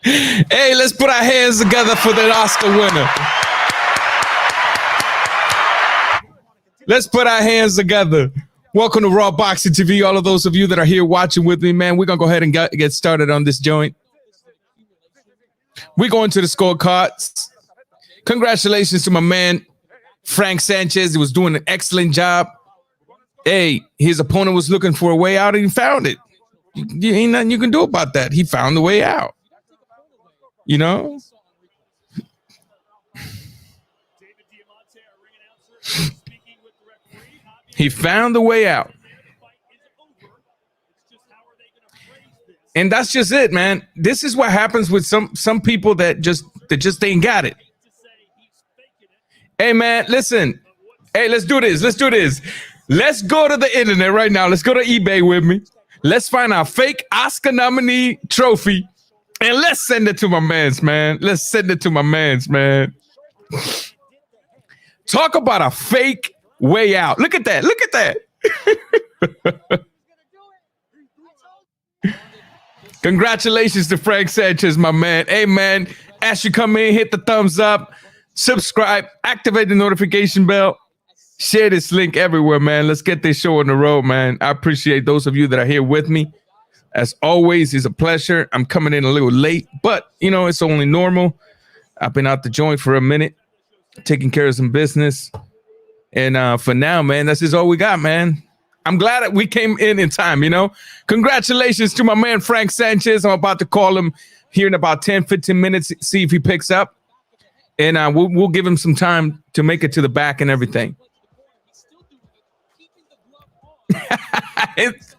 Hey, let's put our hands together for the Oscar winner. Let's put our hands together. Welcome to Raw Boxing TV. All of those of you that are here watching with me, man, we're going to go ahead and get started on this joint. We're going to the scorecards. Congratulations to my man, Frank Sanchez. He was doing an excellent job. Hey, his opponent was looking for a way out and he found it. Ain't nothing you can do about that. He found the way out. You know? He found the way out. And that's just it, man. This is what happens with some people that just ain't got it. Hey, man, listen. Hey, let's do this. Let's do this. Let's go to the internet right now. Let's go to eBay with me. Let's find our fake Oscar nominee trophy. And let's send it to my mans, man. Let's send it to my mans, man. Talk about a fake way out. Look at that. Look at that. Congratulations to Frank Sanchez, my man. Hey, man, as you come in, hit the thumbs up, subscribe, activate the notification bell, share this link everywhere, man. Let's get this show on the road, man. I appreciate those of you that are here with me. As always, it's a pleasure. I'm coming in a little late, but, you know, it's only normal. I've been out the joint for a minute, taking care of some business. And for now, man, that's just all we got, man. I'm glad that we came in time, you know. Congratulations to my man, Frank Sanchez. I'm about to call him here in about 10, 15 minutes, see if he picks up. And we'll give him some time to make it to the back and everything. It's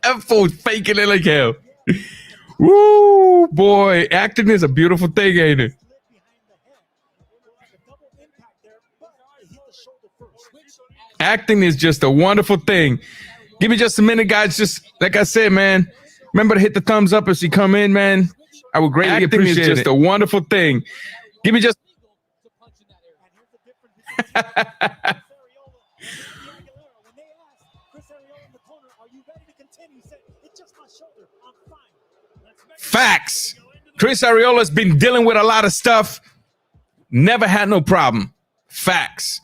faking it like hell. Woo, boy. Acting is a beautiful thing, ain't it? Acting is just a wonderful thing. Give me just a minute, guys. Just like I said, man, remember to hit the thumbs up as you come in, man. I would greatly appreciate it. Acting is just a wonderful thing. Give me just... Facts. Chris Ariola's been dealing with a lot of stuff. Never had no problem. Facts.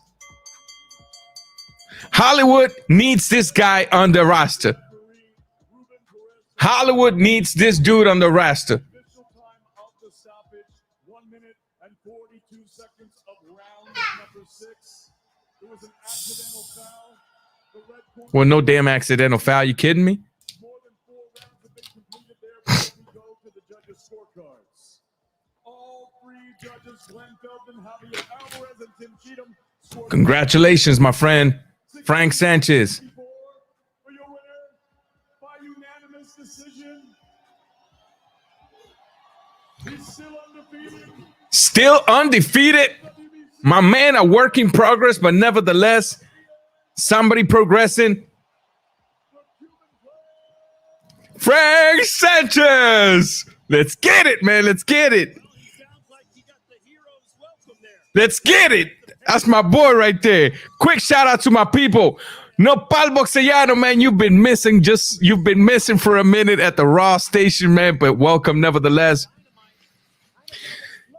Hollywood needs this guy on the roster. Hollywood needs this dude on the roster. Well, no damn accidental foul. You kidding me? Congratulations, my friend, Frank Sanchez. Still undefeated. My man, a work in progress, but nevertheless, somebody progressing. Frank Sanchez. Let's get it, man. Let's get it. Let's get it. That's my boy right there. Quick shout out to my people. Nopal Boxellano, man, you've been missing for a minute at the Raw station, man, but welcome nevertheless.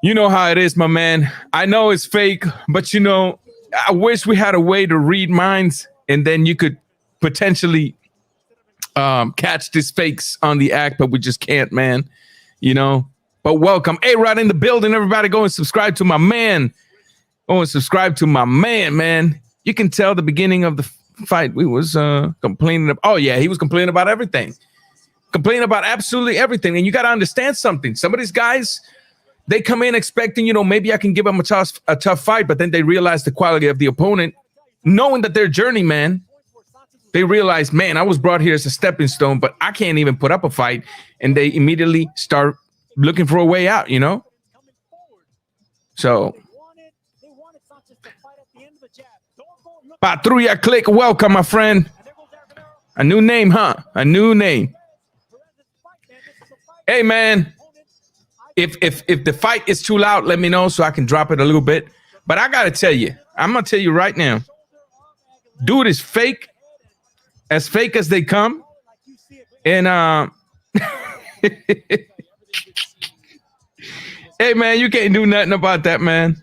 You know how it is, my man. I know it's fake, but you know, I wish we had a way to read minds and then you could potentially catch these fakes on the act, but we just can't, man. You know, but welcome. Hey, right in the building, everybody go and subscribe to my man. Go and subscribe to my man, man. You can tell the beginning of the fight, we was complaining. Oh, yeah, he was complaining about everything. Complaining about absolutely everything. And you got to understand something. Some of these guys, they come in expecting, you know, maybe I can give them a tough fight, but then they realize the quality of the opponent. Knowing that they're journeyman, they realize, man, I was brought here as a stepping stone, but I can't even put up a fight. And they immediately start looking for a way out, you know? So... Patrulla Click, welcome, my friend. A new name, huh? A new name. Hey, man. If the fight is too loud, let me know so I can drop it a little bit. But I gotta tell you, I'm gonna tell you right now, dude is fake as they come. And Hey, man, you can't do nothing about that, man.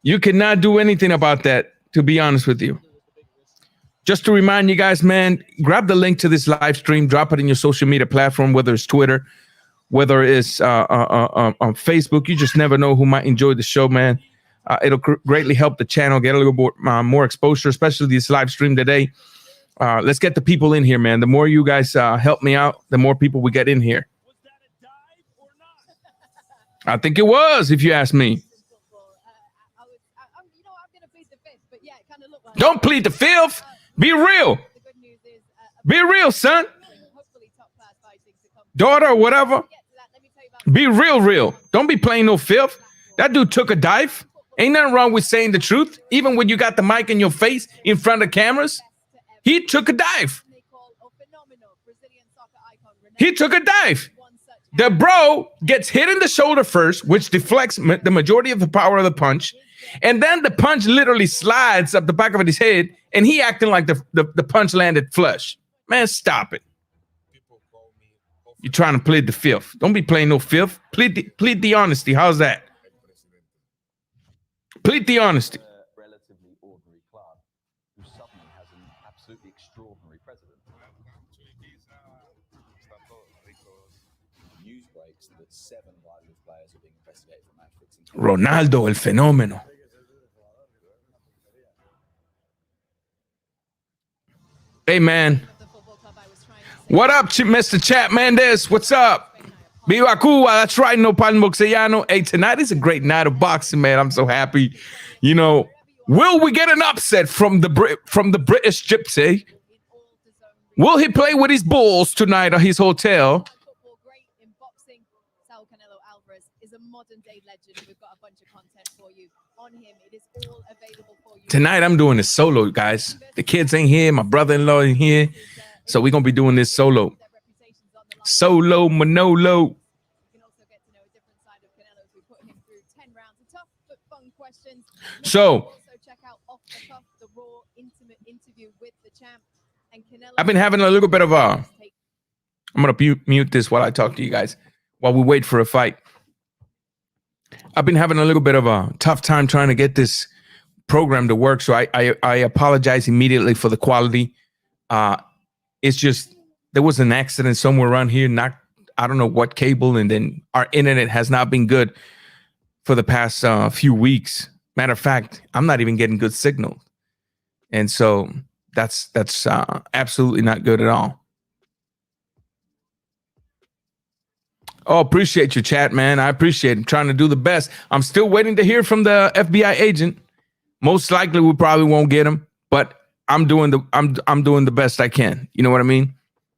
You cannot do anything about that, to be honest with you. Just to remind you guys, man, grab the link to this live stream, drop it in your social media platform, whether it's Twitter, whether it's on Facebook. You just never know who might enjoy the show, man. It'll greatly help the channel get a little more exposure, especially this live stream today. Let's get the people in here, man. The more you guys help me out, the more people we get in here. I think it was, if you ask me. Don't plead the fifth. Be real. Be real, son. Daughter or whatever. Be real. Don't be playing no fifth. That dude took a dive. Ain't nothing wrong with saying the truth. Even when you got the mic in your face in front of cameras. He took a dive. He took a dive. The bro gets hit in the shoulder first, which deflects the majority of the power of the punch. And then the punch literally slides up the back of his head, and he acting like the punch landed flush. Man, stop it. You're trying to plead the fifth. Don't be playing no fifth. Plead the honesty. How's that? Plead the honesty. Relatively ordinary club who suddenly has an absolutely extraordinary president. News breaks that 7 rival players are being investigated for match fixing. Ronaldo, el fenómeno. Hey, man. What up, Mr. Chat Mendez? What's up? Viva Cuba. That's right, no pan boxeano. Hey, tonight is a great night of boxing, man. I'm so happy. You know, will we get an upset from the British Gypsy? Will he play with his bulls tonight at his hotel? Canelo Alvarez is a modern day legend. We've got a bunch of content for you on him. It is all available for you. Tonight I'm doing this solo, guys. The kids ain't here. My brother-in-law ain't here. So we're going to be doing this solo. Solo Manolo. You can also get to know a different side of Canelo as we put him through 10 rounds of tough but fun questions. So Also check out Off the Cuff, the raw, intimate interview with the champ. And Canelo. I've been having a little bit of a... I'm going to mute this while I talk to you guys, while we wait for a fight. I've been having a little bit of a tough time trying to get this program to work, so I apologize immediately for the quality. It's just, there was an accident somewhere around here, I don't know what cable, and then our internet has not been good for the past few weeks. Matter of fact, I'm not even getting good signal. And so that's absolutely not good at all. Oh, appreciate your chat, man. I appreciate it. Trying to do the best. I'm still waiting to hear from the FBI agent. Most likely we probably won't get him, but I'm doing the best I can. You know what I mean?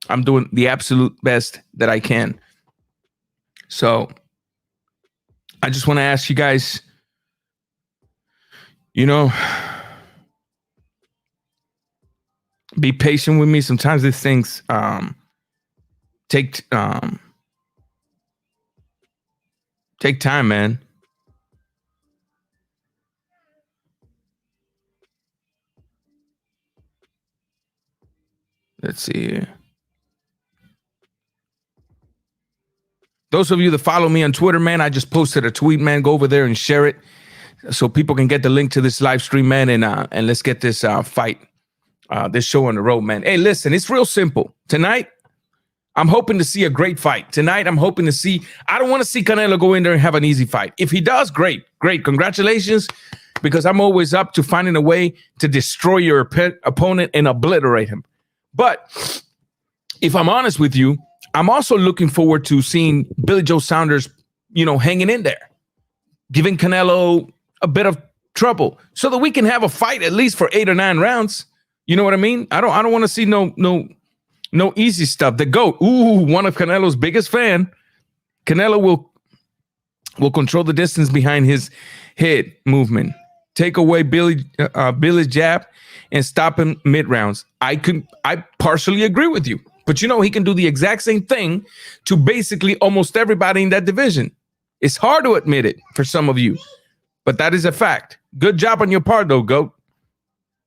I'm doing the absolute best that I can. So I just want to ask you guys, you know, be patient with me. Sometimes these things take time, man. Let's see. Those of you that follow me on Twitter, man, I just posted a tweet, man. Go over there and share it so people can get the link to this live stream, man, and let's get this fight, this show on the road, man. Hey, listen, it's real simple. Tonight, I'm hoping to see a great fight. Tonight, I'm hoping to see, I don't want to see Canelo go in there and have an easy fight. If he does, great. Congratulations, because I'm always up to finding a way to destroy your opponent and obliterate him. But if I'm honest with you, I'm also looking forward to seeing Billy Joe Saunders, you know, hanging in there, giving Canelo a bit of trouble so that we can have a fight at least for 8 or 9 rounds. You know what I mean? I don't want to see no easy stuff. The GOAT, one of Canelo's biggest fan. Canelo will control the distance behind his head movement, take away Billy's jab, and stop him mid rounds. I partially agree with you, but you know he can do the exact same thing to basically almost everybody in that division. It's hard to admit it for some of you, but that is a fact. Good job on your part, though, GOAT.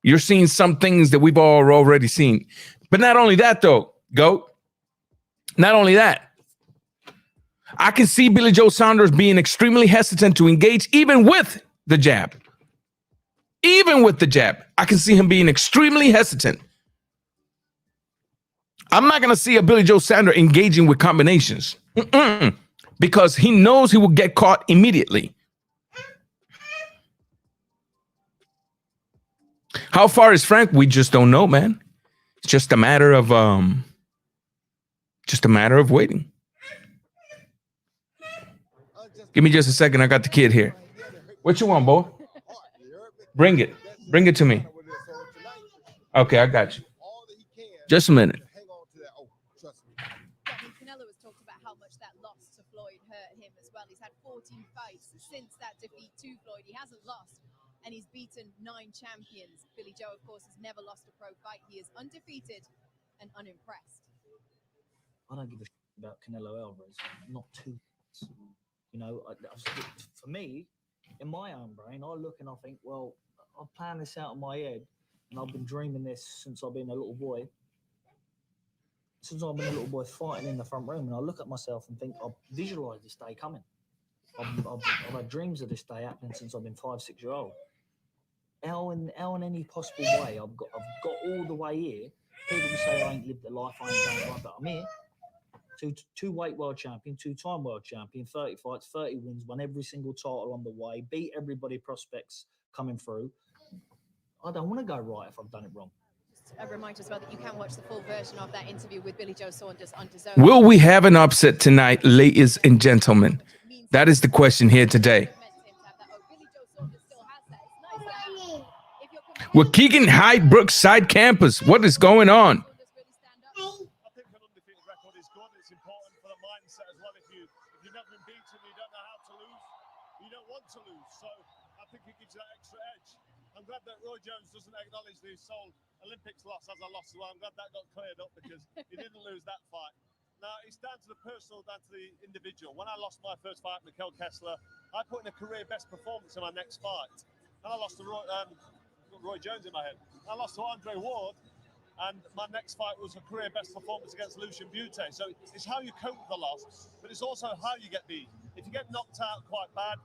You're seeing some things that we've all already seen. But not only that, though, GOAT. Not only that, I can see Billy Joe Saunders being extremely hesitant to engage even with the jab. Even with the jab, I can see him being extremely hesitant. I'm not going to see a Billy Joe Saunders engaging with combinations because he knows he will get caught immediately. How far is Frank? We just don't know, man. It's just a matter of waiting. Give me just a second. I got the kid here. What you want, boy? Bring it. Bring it to me. Okay, I got you. Just a minute. Canelo has talked about how much that loss to Floyd hurt him as well. He's had 14 fights since that defeat to Floyd. He hasn't lost, and he's beaten 9 champions. Billy Joe, of course, has never lost a pro fight. He is undefeated and unimpressed. I don't give a shit about Canelo Alvarez. Not too. You know, for me, in my own brain, I look and I think, well, I've planned this out in my head, and I've been dreaming this since I've been a little boy. Since I've been a little boy fighting in the front room, and I look at myself and think, I've visualized this day coming. I've had dreams of this day happening since I've been 5, 6 years old. How in any possible way, I've got all the way here. People can say I ain't lived a life, I ain't done life, but I'm here. Two weight world champion, 2-time world champion, 30 fights, 30 wins, won every single title on the way, beat everybody prospects coming through. I don't want to go right if I've done it wrong. Just a reminder as well that you can watch the full version of that interview with Billy Joe Saunders on DAZN. Will we have an upset tonight, ladies and gentlemen? That is the question here today. With Keegan Hyde Brookside campus, what is going on? I'm glad that Roy Jones doesn't acknowledge the sole Olympics loss as a loss. Well, I'm glad that got cleared up because he didn't lose that fight. Now, it's down to the personal, down to the individual. When I lost my first fight, Mikkel Kessler, I put in a career best performance in my next fight. And I lost to Roy Jones in my head. I lost to Andre Ward, and my next fight was a career best performance against Lucian Butte. So it's how you cope with the loss, but it's also how you get beat. If you get knocked out quite bad,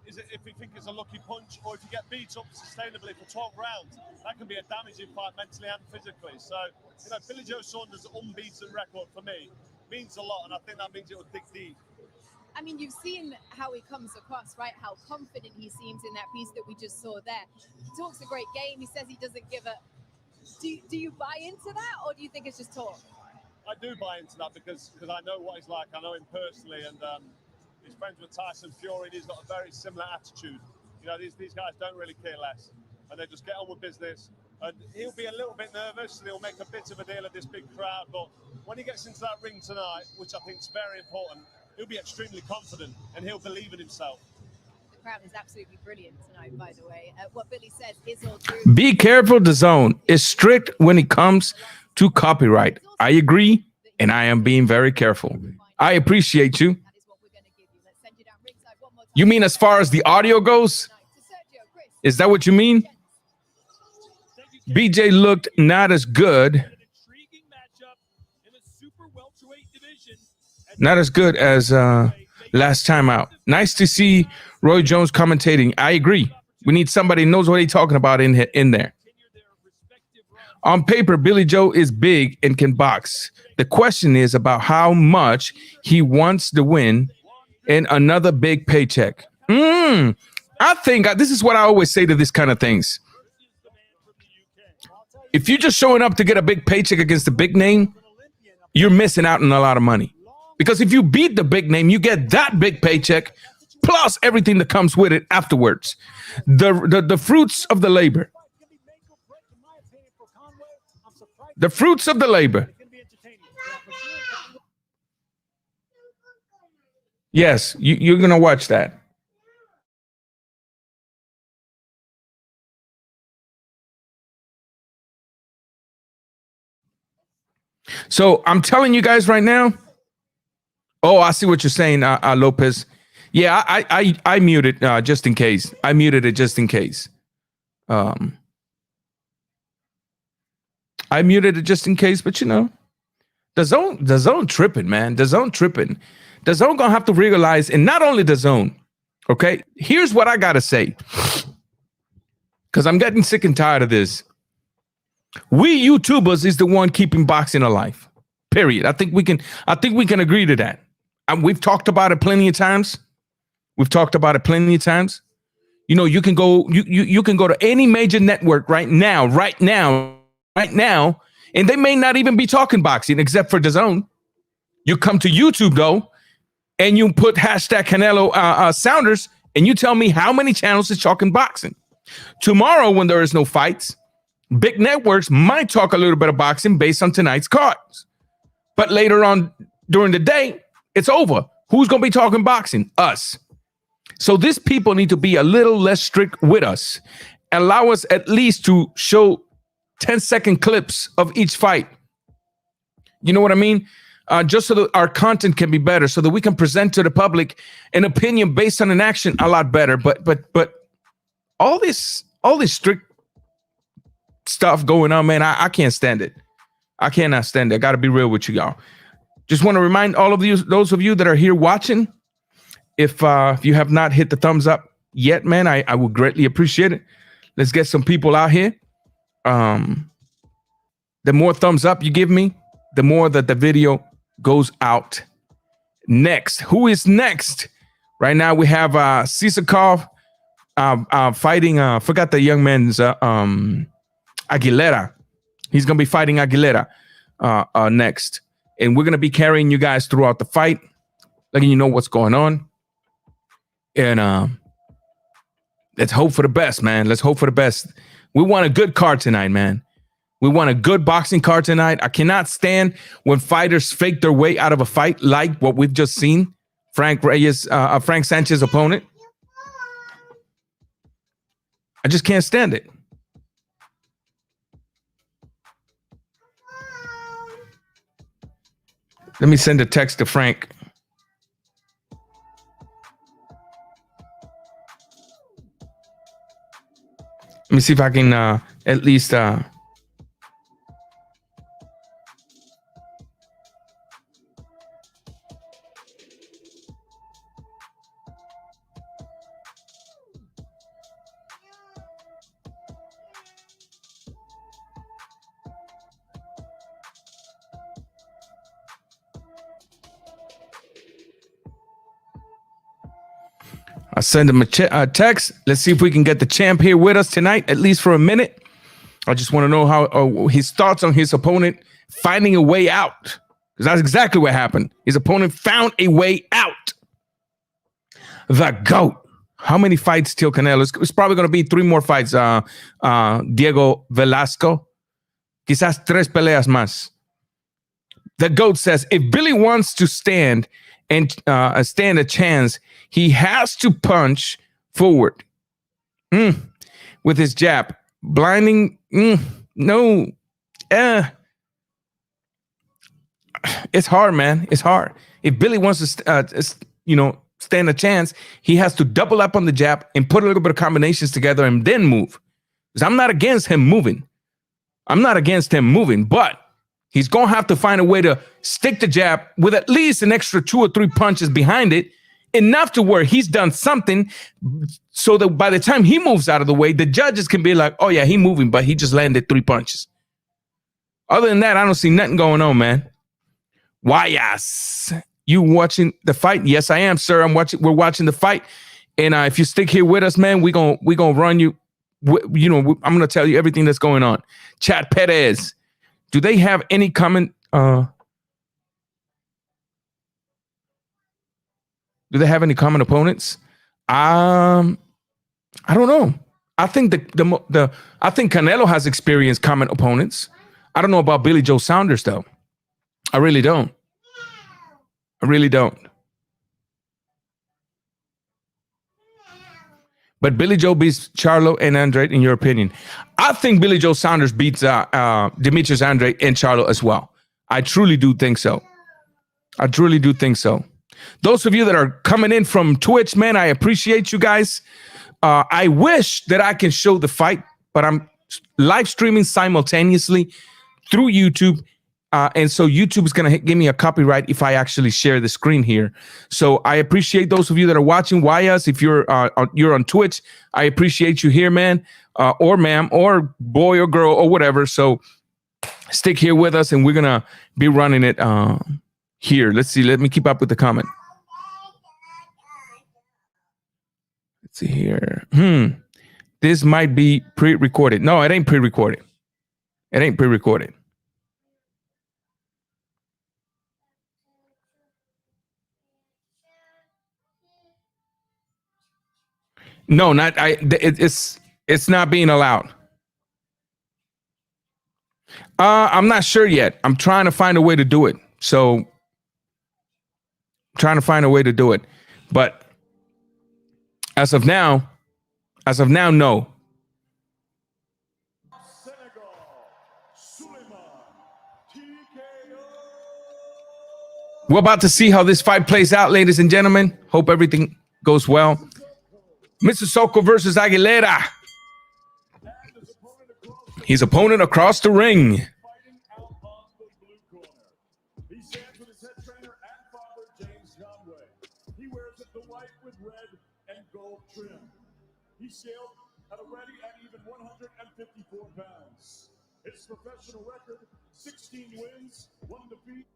is it if you think it's a lucky punch, or if you get beat up sustainably for 12 rounds, that can be a damaging fight mentally and physically. So, you know, Billy Joe Saunders' unbeaten record for me means a lot, and I think that means it will dig deep. I mean, you've seen how he comes across, right? How confident he seems in that piece that we just saw there. He talks a great game. He says he doesn't give a... Do you buy into that, or do you think it's just talk? I do buy into that because I know what he's like. I know him personally, and he's friends with Tyson Fury, and he's got a very similar attitude. You know, these guys don't really care less, and they just get on with business. And he'll be a little bit nervous, and he'll make a bit of a deal of this big crowd. But when he gets into that ring tonight, which I think is very important, he'll be extremely confident, and he'll believe in himself. The crowd is absolutely brilliant tonight, by the way. What Billy says is all true. Be careful, DAZN is strict when it comes to copyright. I agree, and I am being very careful. I appreciate you. You mean as far as the audio goes? Is that what you mean? BJ looked not as good. Not as good as last time out. Nice to see Roy Jones commentating. I agree. We need somebody who knows what he's talking about in there. On paper, Billy Joe is big and can box. The question is about how much he wants to win and another big paycheck. I think this is what I always say to this kind of things. If you're just showing up to get a big paycheck against a big name, you're missing out on a lot of money. Because if you beat the big name, you get that big paycheck plus everything that comes with it afterwards. The fruits of the labor. The fruits of the labor. Yes, you're going to watch that. So I'm telling you guys right now. Oh, I see what you're saying, Lopez. Yeah, I muted just in case. I muted it just in case. I muted it just in case, but you know, The zone tripping, man. The zone tripping. The zone gonna have to realize, and not only the zone. Okay, here's what I gotta say, because I'm getting sick and tired of this. We YouTubers is the one keeping boxing alive. Period. I think we can agree to that. We've talked about it plenty of times. You know, you can go to any major network right now, and they may not even be talking boxing except for DAZN. You come to YouTube though, and you put hashtag Canelo Saunders, and you tell me how many channels is talking boxing. Tomorrow, when there is no fights, big networks might talk a little bit of boxing based on tonight's cards. But later on during the day, it's over. Who's going to be talking boxing? Us. So these people need to be a little less strict with us. Allow us at least to show 10-second clips of each fight. You know what I mean? Just so that our content can be better, so that we can present to the public an opinion based on an action a lot better. But all this strict stuff going on, man, I can't stand it. I cannot stand it. I got to be real with you, y'all. Just want to remind all of you, those of you that are here watching, if you have not hit the thumbs up yet, man, I would greatly appreciate it. Let's get some people out here. The more thumbs up you give me, the more that the video goes out. Next, who is next? Right now we have Sissoko fighting. Forgot the young man's Aguilera. He's gonna be fighting Aguilera next, and we're gonna be carrying you guys throughout the fight, letting you know what's going on. And let's hope for the best, man. Let's hope for the best. We want a good card tonight, man. We want a good boxing card tonight. I cannot stand when fighters fake their way out of a fight, like what we've just seen. Frank Sanchez's opponent. I just can't stand it. Let me send a text to Frank. Let me see if I can at least I'll send him a text. Let's see if we can get the champ here with us tonight, at least for a minute. I just want to know how his thoughts on his opponent finding a way out, because that's exactly what happened. His opponent found a way out. The GOAT. How many fights till Canelo? It's probably going to be 3 more fights. Diego Velasco. Quizás 3 peleas más. The GOAT says, if Billy wants to stand and stand a chance, he has to punch forward with his jab. Blinding. No. It's hard, man. It's hard. If Billy wants to, stand a chance, he has to double up on the jab and put a little bit of combinations together and then move. Because I'm not against him moving. But he's going to have to find a way to stick the jab with at least an extra 2 or 3 punches behind it, enough to where he's done something so that by the time he moves out of the way, the judges can be like, oh, yeah, he's moving, but he just landed 3 punches. Other than that, I don't see nothing going on, man. Why, yes. You watching the fight? Yes, I am, sir. We're watching the fight. And if you stick here with us, man, we're gonna run you. I'm going to tell you everything that's going on. Chad Perez. Do they have any common opponents? I don't know. I think I think Canelo has experienced common opponents. I don't know about Billy Joe Saunders though. I really don't. But Billy Joe beats Charlo and Andre, in your opinion. I think Billy Joe Saunders beats Demetrius Andre and Charlo as well. I truly do think so. Those of you that are coming in from Twitch, man, I appreciate you guys. I wish that I can show the fight, but I'm live streaming simultaneously through YouTube And so YouTube is going to give me a copyright if I actually share the screen here. So I appreciate those of you that are watching. Why us? If you're on Twitch, I appreciate you here, man, or ma'am, or boy or girl or whatever. So stick here with us, and we're going to be running it here. Let's see. Let me keep up with the comment. Let's see here. This might be pre-recorded. No, it ain't pre-recorded. It ain't pre-recorded. No, not I. It's not being allowed. I'm not sure yet. I'm trying to find a way to do it. So, but as of now, no. We're about to see how this fight plays out, ladies and gentlemen. Hope everything goes well. Mr. Sissoko versus Aguilera. His opponent across the ring. Fighting out on the blue corner. He stands with his head trainer and father, James Conway. He wears it the white with red and gold trim. He scaled at a ready at even 154 pounds. His professional record, 16 wins, 1 defeat,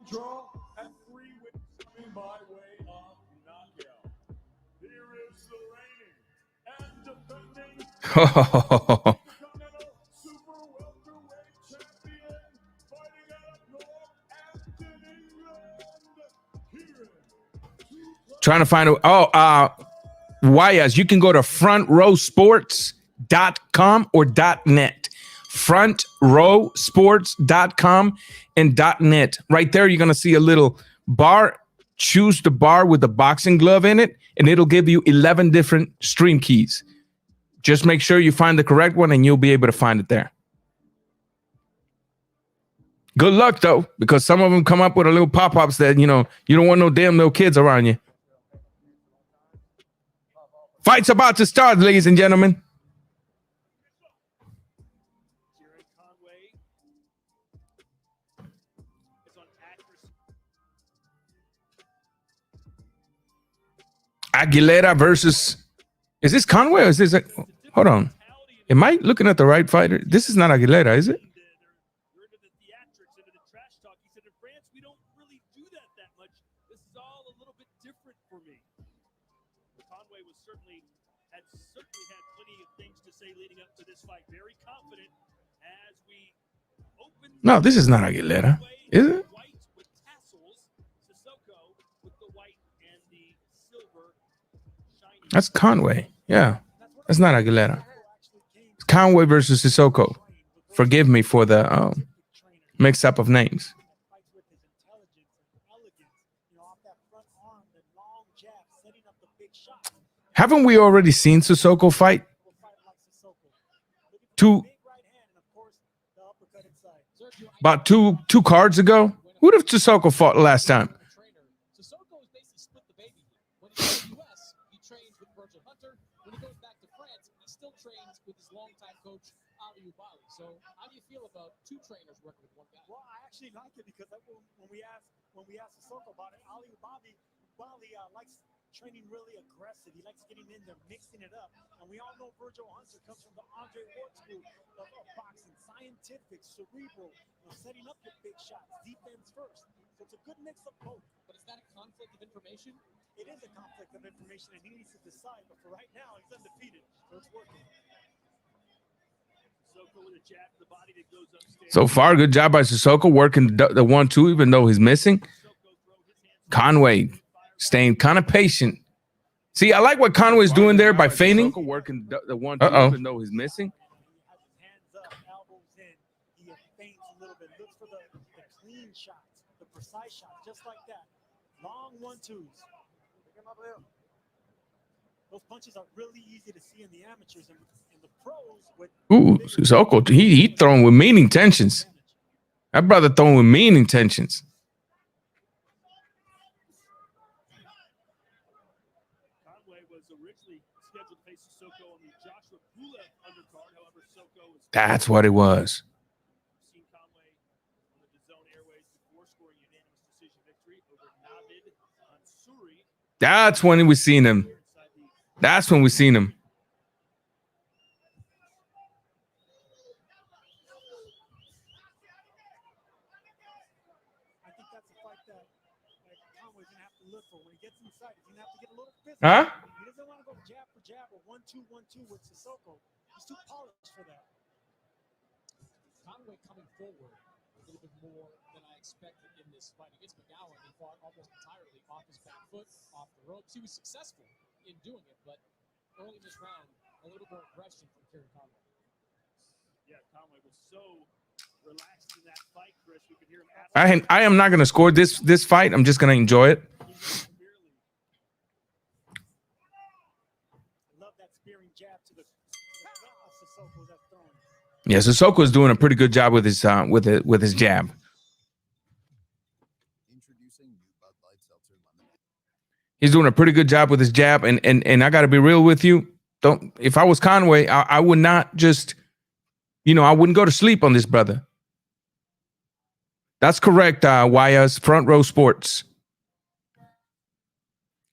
draw, and 3 wins coming by way of knockout. Here is the reigning and defending Continental Super Welterweight Champion, fighting out of Northampton, England. Trying to find Wyas, you can go to frontrowsports.com or .net. frontrowsports.com and .net. Right there, you're going to see a little bar. Choose the bar with the boxing glove in it, and it'll give you 11 different stream keys. Just make sure you find the correct one, and you'll be able to find it there. Good luck, though, because some of them come up with a little pop-ups that, you don't want no damn little kids around you. Fight's about to start, ladies and gentlemen. Aguilera versus, is this Conway or is this hold on, am I looking at the right fighter? This is not Aguilera, is it? No, this is not Aguilera, is it? That's Conway. Yeah, that's not Aguilera. It's Conway versus Sissoko. Forgive me for the mix-up of names. Haven't we already seen Sissoko fight? About two cards ago? Who did Sissoko fought last time? So how do you feel about 2 trainers working with 1 guy? Well, I actually like it because when we asked Sissoko about it, Ali Bobby likes training really aggressive. He likes getting in there, mixing it up. And we all know Virgil Hunter comes from the Andre Ward school of boxing, scientific, cerebral, setting up your big shots, defense first. So it's a good mix of both. But is that a conflict of information? It is a conflict of information, and he needs to decide. But for right now, he's undefeated, so it's working. So far, good job by Sissoko working the 1-2, even though he's missing. Conway staying kind of patient. See, I like what Conway's doing there by feigning. Working the 1-2, even though he's missing. Hands up, elbows in. He feints a little bit. Looks for the clean shots, the precise shots, just like that. Long 1-2s. Those punches are really easy to see in the amateurs and in the pros. Ooh, Sissoko, he throwing with mean intentions. That brother throwing with mean intentions. Conway was originally scheduled to face Sissoko on the Joshua Pulev undercard. However, Sissoko was That's what it was. seen Conway on the DAZN That's when we seen him. That's when we seen him. I think that's a fight that Conway's gonna have to look for when he gets inside. He's gonna have to get a little physical. Huh? He doesn't want to go jab for jab or 1-2-1-2 with Sissoko. He's too polished for that. Conway coming forward a little bit more than I expected in this fight. Against McGowan, he fought almost entirely off his back foot, off the ropes. He was successful in doing it, but early in this round, a little more aggression from Kerry Conway. Yeah, Conway was so relaxed in that fight, Chris. You could hear him ask. I am not going to score this fight. I'm just going to enjoy it. Love that spearing jab to the Sissoko that's throwing. Yeah, Sissoko is doing a pretty good job with his jab. He's doing a pretty good job with his jab, and I got to be real with you. If I was Conway, I would not just, I wouldn't go to sleep on this brother. That's correct, Wyas, Front Row Sports.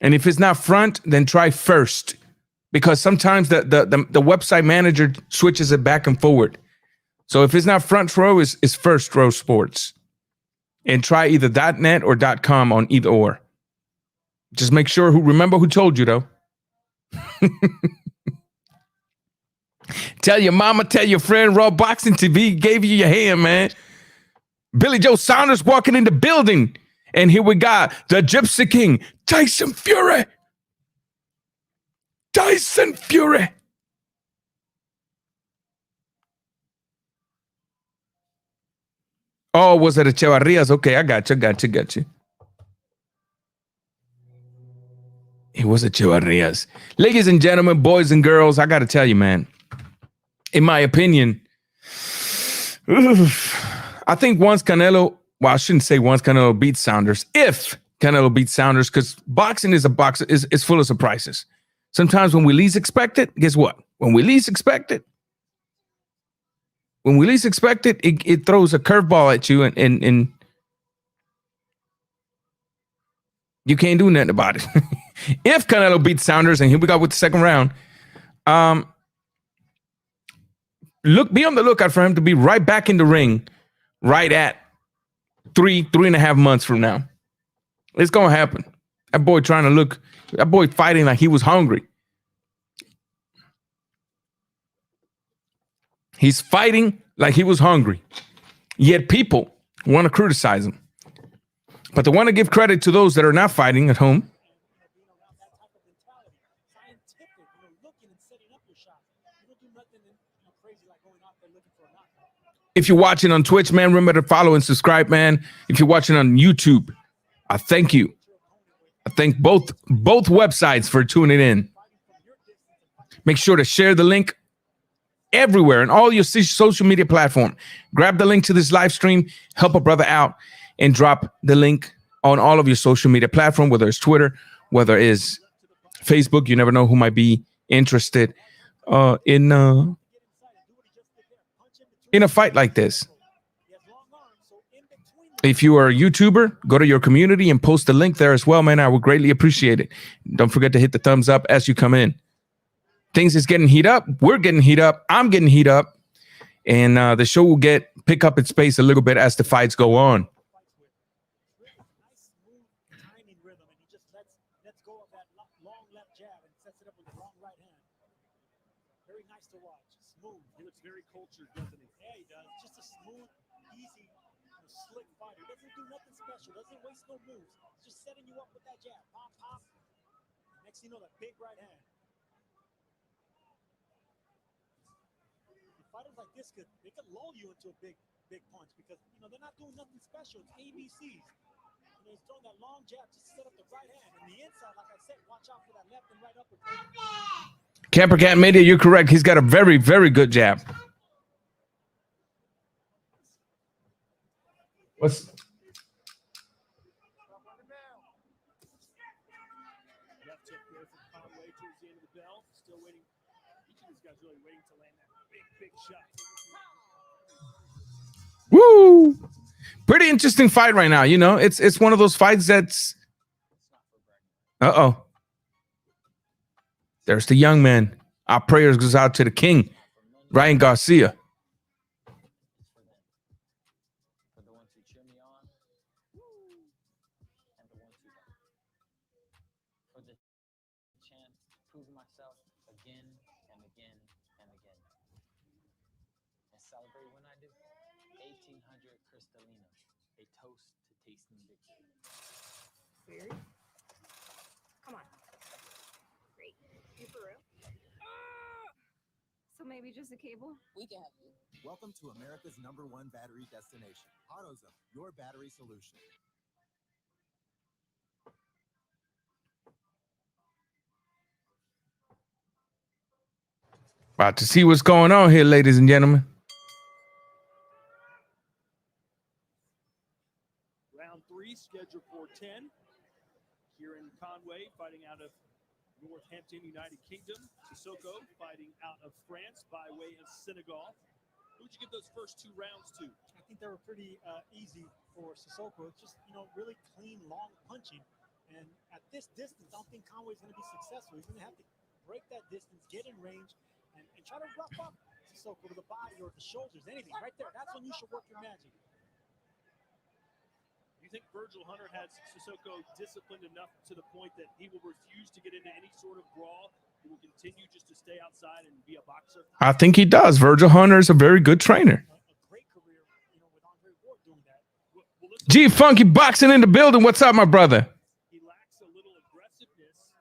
And if it's not front, then try first, because sometimes the website manager switches it back and forward. So if it's not front row, it's First Row Sports, and try either .net or .com on either or. Just make sure remember who told you, though. Tell your mama, tell your friend, RawBoxingTV gave you your hand, man. Billy Joe Saunders walking in the building. And here we got the Gypsy King, Tyson Fury. Tyson Fury. Oh, was it a Echevarrias? Okay, I got you. It was a Echevarrias. Ladies and gentlemen, boys and girls, I got to tell you, man, in my opinion, I think once Canelo, well, I shouldn't say once Canelo beats Saunders, if Canelo beats Saunders, because boxing is is full of surprises. Sometimes when we least expect it, guess what? When we least expect it, it throws a curveball at you, and you can't do nothing about it. If Canelo beats Saunders, and here we go with the second round, be on the lookout for him to be right back in the ring, right at 3.5 months from now. It's gonna happen. That boy fighting like he was hungry. He's fighting like he was hungry. Yet people want to criticize him. But they want to give credit to those that are not fighting at home. If you're watching on Twitch, man, remember to follow and subscribe, man. If you're watching on YouTube, I thank you. I thank both websites for tuning in. Make sure to share the link everywhere and all your social media platform. Grab the link to this live stream, help a brother out, and drop the link on all of your social media platform, whether it's Twitter, whether it's Facebook. You never know who might be interested in a fight like this. If you are a YouTuber, go to your community and post the link there as well, man. I would greatly appreciate it. Don't forget to hit the thumbs up as you come in. Things is getting heat up. We're getting heat up. I'm getting heat up. And the show will pick up its pace a little bit as the fights go on. Doesn't waste no moves. He's just setting you up with that jab. Pop, pop. Next thing you know, that big right hand. Fighters like this could lull you into a big punch because they're not doing nothing special. It's ABCs. He's throwing that long jab to set up the right hand. And the inside, like I said, watch out for that left and right uppercut. Camper Cat Media, you're correct. He's got a very, very good jab. What's Woo! Pretty interesting fight right now. You know, it's one of those fights that's. Uh-oh. There's the young man. Our prayers goes out to the king, Ryan Garcia. For the ones who cheer me on, and the ones who don't. For the chance to prove myself again and again and again. And celebrate when I do. 1800 Cristalino, a toast to tasting victory. Weird. Come on. Great. You for real? So maybe just a cable? We can help you. Welcome to America's #1 battery destination, AutoZone, your battery solution. About to see what's going on here, ladies and gentlemen. Round 3, scheduled for 10. Kieran Conway fighting out of Northampton, United Kingdom. Sissoko fighting out of France by way of Senegal. Who'd you give those first 2 rounds to? I think they were pretty easy for Sissoko. It's just, really clean, long punching. And at this distance, I don't think Conway's going to be successful. He's going to have to break that distance, get in range, and try to rough up Sissoko to the body or the shoulders, anything. Right there. That's when you should work your magic. You think Virgil Hunter has Sissoko disciplined enough to the point that he will refuse to get into any sort of brawl? He will continue just to stay outside and be a boxer? I think he does. Virgil Hunter is a very good trainer. A great career, with Andre Ward doing that. G Funky boxing in the building. What's up, my brother? He lacks a little aggressiveness,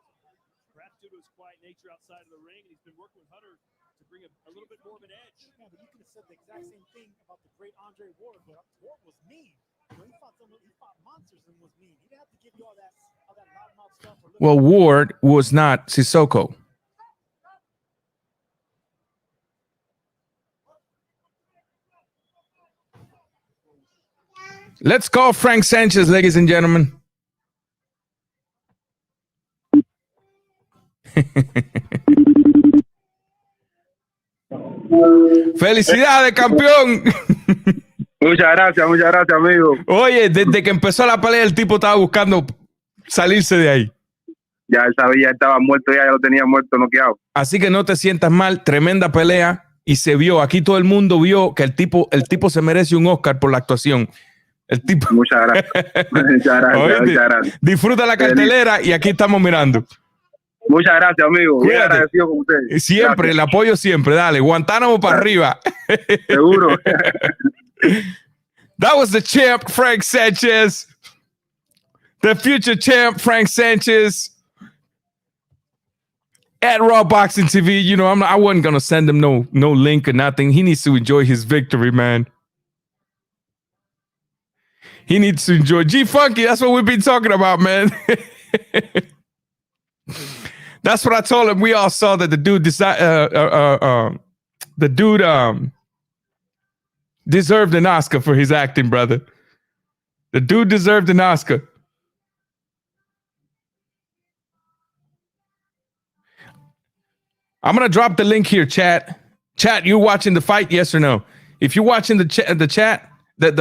perhaps due to his quiet nature outside of the ring, and he's been working with Hunter to bring a little bit more of an edge. Yeah, but you could have said the exact same thing about the great Andre Ward, but Ward was mean. He fought monsters and was mean. He didn't have to give you all that loudmouth stuff. Well, Ward was not Sissoko. Let's call Frank Sanchez, ladies and gentlemen. Felicidades, campeón. Muchas gracias, amigo. Oye, desde que empezó la pelea, el tipo estaba buscando salirse de ahí. Ya él sabía, estaba muerto, ya lo tenía muerto, noqueado. Así que no te sientas mal, tremenda pelea. Y se vio, aquí todo el mundo vio que el tipo se merece un Oscar por la actuación. El tipo. Muchas gracias. Muchas gracias. Disfruta la cartelera y aquí estamos mirando. Muchas gracias, amigo. Muy agradecido con ustedes. Siempre, gracias. El apoyo siempre. Dale, Guantánamo para arriba. Seguro. That was the champ, Frank Sanchez. The future champ, Frank Sanchez. At RawBoxingTV. I wasn't going to send him no link or nothing. He needs to enjoy his victory, man. He needs to enjoy. G-Funky, that's what we've been talking about, man. That's what I told him. We all saw that the dude deserved an Oscar for his acting, brother. The dude deserved an Oscar. I'm going to drop the link here, chat. Chat, you watching the fight, yes or no? If you're watching the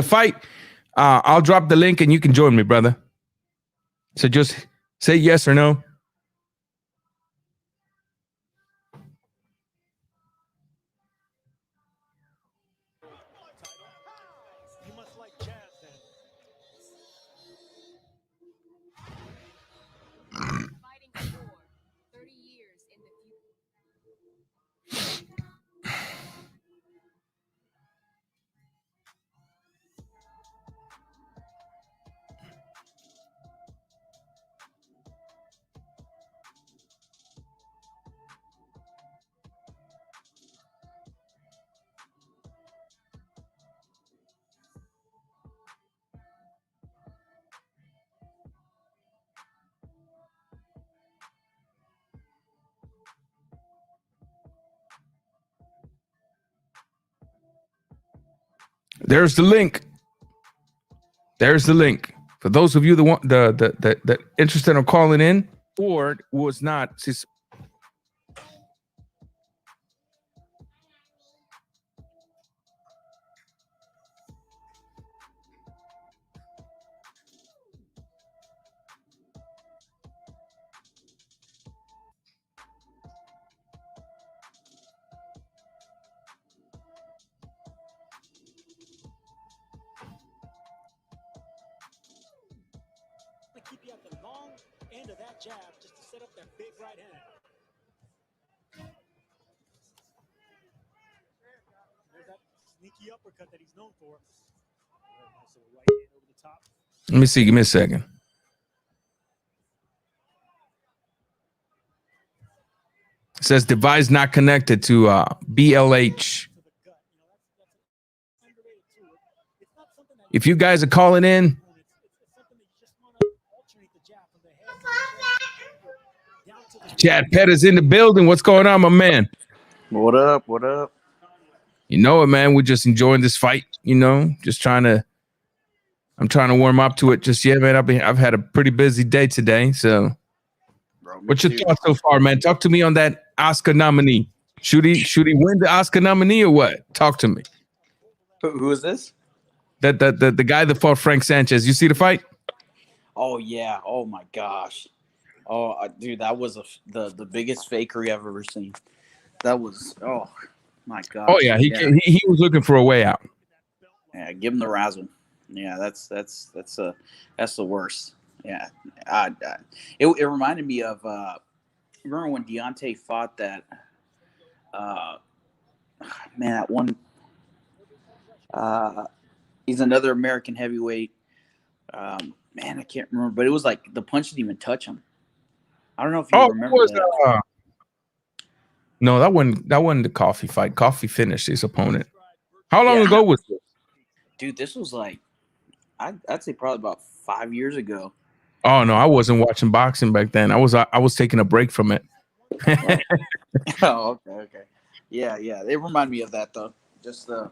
fight, I'll drop the link and you can join me, brother. So just say yes or no. You must like jazz then. Fighting for 30 years in the future. There's the link. There's the link. For those of you that interested in calling in, Ford was not. into that jab just to set up that big right hand. There's that sneaky uppercut that he's known for. Nice little right hand over the top. Let me see. Give me a second. It says device not connected to BLH. If you guys are calling in, Chad Pett is in the building. What's going on, my man? What up? What up? You know it, man. We're just enjoying this fight. You know, I'm trying to warm up to it. Just man. I've had a pretty busy day today. So, Bro, what's your thoughts so far, man? Talk to me on that Oscar nominee. Should he win the Oscar nominee or what? Talk to me. Who is this? The guy that fought Frank Sanchez. You see the fight? Oh yeah. Oh my gosh. Oh dude, that was the biggest fakery I've ever seen. That was my gosh. Oh yeah, he was looking for a way out. Yeah, give him the razzle. Yeah, that's the worst. Yeah, it reminded me of remember when Deontay fought that that one. He's another American heavyweight. I can't remember, but it was like the punch didn't even touch him. I don't know if you remember that. No, that wasn't the Coffee fight. Coffee finished his opponent. How long ago was this? Dude, this was like I'd say probably about 5 years ago. Oh no, I wasn't watching boxing back then. I was taking a break from it. Oh, okay. Yeah. It reminded me of that though. Just the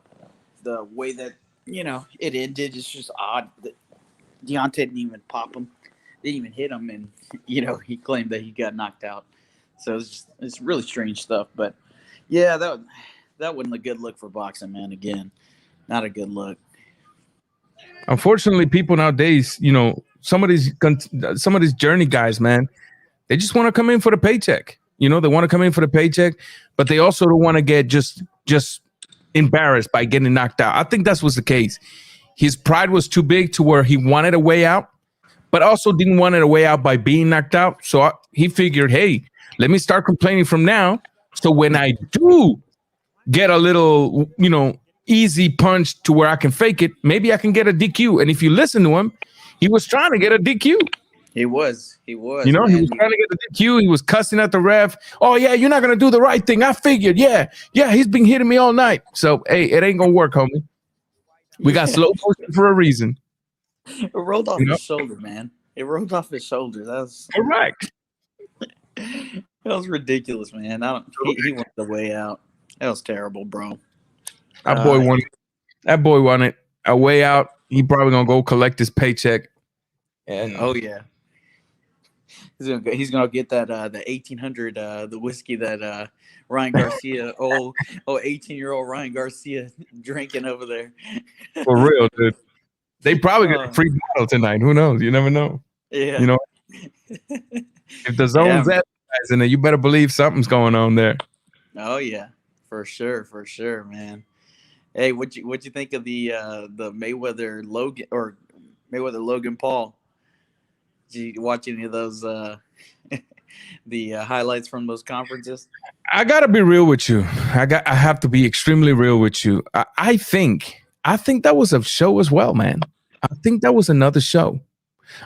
way that it ended. It's just odd that Deontay didn't even pop him, didn't even hit him, and he claimed that he got knocked out. So it's really strange stuff. But yeah, that wasn't a good look for boxing, man. Again, not a good look. Unfortunately, people nowadays, some of these journey guys, man, they just want to come in for the paycheck. They want to come in for the paycheck, but they also don't want to get just embarrassed by getting knocked out. I think that was the case. His pride was too big to where he wanted a way out, but also didn't want a way out by being knocked out. So he figured, hey, let me start complaining from now. So when I do get a little, easy punch to where I can fake it, maybe I can get a DQ. And if you listen to him, he was trying to get a DQ. He was. He was trying to get a DQ. He was cussing at the ref. Oh yeah, you're not gonna do the right thing. I figured. Yeah. He's been hitting me all night. So hey, it ain't gonna work, homie. We got slow motion for a reason. It rolled off his shoulder, man. It rolled off his shoulder. That was correct. That was ridiculous, man. He went the way out. That was terrible, bro. That boy wanted a way out. He probably gonna go collect his paycheck. And oh yeah. He's gonna get that the 1800 the whiskey that Ryan Garcia 18-year-old Ryan Garcia drinking over there. For real, dude. They probably get a free bottle tonight. Who knows? You never know. Yeah. If the zone's advertising it, you better believe something's going on there. Oh yeah, for sure, man. Hey, what you think of the Mayweather Logan Paul? Did you watch any of those the highlights from those conferences? I gotta be real with you. I have to be extremely real with you. I think that was a show as well, man. I think that was another show.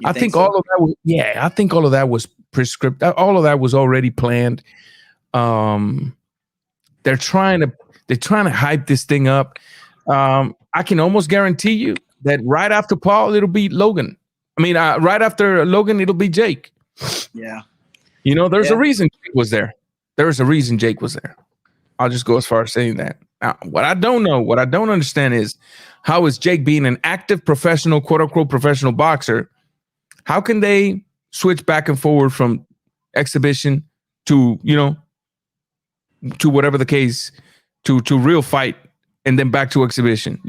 I think all of that was I think all of that was prescriptive. All of that was already planned. They're trying to hype this thing up. I can almost guarantee you that right after Paul, it'll be Logan. I mean, right after Logan, it'll be Jake. Yeah. There's a reason Jake was there. There's a reason Jake was there. I'll just go as far as saying that. Now, what I don't understand is how is Jake being an active professional, quote unquote, professional boxer? How can they switch back and forward from exhibition to, to whatever the case, to real fight and then back to exhibition,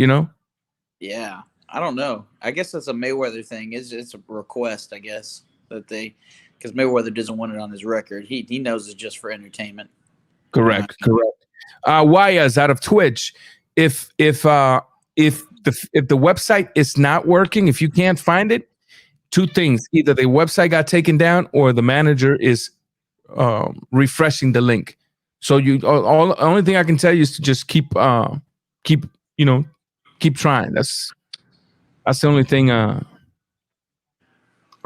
Yeah. I don't know. I guess that's a Mayweather thing. It's a request, I guess, that because Mayweather doesn't want it on his record. He knows it's just for entertainment. Correct. Wayas out of Twitch. If the website is not working, if you can't find it, two things: either the website got taken down or the manager is refreshing the link. So only thing I can tell you is to just keep trying. That's the only thing I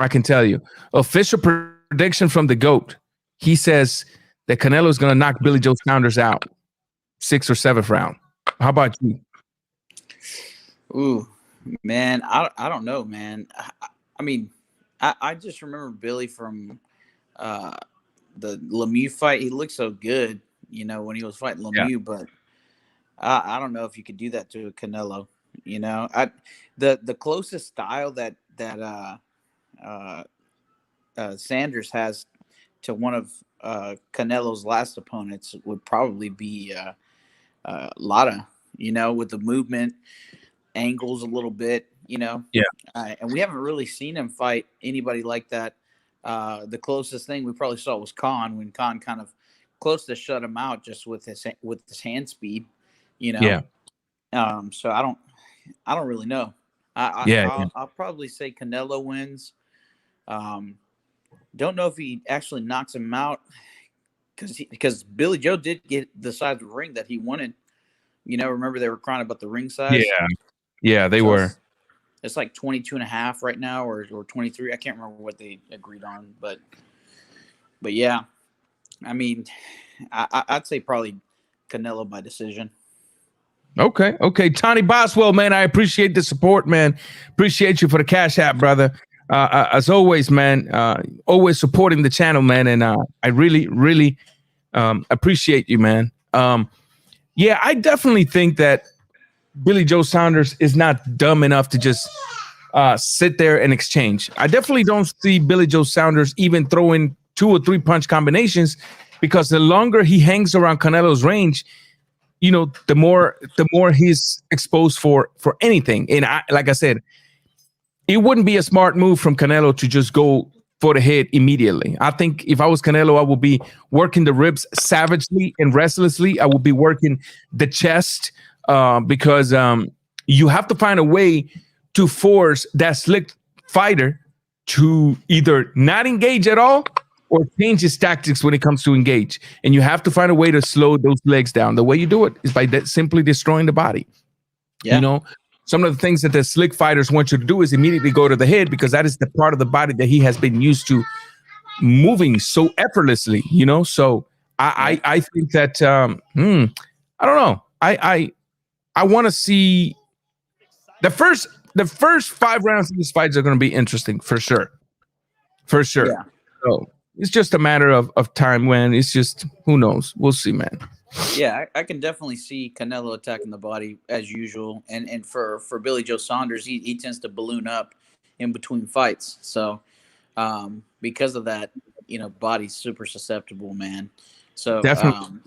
can tell you. Official prediction from the GOAT. He says that Canelo is going to knock Billy Joe Saunders out 6th or 7th round. How about you? Ooh, man, I don't know, man. I mean, I just remember Billy from the Lemieux fight. He looked so good, when he was fighting Lemieux. Yeah. But I don't know if you could do that to a Canelo. The closest style that Saunders has to one of Canelo's last opponents would probably be Lara. With the movement, angles a little bit. Yeah. And we haven't really seen him fight anybody like that. The closest thing we probably saw was Khan, when Khan kind of close to shut him out just with his hand speed. Yeah. So I don't really know. I'll probably say Canelo wins. Don't know if he actually knocks him out because Billy Joe did get the size of the ring that he wanted. Remember they were crying about the ring size? Yeah, they were. It's like 22.5 right now, or 23. I can't remember what they agreed on, but yeah, I mean, I'd say probably Canelo by decision. Okay. Tony Boswell, man, I appreciate the support, man. Appreciate you for the Cash App, brother. As always, man, always supporting the channel, man, and I really, really appreciate you, man. Yeah, I definitely think that Billy Joe Saunders is not dumb enough to just sit there and exchange. I definitely don't see Billy Joe Saunders even throwing 2 or 3 punch combinations, because the longer he hangs around Canelo's range, the more he's exposed for anything. And like I said, it wouldn't be a smart move from Canelo to just go for the head immediately. I think if I was Canelo, I would be working the ribs savagely and restlessly. I would be working the chest because you have to find a way to force that slick fighter to either not engage at all or change his tactics when it comes to engage. And you have to find a way to slow those legs down. The way you do it is by simply destroying the body. Yeah. Some of the things that the slick fighters want you to do is immediately go to the head, because that is the part of the body that he has been used to moving so effortlessly, So I think that, I don't know. I want to see the first 5 rounds of these fights are going to be interesting for sure. Yeah. So it's just a matter of time when it's just, who knows? We'll see, man. Yeah, I can definitely see Canelo attacking the body as usual. And for Billy Joe Saunders, he tends to balloon up in between fights. So because of that, body's super susceptible, man. So definitely.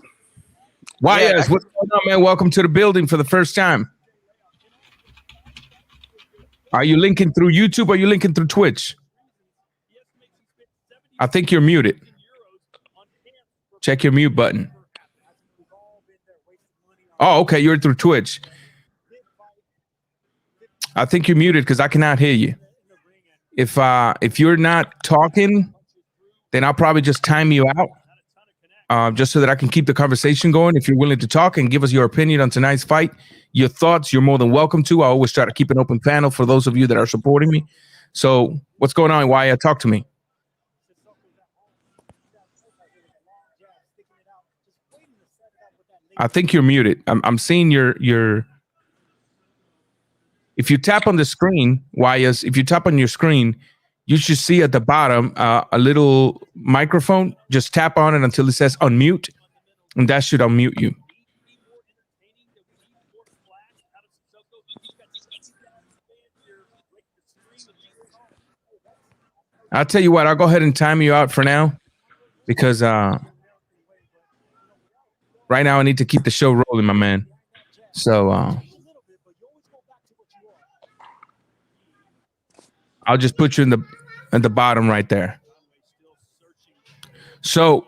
What's going on, man? Welcome to the building for the first time. Are you linking through YouTube or are you linking through Twitch? I think you're muted. Check your mute button. Oh, okay. You're through Twitch. I think you're muted because I cannot hear you. If you're not talking, then I'll probably just time you out, just so that I can keep the conversation going. If you're willing to talk and give us your opinion on tonight's fight, your thoughts, you're more than welcome to. I always try to keep an open panel for those of you that are supporting me. So what's going on? Why talk to me? I think you're muted. I'm seeing your. If you tap on the screen, if you tap on your screen, you should see at the bottom a little microphone. Just tap on it until it says unmute, and that should unmute you. I'll tell you what. I'll go ahead and time you out for now, because right now I need to keep the show rolling, my man. So I'll just put you in the bottom right there. So,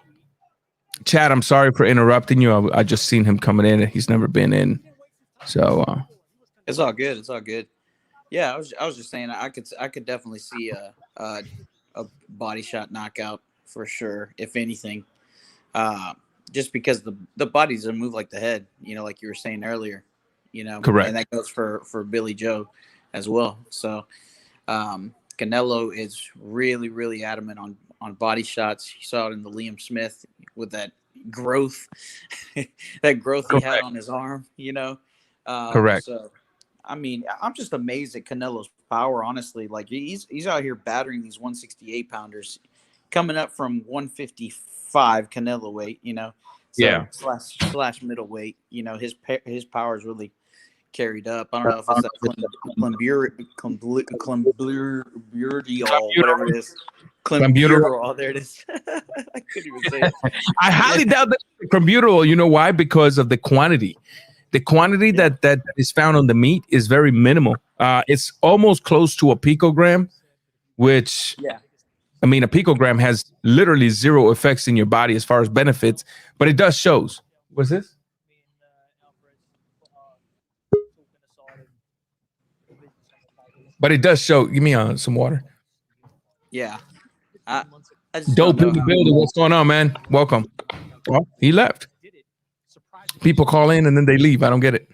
Chad, I'm sorry for interrupting you. I just seen him coming in, and he's never been in. So it's all good. It's all good. Yeah, I was just saying I could definitely see a body shot knockout for sure. If anything, just because the body doesn't move like the head, like you were saying earlier, Correct. and that goes for Billy Joe as well. So Canelo is really, really adamant on body shots. You saw it in the Liam Smith with that growth, that growth he had on his arm. Correct. So, I mean, I'm just amazed at Canelo's power. Honestly, like he's out here battering these 168 pounders, coming up from 155 Canelo weight. So Yeah. slash middleweight. His power is really carried up. I don't know if it's that clenbuterol, whatever it is. Clenbuterol. Oh, there it is. I couldn't even say it. I highly doubt that clenbuterol. You know why? Because of the quantity. The quantity that is found on the meat is very minimal. It's almost close to a picogram, which I mean, a picogram has literally zero effects in your body as far as benefits, but it does shows. What's this? But it does show. Give me some water. Yeah. I just Dope in the building. What's going on, man? Welcome. Well, he left. People call in and then they leave. I don't get it.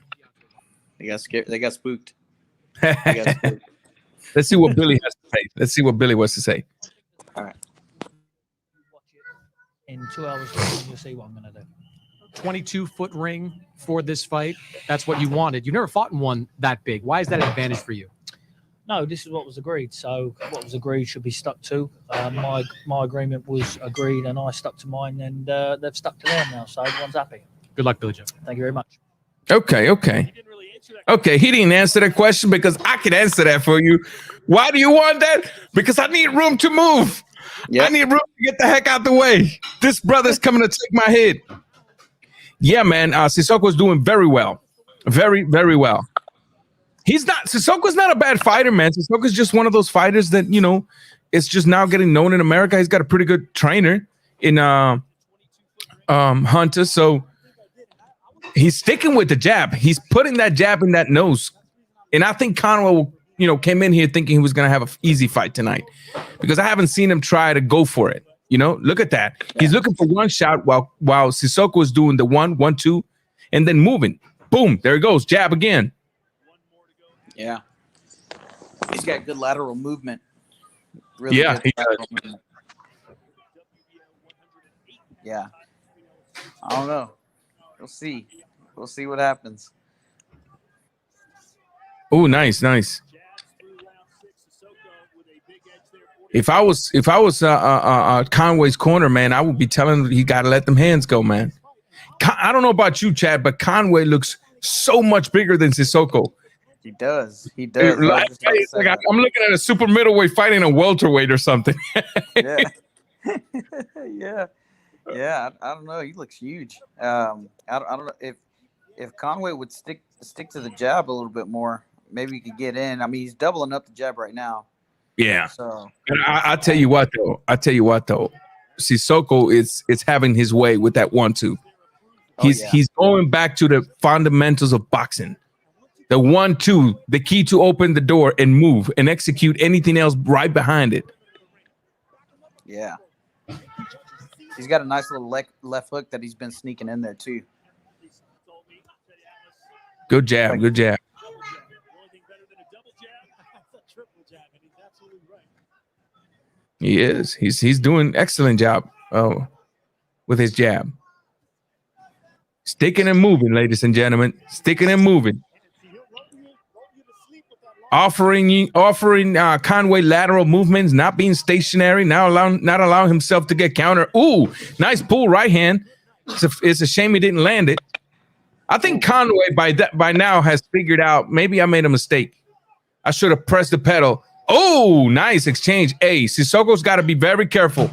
They got scared. They got spooked. Let's see what Billy has to say. Let's see what Billy wants to say. All right. In 2 hours, you'll see what I'm going to do. 22-foot ring for this fight. That's what you wanted. You never fought in one that big. Why is that an advantage for you? No, this is what was agreed. So what was agreed should be stuck to. My agreement was agreed, and I stuck to mine, and they've stuck to them now. So everyone's happy. Good luck, Billy Joe. Thank you very much. Okay. He didn't answer that question because I can answer that for you. Why do you want that? Because I need room to move. I need room to get the heck out the way. This brother's coming to take my head. Yeah, man. Sissoko's doing very well. Very, very well. Sissoko's not a bad fighter, man. Sissoko's just one of those fighters that, it's just now getting known in America. He's got a pretty good trainer in Hunter. So he's sticking with the jab. He's putting that jab in that nose. And I think Conway, came in here thinking he was going to have an easy fight tonight because I haven't seen him try to go for it. Look at that. He's looking for one shot while Sissoko is doing the 1-1-2 and then moving. Boom. There he goes. Jab again. Yeah. He's got good lateral movement. Really Yeah. good lateral movement. Yeah. I don't know. We'll see. We'll see what happens. Oh, nice. If I was Conway's corner, man, I would be telling him he got to let them hands go, man. I don't know about you, Chad, but Conway looks so much bigger than Sissoko. He does. I'm looking at a super middleweight fighting a welterweight or something. Yeah. Yeah. I don't know. He looks huge. I don't know if Conway would stick to the jab a little bit more, maybe he could get in. I mean, he's doubling up the jab right now. Yeah. So I tell you what though. Sissoko is having his way with that 1-2. He's going back to the fundamentals of boxing. The 1-2, the key to open the door and move and execute anything else right behind it. Yeah. He's got a nice little left hook that he's been sneaking in there too. Good jab. He is. He's doing an excellent job with his jab. Sticking and moving, ladies and gentlemen. Sticking and moving. Offering Conway lateral movements, not being stationary, not allowing himself to get counter. Ooh, nice pull right hand. It's a shame he didn't land it. I think Conway by now has figured out maybe I made a mistake. I should have pressed the pedal. Oh, nice exchange. Hey, Sissoko's got to be very careful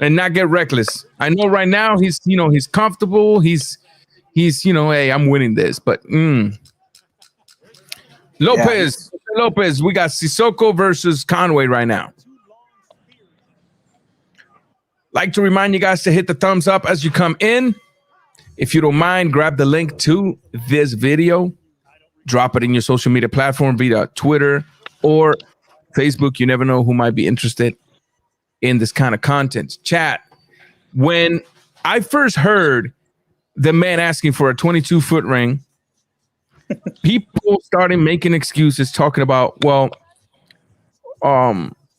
and not get reckless. I know right now he's comfortable. He's hey, I'm winning this, but Lopez, we got Sissoko versus Conway right now. Like to remind you guys to hit the thumbs up as you come in. If you don't mind, grab the link to this video drop it in your social media platform via Twitter or Facebook. You never know who might be interested in this kind of content. Chat, when I first heard the man asking for a 22-foot ring, people started making excuses talking about, well,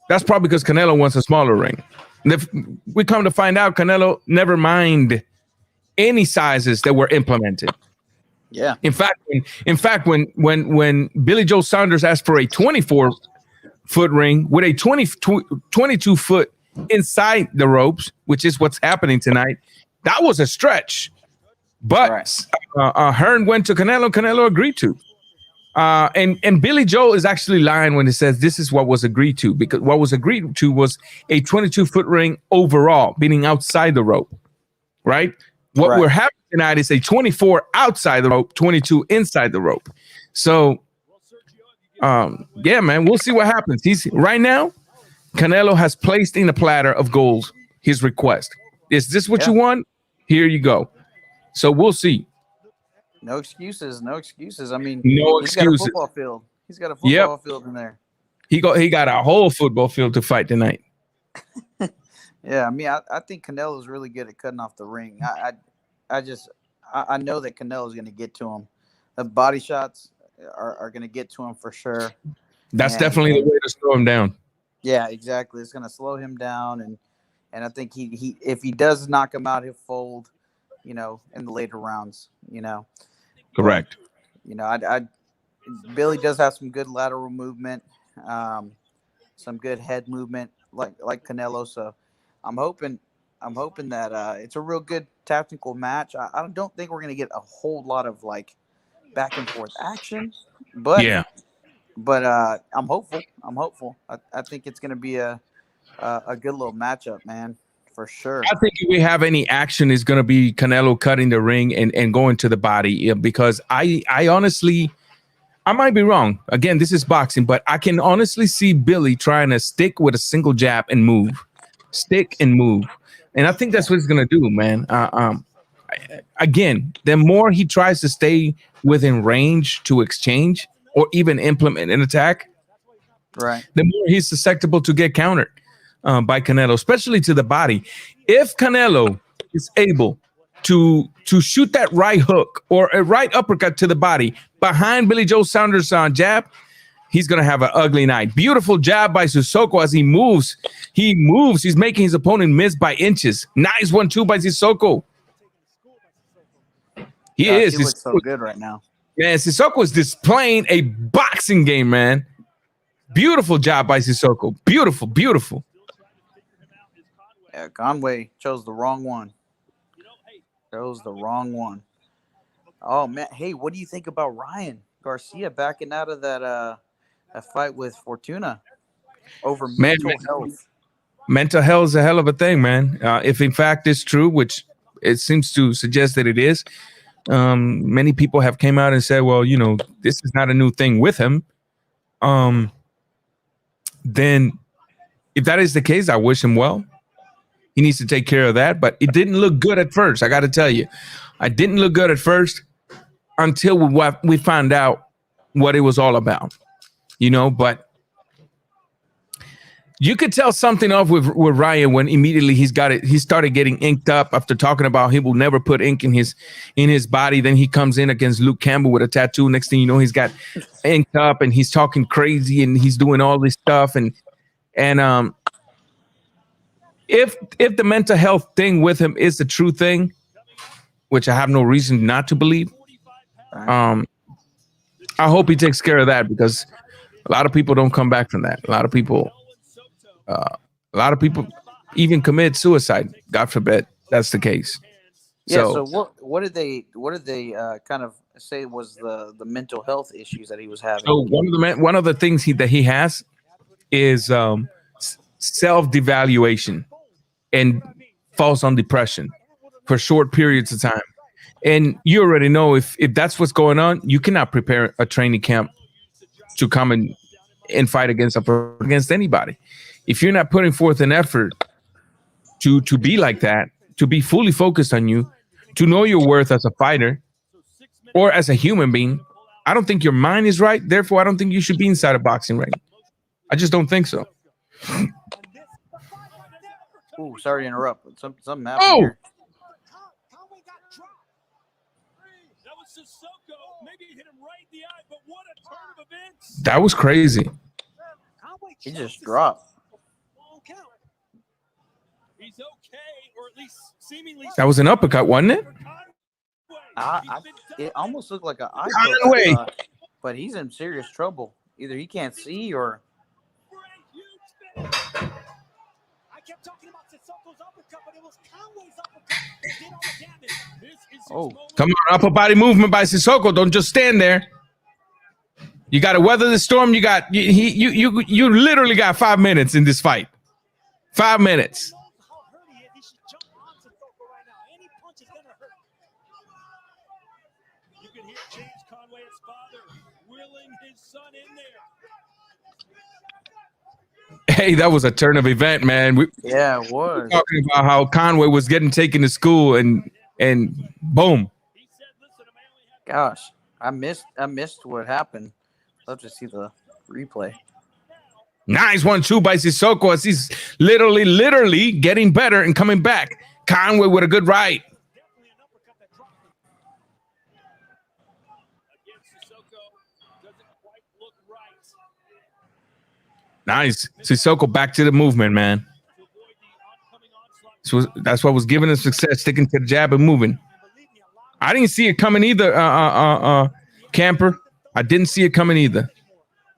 that's probably because Canelo wants a smaller ring. And if we come to find out, Canelo never mind any sizes that were implemented. Yeah. In fact, when Billy Joe Saunders asked for a 24-foot ring with a 22 foot inside the ropes, which is what's happening tonight, that was a stretch. But Hearn went to Canelo. Canelo agreed to. And Billy Joe is actually lying when he says this is what was agreed to, because what was agreed to was a 22-foot ring overall, meaning outside the rope, right? What we're having tonight is a 24 outside the rope, 22 inside the rope. So, yeah, man, we'll see what happens. He's right now, Canelo has placed in a platter of gold his request. Is this what you want? Here you go. So we'll see. No excuses. No excuses. I mean, no he's excuses. got a football field. He's got a football field in there. He got a whole football field to fight tonight. Yeah, I mean, I think Canelo's really good at cutting off the ring. I know that Canelo's going to get to him. The body shots are going to get to him for sure. That's definitely the way to slow him down. Yeah, exactly. It's going to slow him down, and I think he if he does knock him out, he'll fold, you know, in the later rounds, you know. Correct. But, you know, Billy does have some good lateral movement, some good head movement, like Canelo. So I'm hoping that it's a real good tactical match. I don't think we're gonna get a whole lot of like back and forth action, but I'm hopeful. I think it's gonna be a good little matchup, man, for sure. I think if we have any action, is going to be Canelo cutting the ring and going to the body, because I honestly, I might be wrong. Again, this is boxing, but I can honestly see Billy trying to stick with a single jab and move, stick and move. And I think that's what he's going to do, man. Again, the more he tries to stay within range to exchange or even implement an attack, right, the more he's susceptible to get countered by Canelo, especially to the body. If Canelo is able to shoot that right hook or a right uppercut to the body behind Billy Joe Saunders' jab, he's going to have an ugly night. Beautiful jab by Sissoko as he moves. He's making his opponent miss by inches. Nice 1-2 by Sissoko. He looks so good right now. Man, Sissoko is displaying a boxing game, man. Beautiful job by Sissoko. Beautiful, beautiful. Yeah, Conway chose the wrong one. Oh, man. Hey, what do you think about Ryan Garcia backing out of that fight with Fortuna over mental health? Mental health is a hell of a thing, man. If in fact it's true, which it seems to suggest that it is, many people have came out and said, well, you know, this is not a new thing with him. Then if that is the case, I wish him well. He needs to take care of that, but it didn't look good at first. I got to tell you, I didn't look good at first until we found out what it was all about, you know. But you could tell something off with Ryan when immediately he started getting inked up after talking about he will never put ink in his body. Then he comes in against Luke Campbell with a tattoo. Next thing you know, he's got inked up and he's talking crazy and he's doing all this stuff and if the mental health thing with him is the true thing, which I have no reason not to believe, I hope he takes care of that, because a lot of people don't come back from that. A lot of people even commit suicide. God forbid that's the case. Yeah. So what did they kind of say was the mental health issues that he was having? So one of the things that he has is self-devaluation and falls on depression for short periods of time. And you already know if that's what's going on, you cannot prepare a training camp to come and fight against anybody. If you're not putting forth an effort to be like that, to be fully focused on you, to know your worth as a fighter or as a human being, I don't think your mind is right. Therefore, I don't think you should be inside a boxing ring. I just don't think so. Ooh, sorry to interrupt, but something happened Oh, here. That was Sissoko. Maybe it hit him right in the eye, but what a turn of events. that was crazy. He just dropped. He's okay, or at least seemingly. That was an uppercut, wasn't it? It almost looked like an eye Conway. poke, but he's in serious trouble. Either he can't see or. I kept talking about Sissoko's uppercut, but it was Conway's uppercut that did all the damage. This is Oh, Come on, upper body movement by Sissoko. Don't just stand there. You got to weather the storm. You got you literally got 5 minutes in this fight. 5 minutes. how hurt he is. He should jump on Sissoko right now. Any punch is gonna hurt. You can hear James Conway's father willing his son in there. Hey, that was a turn of event, man. We yeah, it was. talking about how Conway was getting taken to school and boom. Gosh, I missed what happened. Love to see the replay. Nice 1-2 by Sissoko as he's literally getting better and coming back. Conway with a good right. Nice. Sissoko back to the movement, man. So that's what was giving us success, sticking to the jab and moving. I didn't see it coming either, Camper. I didn't see it coming either.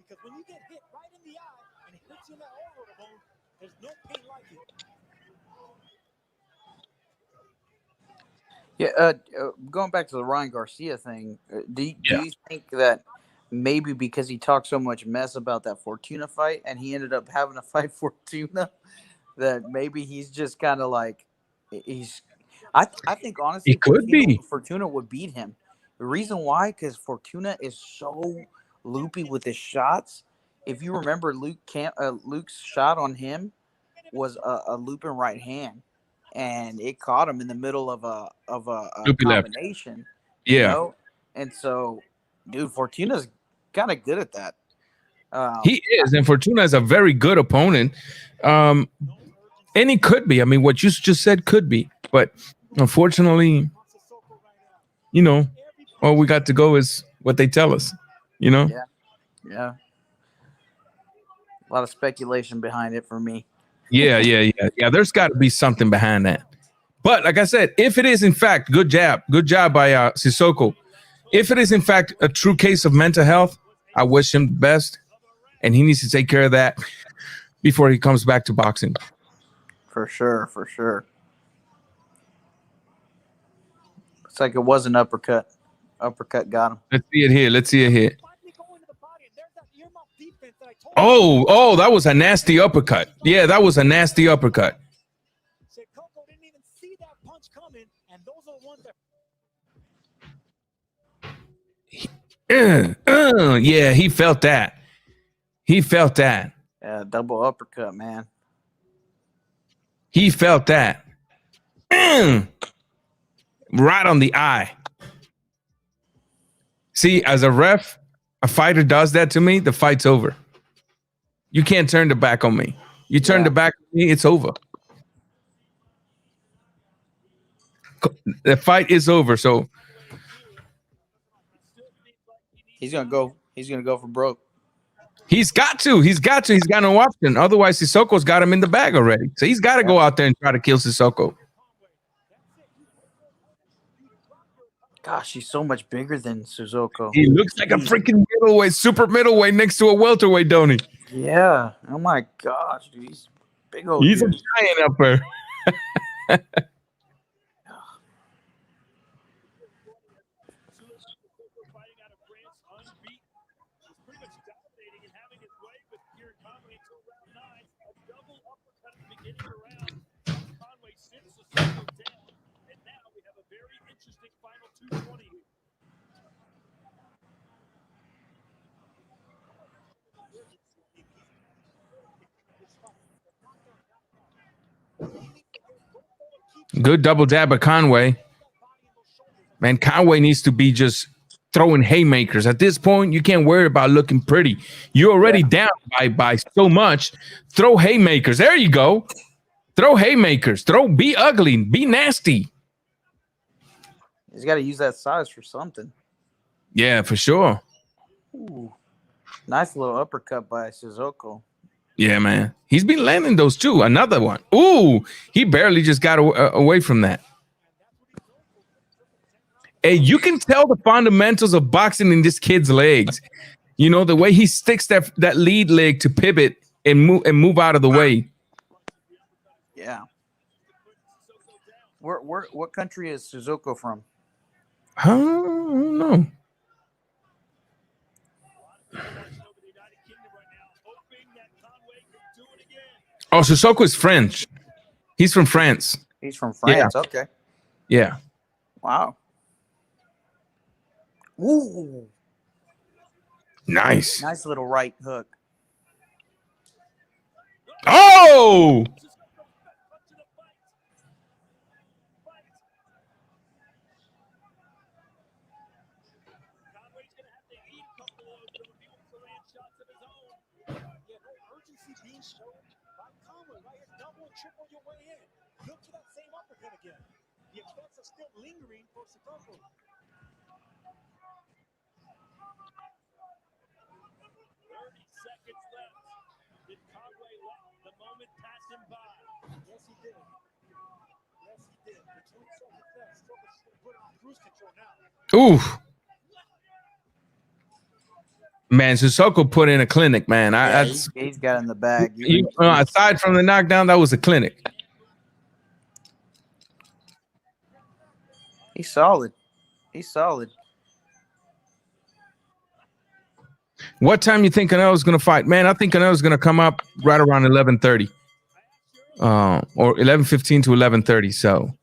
Because when you get hit right in the eye and it hits you in that orbital bone, there's no pain like it. Yeah, going back to the Ryan Garcia thing, do you think that maybe because he talked so much mess about that Fortuna fight and he ended up having to fight Fortuna, that maybe he's just kind of like I think honestly It could be. Fortuna would beat him. The reason why, because Fortuna is so loopy with his shots. If you remember, Luke's shot on him was a looping right hand, and it caught him in the middle of a combination. Yeah. You know? And so, dude, Fortuna's kind of good at that. He is, and Fortuna is a very good opponent. And he could be. I mean, what you just said could be, but unfortunately, you know, all we got to go is what they tell us, you know? Yeah. A lot of speculation behind it for me. Yeah. There's got to be something behind that. But like I said, if it is in fact good job by Sissoko. If it is in fact a true case of mental health, I wish him the best, and he needs to take care of that before he comes back to boxing. For sure. It's like it was an uppercut. Uppercut got him. Let's see it here. Oh, that was a nasty uppercut. Yeah, that was a nasty uppercut. Sissoko didn't even see that punch coming, and those are the ones that. Yeah, he felt that. Yeah, double uppercut, man. He felt that. Right on the eye. See, as a ref, a fighter does that to me, the fight's over. You can't turn the back on me. You turn the back on me, it's over. The fight is over. So he's gonna go for broke. He's got to. He's got no option. Otherwise, Sissoko's got him in the bag already. So he's got to go out there and try to kill Sissoko. Gosh, he's so much bigger than Sissoko. He looks like a freaking middleweight, super middleweight next to a welterweight, don't he? Yeah. Oh my gosh, dude. He's big old. He's dude. a giant up there. Good double jab of Conway. Man, Conway needs to be just throwing haymakers. At this point, you can't worry about looking pretty. You're already down by so much. Throw haymakers. There you go. Throw haymakers. Be ugly. Be nasty. He's got to use that size for something. Yeah, for sure. Ooh. Nice little uppercut by Sissoko. Yeah, man. He's been landing those too. Another one. Ooh, he barely just got away from that. Hey, you can tell the fundamentals of boxing in this kid's legs. You know, the way he sticks that lead leg to pivot and move out of the way. Yeah. What country is Sissoko from? I don't know. Oh, Sissoko is French. He's from France. He's from France. Yeah. Okay. Yeah. Wow. Ooh. Nice. Nice little right hook. Oh! Triple your way in. Look for that same uppercut again. The effects are still lingering for Sissoko. 30 seconds left. Did Conway let the moment pass him by? Yes, he did. Yes, he did. The 20 seconds left. Sissoko should put on cruise control now. Oof. Man, Sissoko put in a clinic, man. He's got in the bag. Aside from the knockdown, that was a clinic. He's solid. He's solid. What time you think Canelo's going to fight? Man, I think Canelo's going to come up right around 11:30. Or 11:15 to 11:30. So,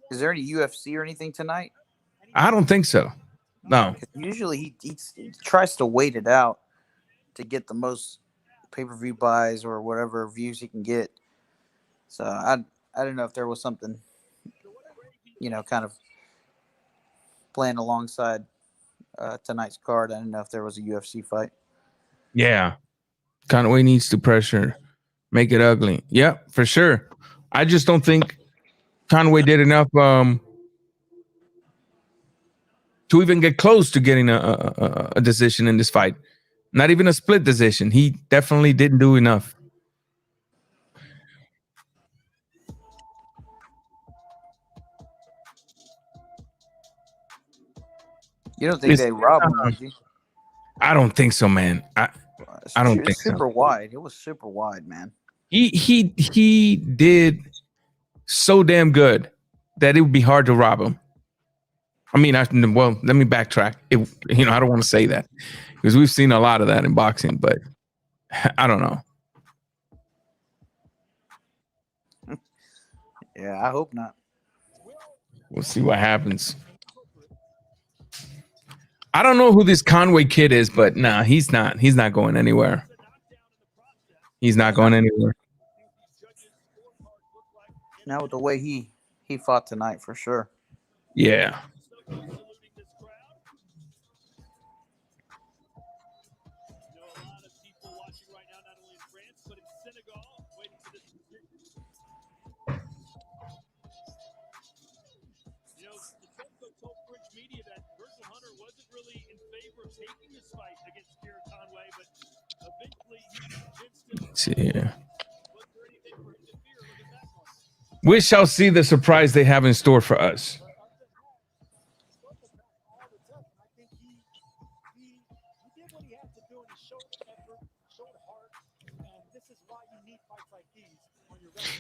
is there any UFC or anything tonight? I don't think so. No. Usually he tries to wait it out to get the most pay-per-view buys or whatever views he can get. So I don't know if there was something, you know, kind of playing alongside tonight's card. I didn't know if there was a UFC fight. Yeah. Conway needs to pressure, make it ugly. Yeah, for sure. I just don't think Conway did enough to even get close to getting a decision in this fight. Not even a split decision. He definitely didn't do enough. You don't think they robbed him, did you? I don't think so, man. I don't think so. Super wide. It was super wide, man. He did so damn good that it would be hard to rob him. I mean, let me backtrack. I don't want to say that because we've seen a lot of that in boxing, but I don't know. Yeah, I hope not. We'll see what happens. I don't know who this Conway kid is, but nah, he's not. He's not going anywhere. He's not going anywhere. Now with the way he fought tonight, for sure. Yeah. Let's see here. We shall see the surprise they have in store for us.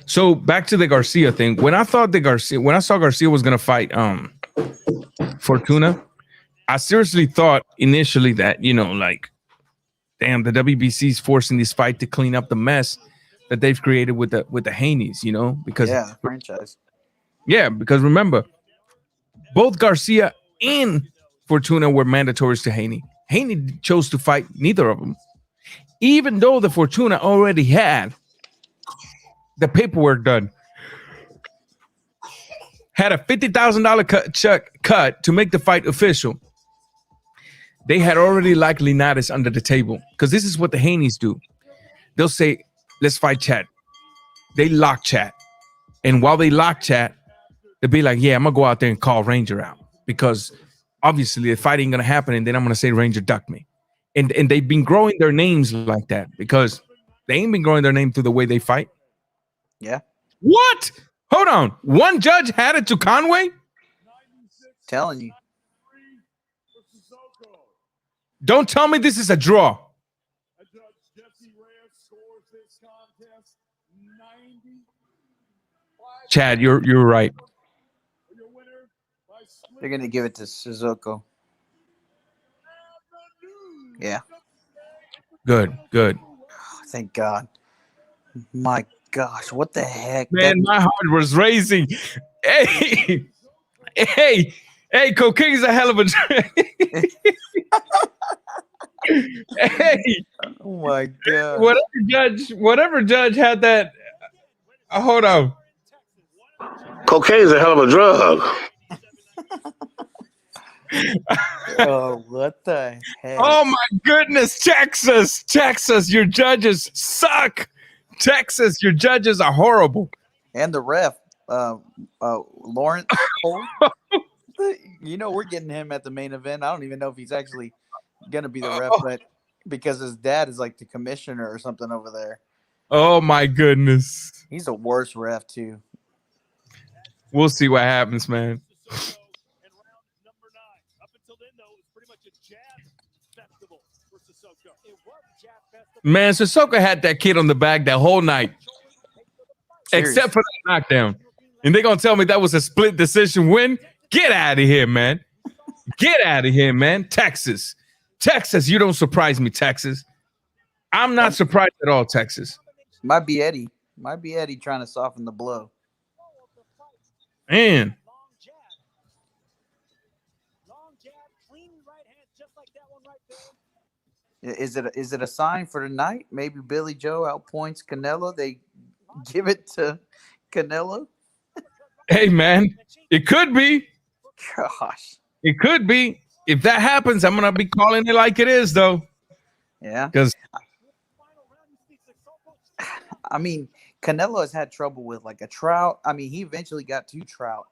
So back to the Garcia thing. When I saw Garcia was gonna fight Fortuna, I seriously thought initially that, damn, the WBC is forcing this fight to clean up the mess that they've created with the Haneys, because franchise. Yeah, because remember, both Garcia and Fortuna were mandatories to Haney. Haney chose to fight neither of them, even though the Fortuna already had the paperwork done. had a $50,000 cut to make the fight official, they had already liked Linares under the table, because this is what the Haneys do. They'll say, let's fight chat. They lock chat. And while they lock chat, they'll be like, yeah, I'm going to go out there and call Ranger out, because obviously the fight ain't going to happen, and then I'm going to say Ranger ducked me. And they've been growing their names like that, because they ain't been growing their name through the way they fight. Yeah. What? Hold on. One judge had it to Conway? Telling you. Don't tell me this is a draw. Chad, you're right. They're gonna give it to Sissoko. Yeah. Good. Thank God. My gosh, what the heck? Man, my heart was racing. Hey, cocaine's a hell of a drug. Hey, oh my God. Whatever judge had that. Hold on. Cocaine's a hell of a drug. Oh, what the heck? Oh my goodness, Texas, your judges suck. Texas, your judges are horrible. And the ref, Lawrence Cole. You know, we're getting him at the main event. I don't even know if he's actually gonna be the ref, but because his dad is like the commissioner or something over there. Oh my goodness. He's a worse ref too. We'll see what happens, man. Man, Sissoko had that kid on the back that whole night. Seriously. Except for that knockdown. And they're going to tell me that was a split decision win? Get out of here, man. Get out of here, man. Texas, you don't surprise me, Texas. I'm not surprised at all, Texas. Might be Eddie trying to soften the blow. Man. Is it a sign for tonight? Maybe Billy Joe outpoints Canelo. They give it to Canelo. Hey, man, it could be. Gosh, it could be. If that happens, I'm gonna be calling it like it is, though. Yeah, because I mean, Canelo has had trouble with like a Trout. I mean, he eventually got to Trout,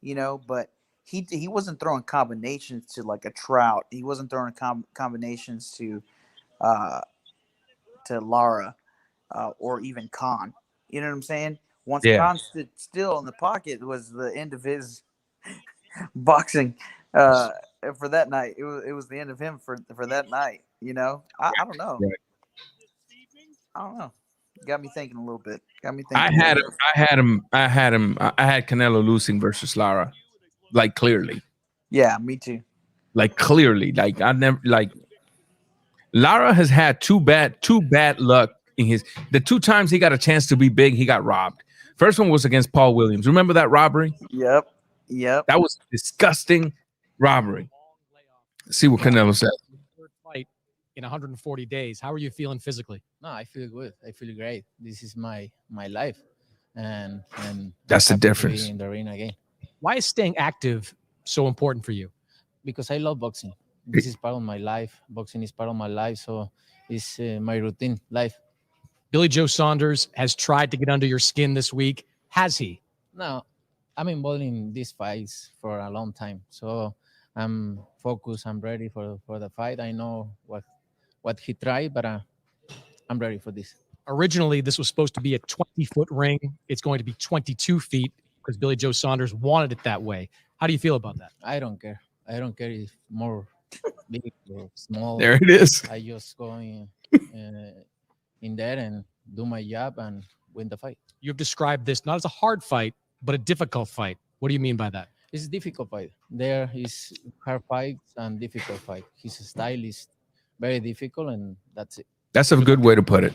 you know, but he wasn't throwing combinations to like a Trout. He wasn't throwing combinations to Lara or even Khan. You know what I'm saying? Once Khan stood still in the pocket was the end of his boxing for that night. It was the end of him for that night. You know, I don't know. Right. I don't know. Got me thinking a little bit. I had Canelo losing versus Lara, like clearly. Yeah, me too. Like clearly, like I never like. Lara has had too bad luck in the 2 times he got a chance to be big, he got robbed. First one was against Paul Williams. Remember that robbery? Yep. That was a disgusting robbery. Let's see what Canelo said. Third fight in 140 days. How are you feeling physically? No, I feel good. I feel great. This is my life, and that's the difference. In the ring again. Why is staying active so important for you? Because I love boxing. This is part of my life. Boxing is part of my life, so it's my routine life. Billy Joe Saunders has tried to get under your skin this week. Has he? No, I'm involved in these fights for a long time, so I'm focused. I'm ready for the fight. I know what he tried, but I'm ready for this. Originally, this was supposed to be a 20-foot ring. It's going to be 22 feet because Billy Joe Saunders wanted it that way. How do you feel about that? I don't care. I don't care if more big or small. There it is. I just go in there and do my job and win the fight. You've described this not as a hard fight, but a difficult fight. What do you mean by that? It's a difficult fight. There is hard fights and difficult fight. His style is very difficult, and that's it. That's a good way to put it.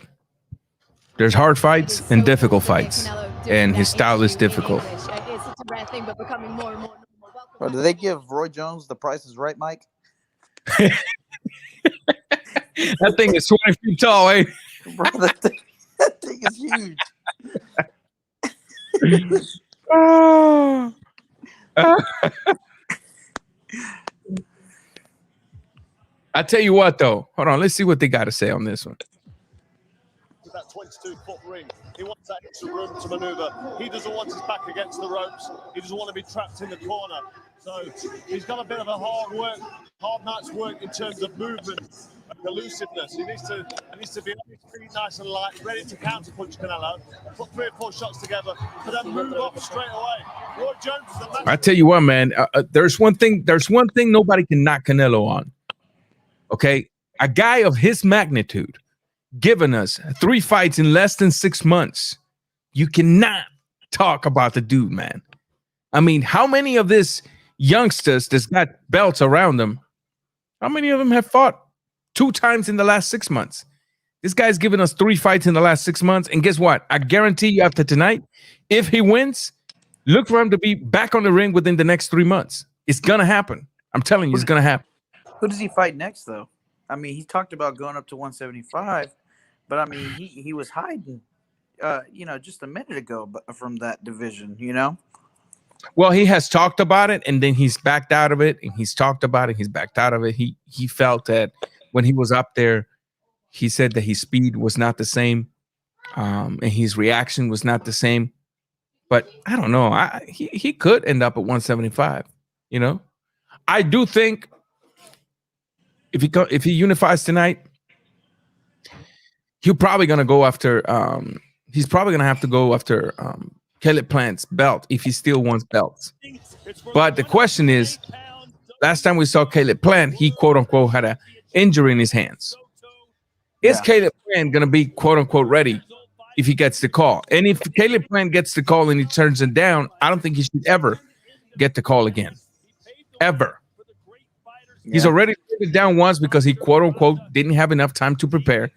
There's hard fights and difficult fights, and his style is difficult. It's such a rare thing, but becoming more and more normal. Bro, do they give Roy Jones the Price is Right, Mike? That thing is 20 feet tall, eh? Bro, that thing is huge. I tell you what, though. Hold on. Let's see what they got to say on this one. With that 22-foot ring, he wants that extra room to maneuver. He doesn't want his back against the ropes. He doesn't want to be trapped in the corner. So he's got a bit of a hard night's work in terms of movement and elusiveness. He needs to be nice and light, ready to counterpunch Canelo, put 3 or 4 shots together, but then move up straight away. Roy Jones is the I tell you what, man. There's one thing nobody can knock Canelo on. Okay, a guy of his magnitude, giving us 3 fights in less than 6 months. You cannot talk about the dude, man. I mean, how many of this youngsters that's got belts around them, how many of them have fought 2 times in the last 6 months? This guy's given us 3 fights in the last 6 months. And guess what? I guarantee you after tonight, if he wins, look for him to be back on the ring within the next 3 months. It's going to happen. I'm telling you, it's going to happen. Who does he fight next, though? I mean, he talked about going up to 175, but I mean, he was hiding, just a minute ago from that division, Well, he has talked about it, and then he's backed out of it, and he's talked about it, he's backed out of it. He felt that when he was up there, he said that his speed was not the same, and his reaction was not the same. But I don't know. He could end up at 175. I do think if he unifies tonight, he's probably gonna go after. He's probably gonna have to go after Caleb Plant's belt if he still wants belts. But the question is, last time we saw Caleb Plant, he quote unquote had an injury in his hands. Is Caleb Plant gonna be quote unquote ready if he gets the call? And if Caleb Plant gets the call and he turns it down, I don't think he should ever get the call again. Ever. He's already turned it down once because he quote unquote didn't have enough time to prepare.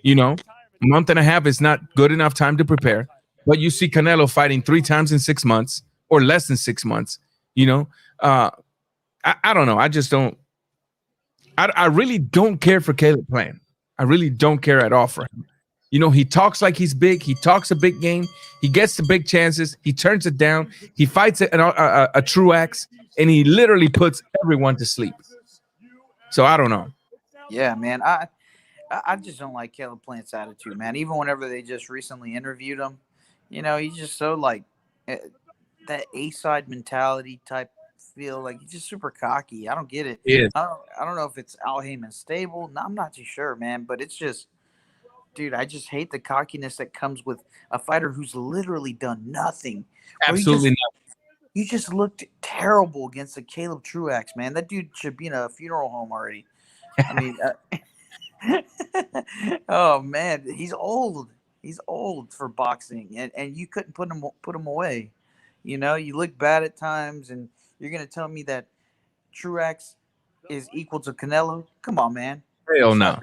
A month and a half is not good enough time to prepare. But you see Canelo fighting 3 times in 6 months or less than 6 months. I don't know. I just don't. I really don't care for Caleb Plant. I really don't care at all for him. He talks like he's big. He talks a big game. He gets the big chances. He turns it down. He fights a true axe, and he literally puts everyone to sleep. So I don't know. Yeah, man. I just don't like Caleb Plant's attitude, man. Even whenever they just recently interviewed him, he's just so like that A-side mentality type feel. Like he's just super cocky. I don't get it. Yeah. I don't know if it's Al Heyman stable. No, I'm not too sure, man. But it's just, dude, I just hate the cockiness that comes with a fighter who's literally done nothing. Absolutely not. You just looked terrible against the Caleb Truax, man. That dude should be in a funeral home already. I mean, oh man, he's old. He's old for boxing, and you couldn't put him away. You look bad at times, and you're gonna tell me that Truax is equal to Canelo? Come on, man. Hell no.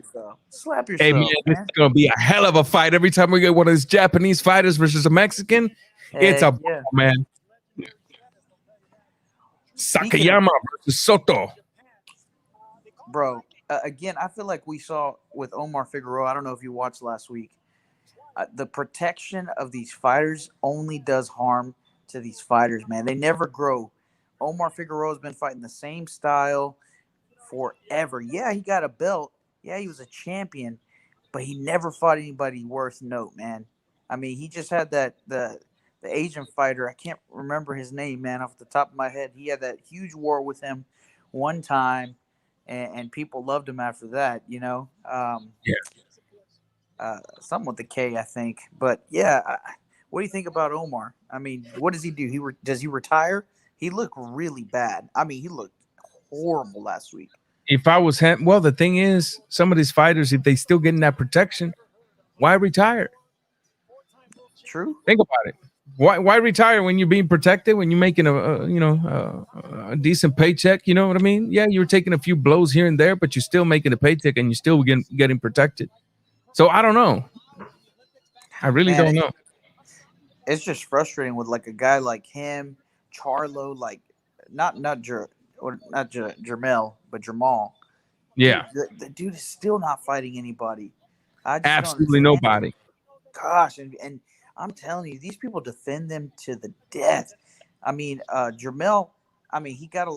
Slap yourself. Hey man, this is gonna be a hell of a fight. Every time we get one of these Japanese fighters versus a Mexican, it's a ball, man. Sakayama versus Soto. Bro, again, I feel like we saw with Omar Figueroa. I don't know if you watched last week. The protection of these fighters only does harm to these fighters, man. They never grow. Omar Figueroa has been fighting the same style forever. Yeah, he got a belt. Yeah, he was a champion, but he never fought anybody worth note, man. I mean, he just had the Asian fighter. I can't remember his name, man, off the top of my head. He had that huge war with him one time, and people loved him after that, something with the K, I think. But yeah, what do you think about Omar? I mean, what does he do? Does he retire? He looked really bad. I mean, he looked horrible last week. If I was him, well, the thing is, some of these fighters, if they still getting that protection, why retire? True. Think about it. Why retire when you're being protected, when you're making a decent paycheck? You know what I mean? Yeah, you're taking a few blows here and there, but you're still making a paycheck and you're still getting protected. So I don't know. I really don't know. It's just frustrating with like a guy like him, Charlo, like not Jermel, but Jamal. Yeah, the dude is still not fighting anybody. Absolutely nobody. Gosh, and I'm telling you, these people defend them to the death. I mean, Jermel I mean, he's got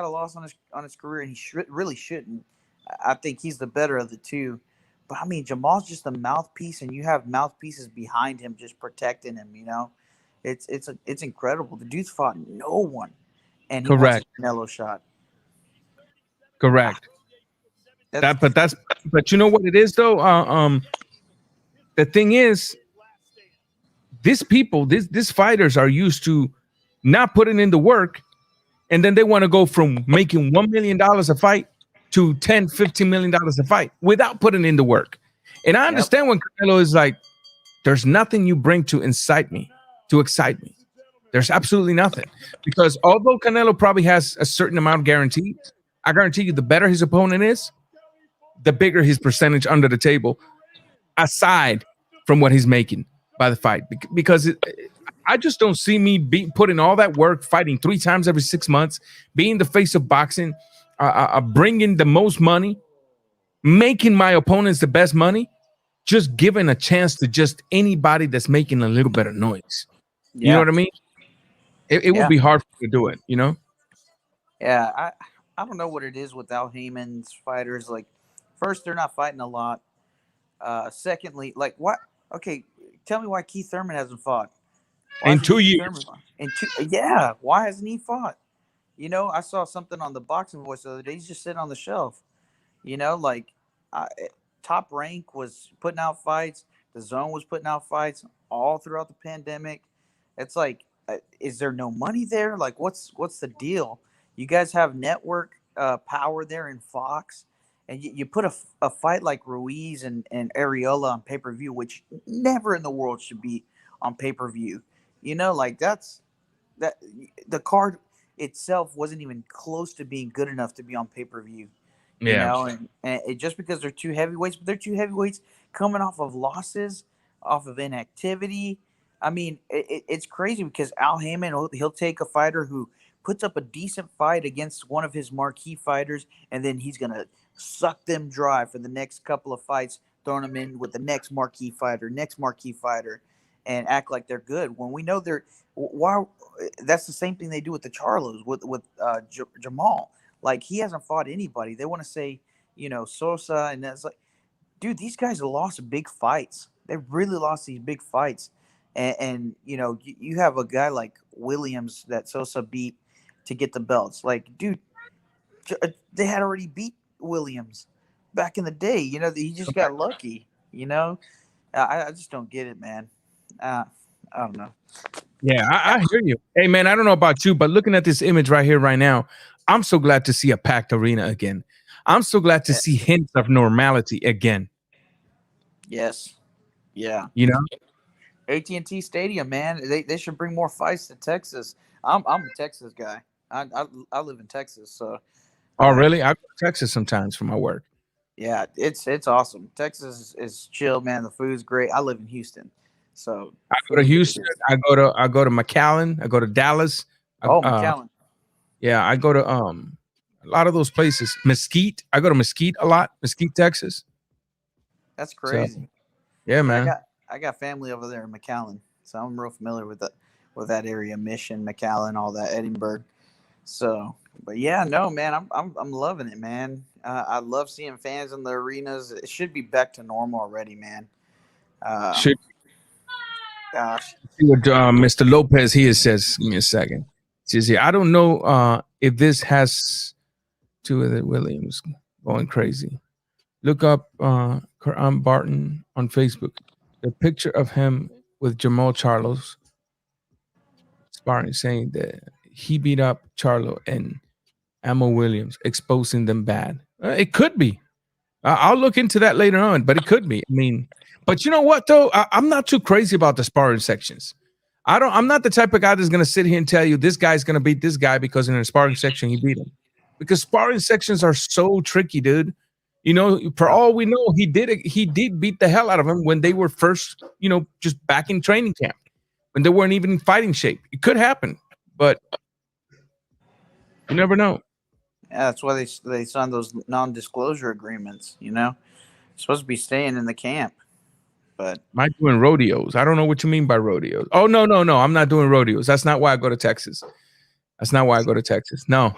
a loss on his career, and he really shouldn't. I think he's the better of the two. But I mean, Jamal's just a mouthpiece, and you have mouthpieces behind him just protecting him. You know, it's incredible. The dude's fought no one, and he wants Correct. a Canelo shot. Correct. But you know what it is though. The thing is, these fighters are used to not putting in the work, and then they want to go from making $1 million a fight to $10-15 million a fight without putting in the work. And I understand when Canelo is like, there's nothing you bring to excite me. There's absolutely nothing. Because although Canelo probably has a certain amount of guarantee, I guarantee you the better his opponent is, the bigger his percentage under the table, aside from what he's making by the fight. Because I just don't see me putting all that work, fighting 3 times every 6 months, being the face of boxing, bringing the most money, making my opponents the best money, just giving a chance to just anybody that's making a little bit of noise. You know what I mean? It would be hard to do it, you know? Yeah, I don't know what it is with Al Heyman's fighters. Like, first, they're not fighting a lot. Secondly, like, what? Okay, tell me why Keith Thurman hasn't fought. In 2 years. Why hasn't he fought? You know, I saw something on the Boxing Voice the other day. He's just sitting on the shelf. You know, like, Top Rank was putting out fights. The Zone was putting out fights all throughout the pandemic. It's like, is there no money there? Like, what's the deal? You guys have network power there in Fox, and you put a fight like Ruiz and Areola on pay-per-view, which never in the world should be on pay-per-view. You know, like that the card itself wasn't even close to being good enough to be on pay-per-view. You know, and it, just because they're 2 heavyweights, but they're 2 heavyweights coming off of losses, off of inactivity. I mean, it's crazy because Al Heyman, he'll take a fighter who puts up a decent fight against one of his marquee fighters, and then he's going to suck them dry for the next couple of fights, throwing them in with the next marquee fighter, and act like they're good. When we know that's the same thing they do with the Charlos, with Jamal. Like, he hasn't fought anybody. They want to say, you know, Sosa, and that's like, dude, these guys have lost big fights. They really lost these big fights. And you know, you have a guy like Williams that Sosa beat to get the belts. Like, dude, they had already beat Williams back in the day. You know, he just got lucky. You know, I just don't get it, man. I don't know. Yeah, I hear you. Hey, man, I don't know about you, but looking at this image right here, right now, I'm so glad to see a packed arena again. I'm so glad to see hints of normality again. Yes. Yeah. You know? AT&T Stadium, man. They should bring more fights to Texas. I'm a Texas guy. I live in Texas, so. Oh, really? I go to Texas sometimes for my work. Yeah, it's awesome. Texas is chill, man. The food's great. I live in Houston, so I go to Houston. I go to McAllen. I go to Dallas. McAllen. Yeah, I go to a lot of those places. Mesquite. I go to Mesquite a lot. Mesquite, Texas. That's crazy. So, yeah, man. I got family over there in McAllen, so I'm real familiar with that area. Mission, McAllen, all that, Edinburgh. So, but yeah, no, man, I'm loving it, man. I love seeing fans in the arenas. It should be back to normal already, man. Should. Gosh. See what Mr. Lopez here says. Give me a second. He says, I don't know if this has to do with Williams going crazy. Look up Karam Barton on Facebook. The picture of him with Jamal Charlos sparring, saying that he beat up Charlo and Amo Williams, exposing them bad. It could be. I'll look into that later on, but it could be. I mean, but you know what though? I'm not too crazy about the sparring sections. I'm not the type of guy that's gonna sit here and tell you this guy's gonna beat this guy because in a sparring section he beat him. Because sparring sections are so tricky, dude. You know, for all we know, he did beat the hell out of him when they were first, you know, just back in training camp, when they weren't even in fighting shape. It could happen, but you never know. Yeah, that's why they signed those non-disclosure agreements. You know, you're supposed to be staying in the camp, but am I doing rodeos? I don't know what you mean by rodeos. Oh no, I'm not doing rodeos. That's not why I go to Texas. That's not why I go to Texas. No.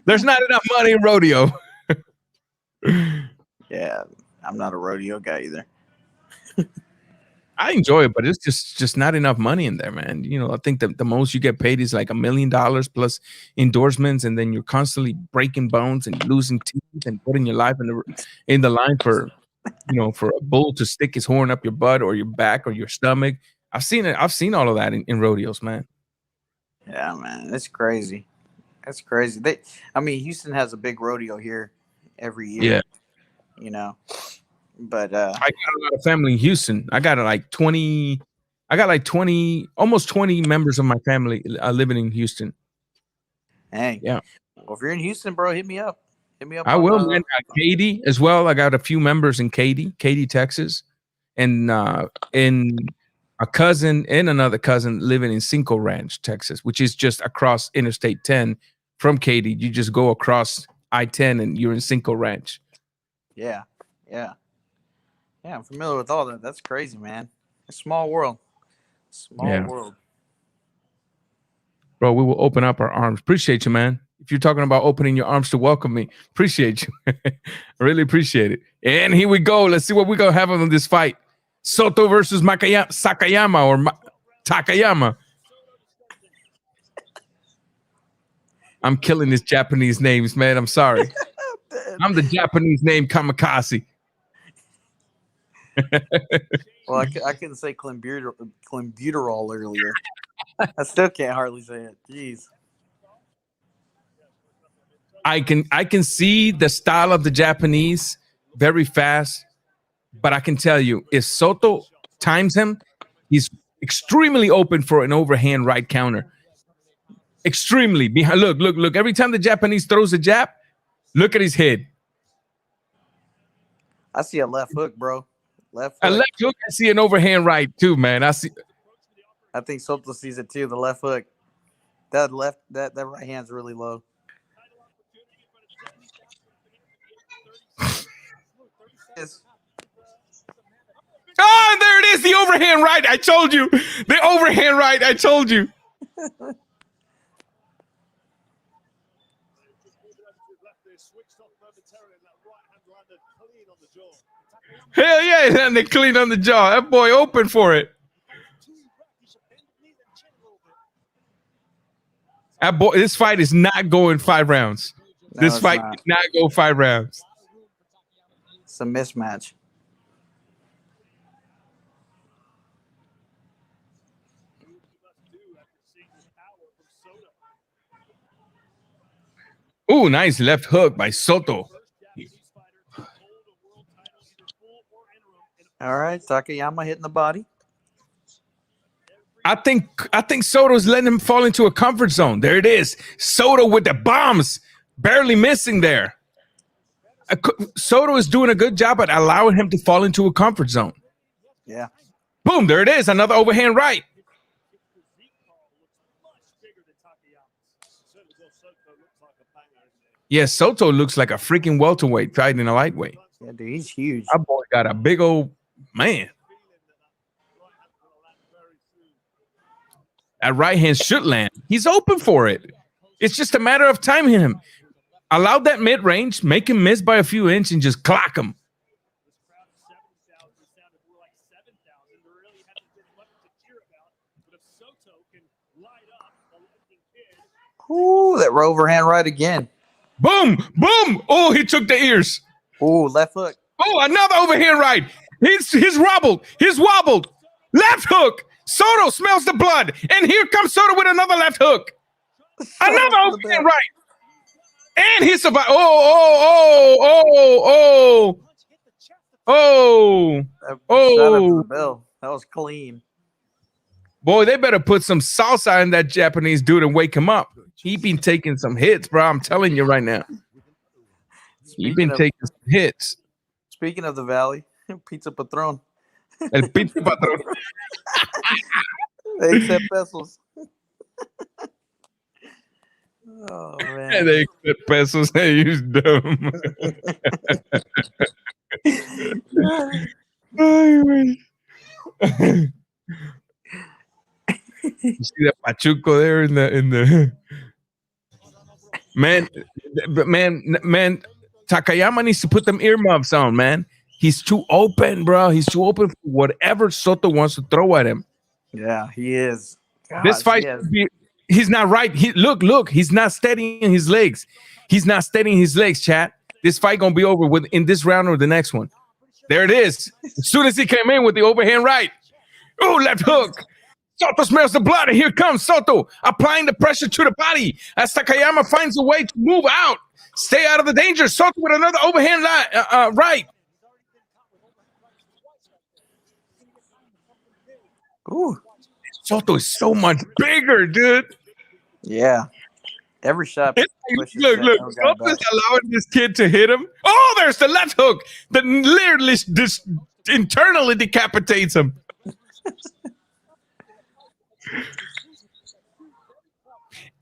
There's not enough money in rodeo. Yeah, I'm not a rodeo guy either. I enjoy it, but it's just not enough money in there, man. You know, I think the most you get paid is like $1 million plus endorsements, and then you're constantly breaking bones and losing teeth and putting your life in the line for, you know, for a bull to stick his horn up your butt or your back or your stomach. I've seen it. I've seen all of that in rodeos, man. Yeah, man, it's crazy. That's crazy. I mean, Houston has a big rodeo here every year. Yeah. You know, but I got a lot of family in Houston. I got like 20, almost 20 members of my family living in Houston. Hey, yeah. Well, if you're in Houston, bro, hit me up. Hit me up. I will, man. Katy as well. I got a few members in Katy, Texas, and in a cousin and another cousin living in Cinco Ranch, Texas, which is just across Interstate 10 from Katy. You just go across I-10 and you're in Cinco Ranch. Yeah. I'm familiar with all that. That's crazy, man. A small world. Small world. Bro, we will open up our arms. Appreciate you, man. If you're talking about opening your arms to welcome me, appreciate you. I really appreciate it. And here we go. Let's see what we're going to have on this fight. Soto versus Sakayama or Takayama. I'm killing these Japanese names, man. I'm sorry. I'm the Japanese name kamikaze. Well, I couldn't say clenbuterol earlier. I still can't hardly say it. Jeez. I can see the style of the Japanese very fast, but I can tell you, if Soto times him, he's extremely open for an overhand right counter. Extremely behind. Look. Every time the Japanese throws a jab, look at his head. I see a left hook, bro. A left hook. I see an overhand right too, man. I think Soto sees it too. The left hook. That right hand's really low. Oh, there it is. The overhand right. I told you. The overhand right. I told you. Hell yeah, and they clean on the jaw. That boy open for it. That boy, this fight is not going 5 rounds. No, this fight did not go 5 rounds. It's a mismatch. Ooh, nice left hook by Soto. All right, Takayama hitting the body. I think Soto's letting him fall into a comfort zone. There it is. Soto with the bombs, barely missing there. Soto is doing a good job at allowing him to fall into a comfort zone. Yeah. Boom, there it is. Another overhand right. Yeah, Soto looks like a freaking welterweight fighting a lightweight. Yeah, dude, he's huge. That boy got a big old man. That right hand should land. He's open for it. It's just a matter of timing him. Allow that mid range, make him miss by a few inches, and just clock him. Ooh, that overhand right again. Boom, boom. Oh, he took the ears. Ooh, left hook. Oh, another overhand right. He's wobbled. He's wobbled. Left hook. Soto smells the blood. And here comes Soto with another left hook. Another overhand right. And he survived. Oh. That was clean. Boy, they better put some salsa in that Japanese dude and wake him up. He been taking some hits, bro. I'm telling you right now. He been taking some hits. Speaking of the Valley, Pizza Patron. El Pizza Patron. They accept pesos. Oh, man. They accept pesos. Hey, you dumb. You see that Pachuco there in the man, man. Takayama needs to put them earmuffs on, man. He's too open, bro. He's too open for whatever Soto wants to throw at him. Yeah, he is. This Gosh, fight, he's not right. Look, he's not steadying his legs. He's not steadying his legs, chat. This fight gonna be over with in this round or the next one. There it is. As soon as he came in with the overhand right. Oh, left hook. Soto smells the blood, and here comes Soto applying the pressure to the body as Takayama finds a way to move out. Stay out of the danger. Soto with another overhand right. Ooh. Soto is so much bigger, dude. Yeah. Every shot. Look. Soto's allowing this kid to hit him. Oh, there's the left hook that literally just internally decapitates him.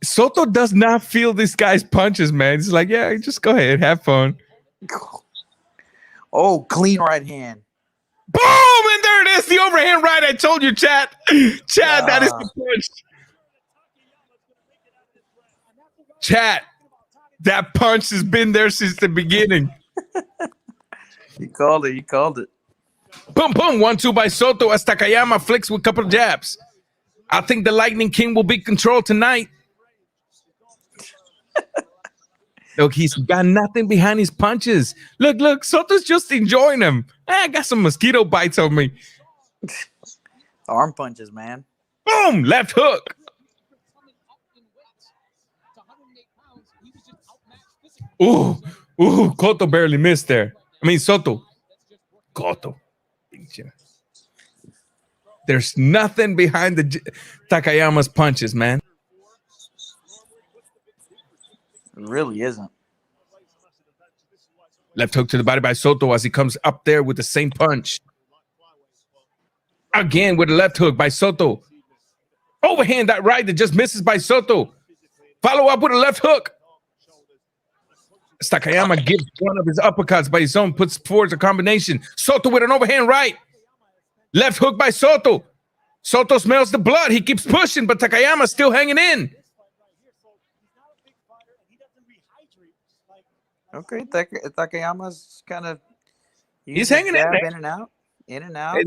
Soto does not feel this guy's punches, man. He's like, yeah, just go ahead, have fun. Oh, clean right hand. Boom! And there it is, the overhand right. I told you, Chad. Chad, that is the punch. Chad, that punch has been there since the beginning. You called it. Boom, boom. 1-2 by Soto as Takayama flicks with a couple of jabs. I think the Lightning King will be controlled tonight. Look, he's got nothing behind his punches. Look, Soto's just enjoying them. I got some mosquito bites on me. Arm punches, man. Boom, left hook. Ooh, Cotto barely missed there. I mean, Soto. Cotto. There's nothing behind the Takayama's punches, man. It really isn't. Left hook to the body by Soto as he comes up there with the same punch. Again with the left hook by Soto. Overhand that right that just misses by Soto. Follow up with a left hook. Takayama gives one of his uppercuts by his own, puts forward a combination. Soto with an overhand right. Left hook by Soto. Soto smells the blood. He keeps pushing, but Takayama's still hanging in. Okay, Takayama's kind of he's hanging in there. In and out.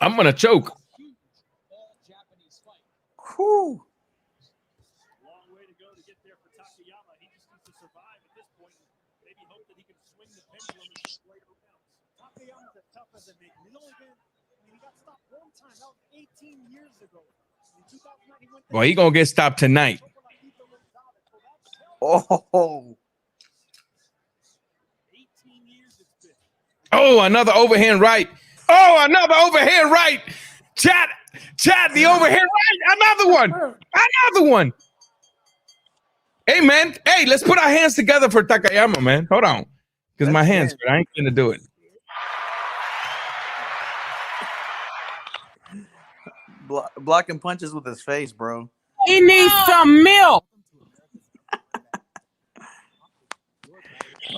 I'm gonna choke. Whew. Long way to go to get there for Takayama. He just needs to survive at this point and maybe hope that he can swing the pendulum later rounds. Takayama's as tough as it makes. He's only been, he got stopped one time. That was 18 years ago. In 2009, he went Well, he gonna get stopped tonight. Oh. 18 years it's been. Oh, another overhand right. Oh, another overhand right. Chad, the overhand right. Another one. Hey, man. Hey, let's put our hands together for Takayama, man. Hold on. Because my hands, I ain't going to do it. Blocking punches with his face, bro. He needs some milk.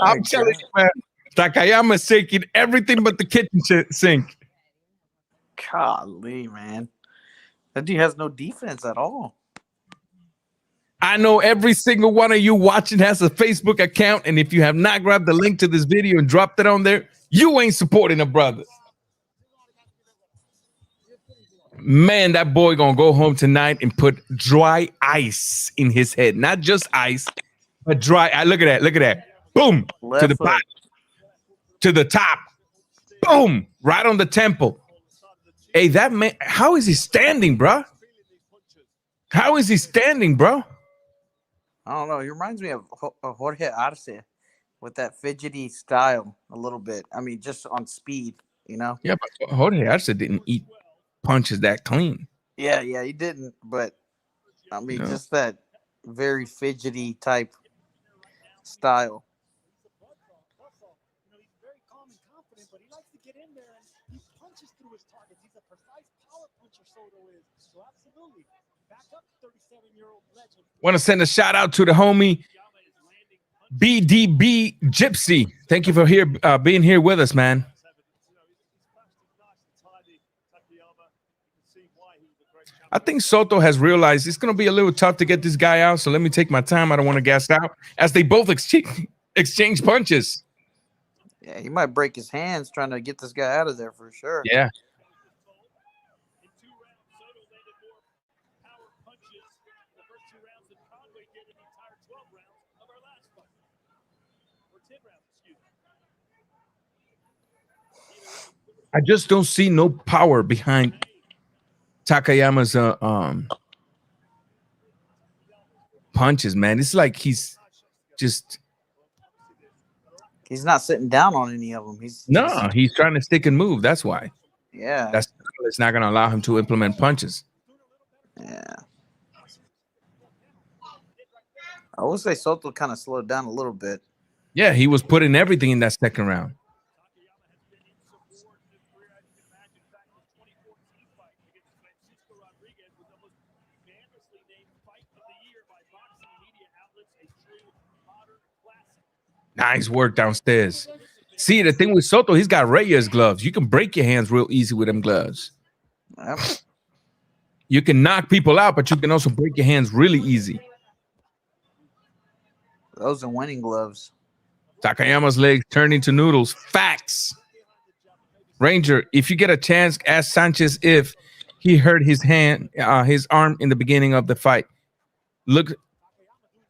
I'm telling you, man. Takayama's taking everything but the kitchen sink. Golly, man. That dude has no defense at all. I know every single one of you watching has a Facebook account, and if you have not grabbed the link to this video and dropped it on there, you ain't supporting a brother. Man, that boy gonna go home tonight and put dry ice in his head. Not just ice, but dry. Look at that. Boom. To the bottom. To the top. Boom. Right on the temple. Hey, that man, how is he standing, bro? How is he standing, bro? I don't know. He reminds me of Jorge Arce with that fidgety style a little bit. I mean, just on speed, you know? Yeah, but Jorge Arce didn't eat punches that clean. Yeah, he didn't. But, I mean, just that very fidgety type style. He's very calm and confident, but he likes to get in there and he punches through his targets. He's a precise power puncher, Soto is. So absolutely. Back up 37-year-old legend. Want to send a shout out to the homie BDB Gypsy, thank you for being here with us, man. I think Soto has realized it's going to be a little tough to get this guy out, so let me take my time. I don't want to gas out as they both exchange punches. Yeah, he might break his hands trying to get this guy out of there for sure. Yeah. I just don't see no power behind Takayama's punches, man. It's like he's not sitting down on any of them. He's trying to stick and move. That's why. Yeah. It's not going to allow him to implement punches. Yeah. I would say Soto kind of slowed down a little bit. Yeah, he was putting everything in that second round. Nice work downstairs. See, the thing with Soto, he's got Reyes gloves. You can break your hands real easy with them gloves. Yep. You can knock people out, but you can also break your hands really easy. Those are winning gloves. Takayama's legs turned into noodles. Facts. Ranger, if you get a chance, ask Sanchez if he hurt his arm in the beginning of the fight. Look,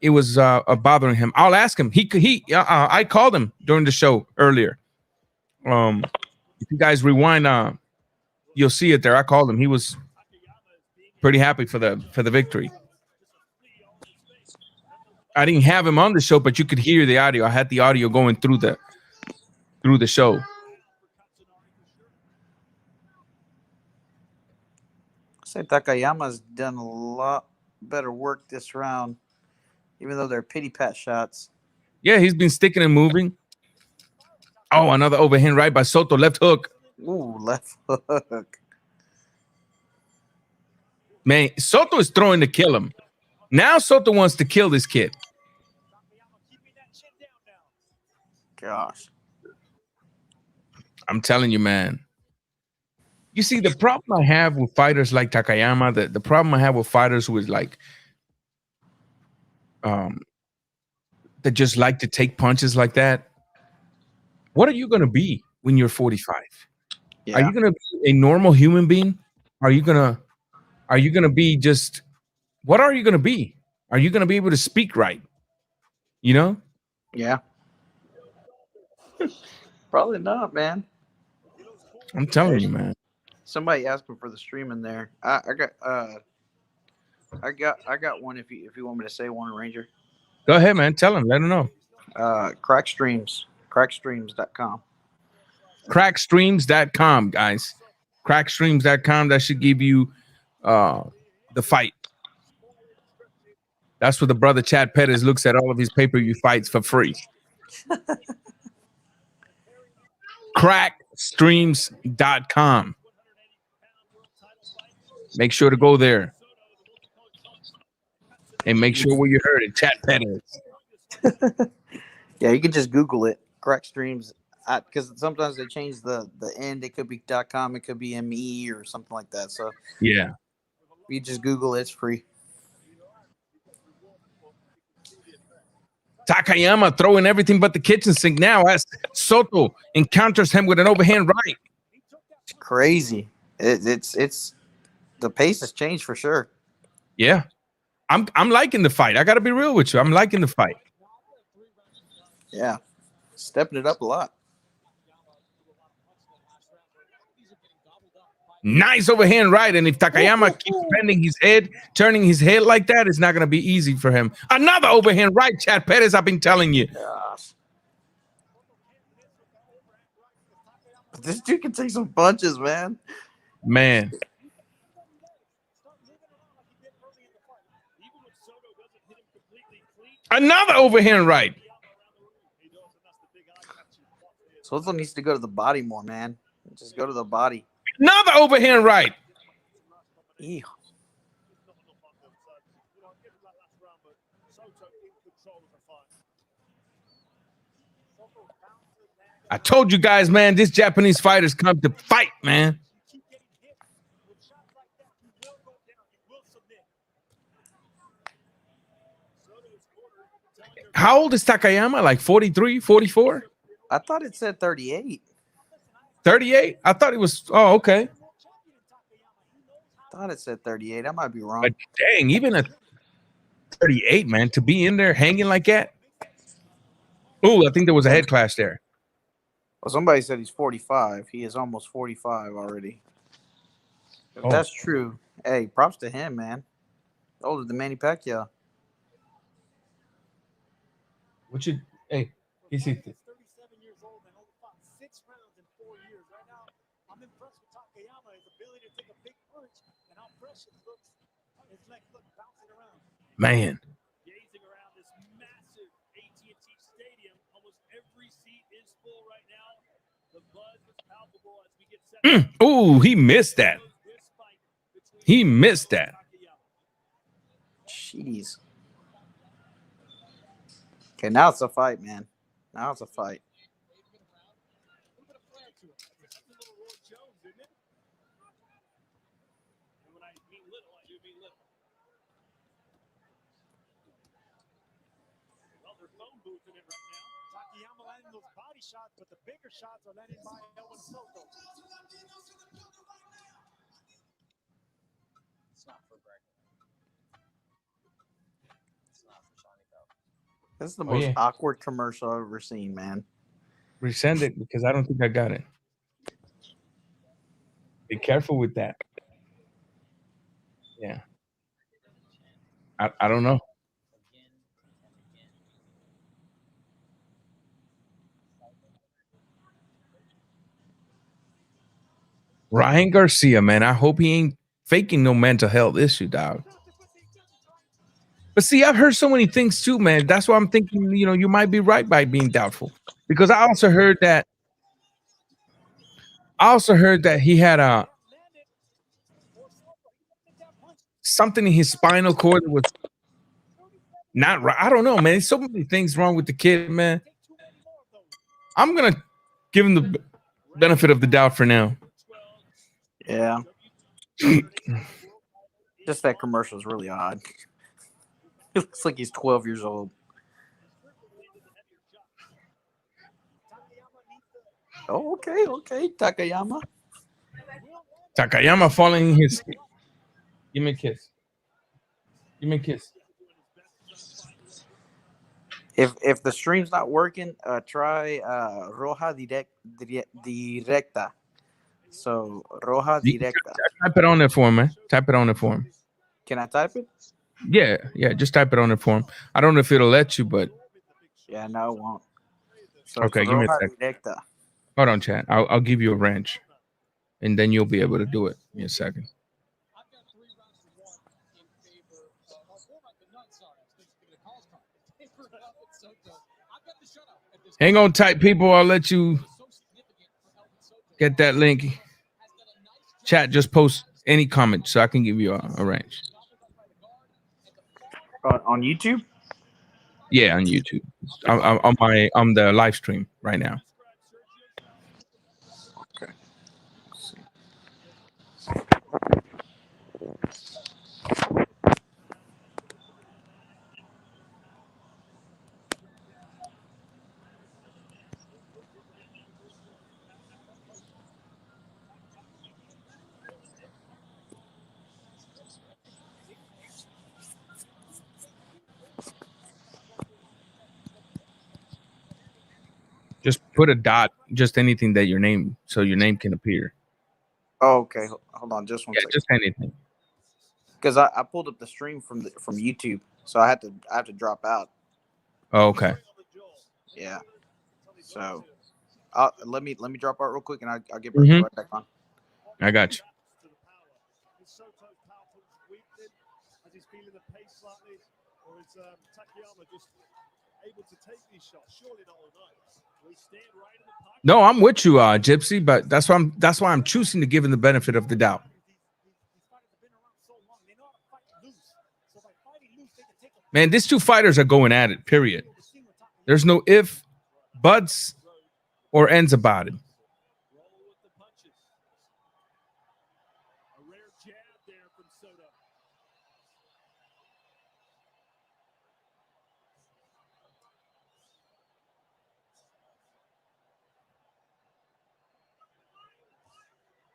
it was bothering him. I'll ask him. I called him during the show earlier. If you guys rewind, you'll see it there. I called him. He was pretty happy for the victory. I didn't have him on the show, but you could hear the audio. I had the audio going through the show. I say Takayama's done a lot better work this round, even though they're pity pat shots. Yeah, he's been sticking and moving. Oh, another overhand right by Soto, left hook. Ooh, left hook. Man, Soto is throwing to kill him. Now Soto wants to kill this kid. Gosh. I'm telling you, man. You see, the problem I have with fighters like Takayama, the problem I have with fighters who is like that just like to take punches like that. What are you going to be when you're 45? Yeah. Are you going to be a normal human being? Are you going to be just, what are you going to be? Are you going to be able to speak right? You know? Yeah. Probably not, man. I'm telling you, man. Somebody asking for the stream in there. I got one if you want me to say one, Ranger. Go ahead, man. Tell him. Let him know. Crackstreams.com. Crackstreams.com, guys. Crackstreams.com. That should give you the fight. That's where the brother Chad Pettis looks at all of his pay-per-view fights for free. Crackstreams.com. Make sure to go there. And make sure where you heard it, Chad Pettis. Yeah, you can just Google it. Crack Streams. Because sometimes they change the end. It could be .com. It could be ME or something like that. So yeah, if you just Google it, it's free. Takayama throwing everything but the kitchen sink now as Soto encounters him with an overhand right. It's crazy. It's the pace has changed for sure. Yeah. I'm liking the fight. I got to be real with you. I'm liking the fight. Yeah. Stepping it up a lot. Nice overhand right. And if Takayama keeps bending his head, turning his head like that, it's not going to be easy for him. Another overhand right, Chad Pettis, I've been telling you. Gosh. This dude can take some punches, man. Man. Another overhand right. Soto needs to go to the body more, man. Just go to the body. Another overhand right. Ew. I told you guys, man, this Japanese fighters come to fight, man. How old is Takayama? Like 43, 44? I thought it said 38. 38? I thought it was. Oh, okay. I thought it said 38. I might be wrong. But dang, even at 38, man, to be in there hanging like that. Oh, I think there was a head clash there. Well, somebody said he's 45. He is almost 45 already. If that's true, hey, props to him, man. Older than Manny Pacquiao. What you? Hey, he see. 37 years old and only fought 6 rounds in 4 years. Right now, I'm impressed with Takayama, his ability to take a big punch and how fresh it looks. His legs look bouncing around. Man. Gazing around this massive AT&T Stadium, almost every seat is full right now. The buzz is palpable as we get set. Oh, he missed that. He missed that. Jeez. Okay, now it's a fight, man. Now it's a fight. Takayama landing those body shots, but the bigger shots are landed by Elwin Soto. It's not for Greg. It's not for Johnny Bell. This is the most awkward commercial I've ever seen, man. Resend it because I don't think I got it. Be careful with that. Yeah. I don't know. Ryan Garcia, man. I hope he ain't faking no mental health issue, dog. But see, I've heard so many things too, man. That's why I'm thinking, you know, you might be right by being doubtful. Because I also heard that he had a something in his spinal cord that was not right. I don't know, man. There's so many things wrong with the kid, man. I'm gonna give him the benefit of the doubt for now. Yeah. Just that commercial is really odd. It looks like he's 12 years old. Oh, okay. Takayama. Takayama falling his. Give me a kiss. Give me a kiss. If the stream's not working, try Roja Directa. So Roja Directa. Type it on there for him, man. Type it on there for him. Can I type it? Yeah. Just type it on there for him. I don't know if it'll let you, but yeah, no, it won't. So okay, give me a second. Directa. Hold on, chat. I'll give you a wrench, and then you'll be able to do it in a second. Hang on tight, people. I'll let you get that link. Chat, just post any comment so I can give you a range. On YouTube? Yeah, on YouTube. On the live stream right now. Okay. Just put a dot, just anything that your name, so your name can appear. Oh, okay. Hold on, just one second. Just anything. Because I pulled up the stream from YouTube, so I have to drop out. Oh, okay. Yeah. So, let me drop out real quick, and I'll get right back on. I got you. No, I'm with you, Gypsy, but that's why I'm choosing to give him the benefit of the doubt. Man, these two fighters are going at it, period. There's no if, buts or ends about it. A rare jab there from Soto.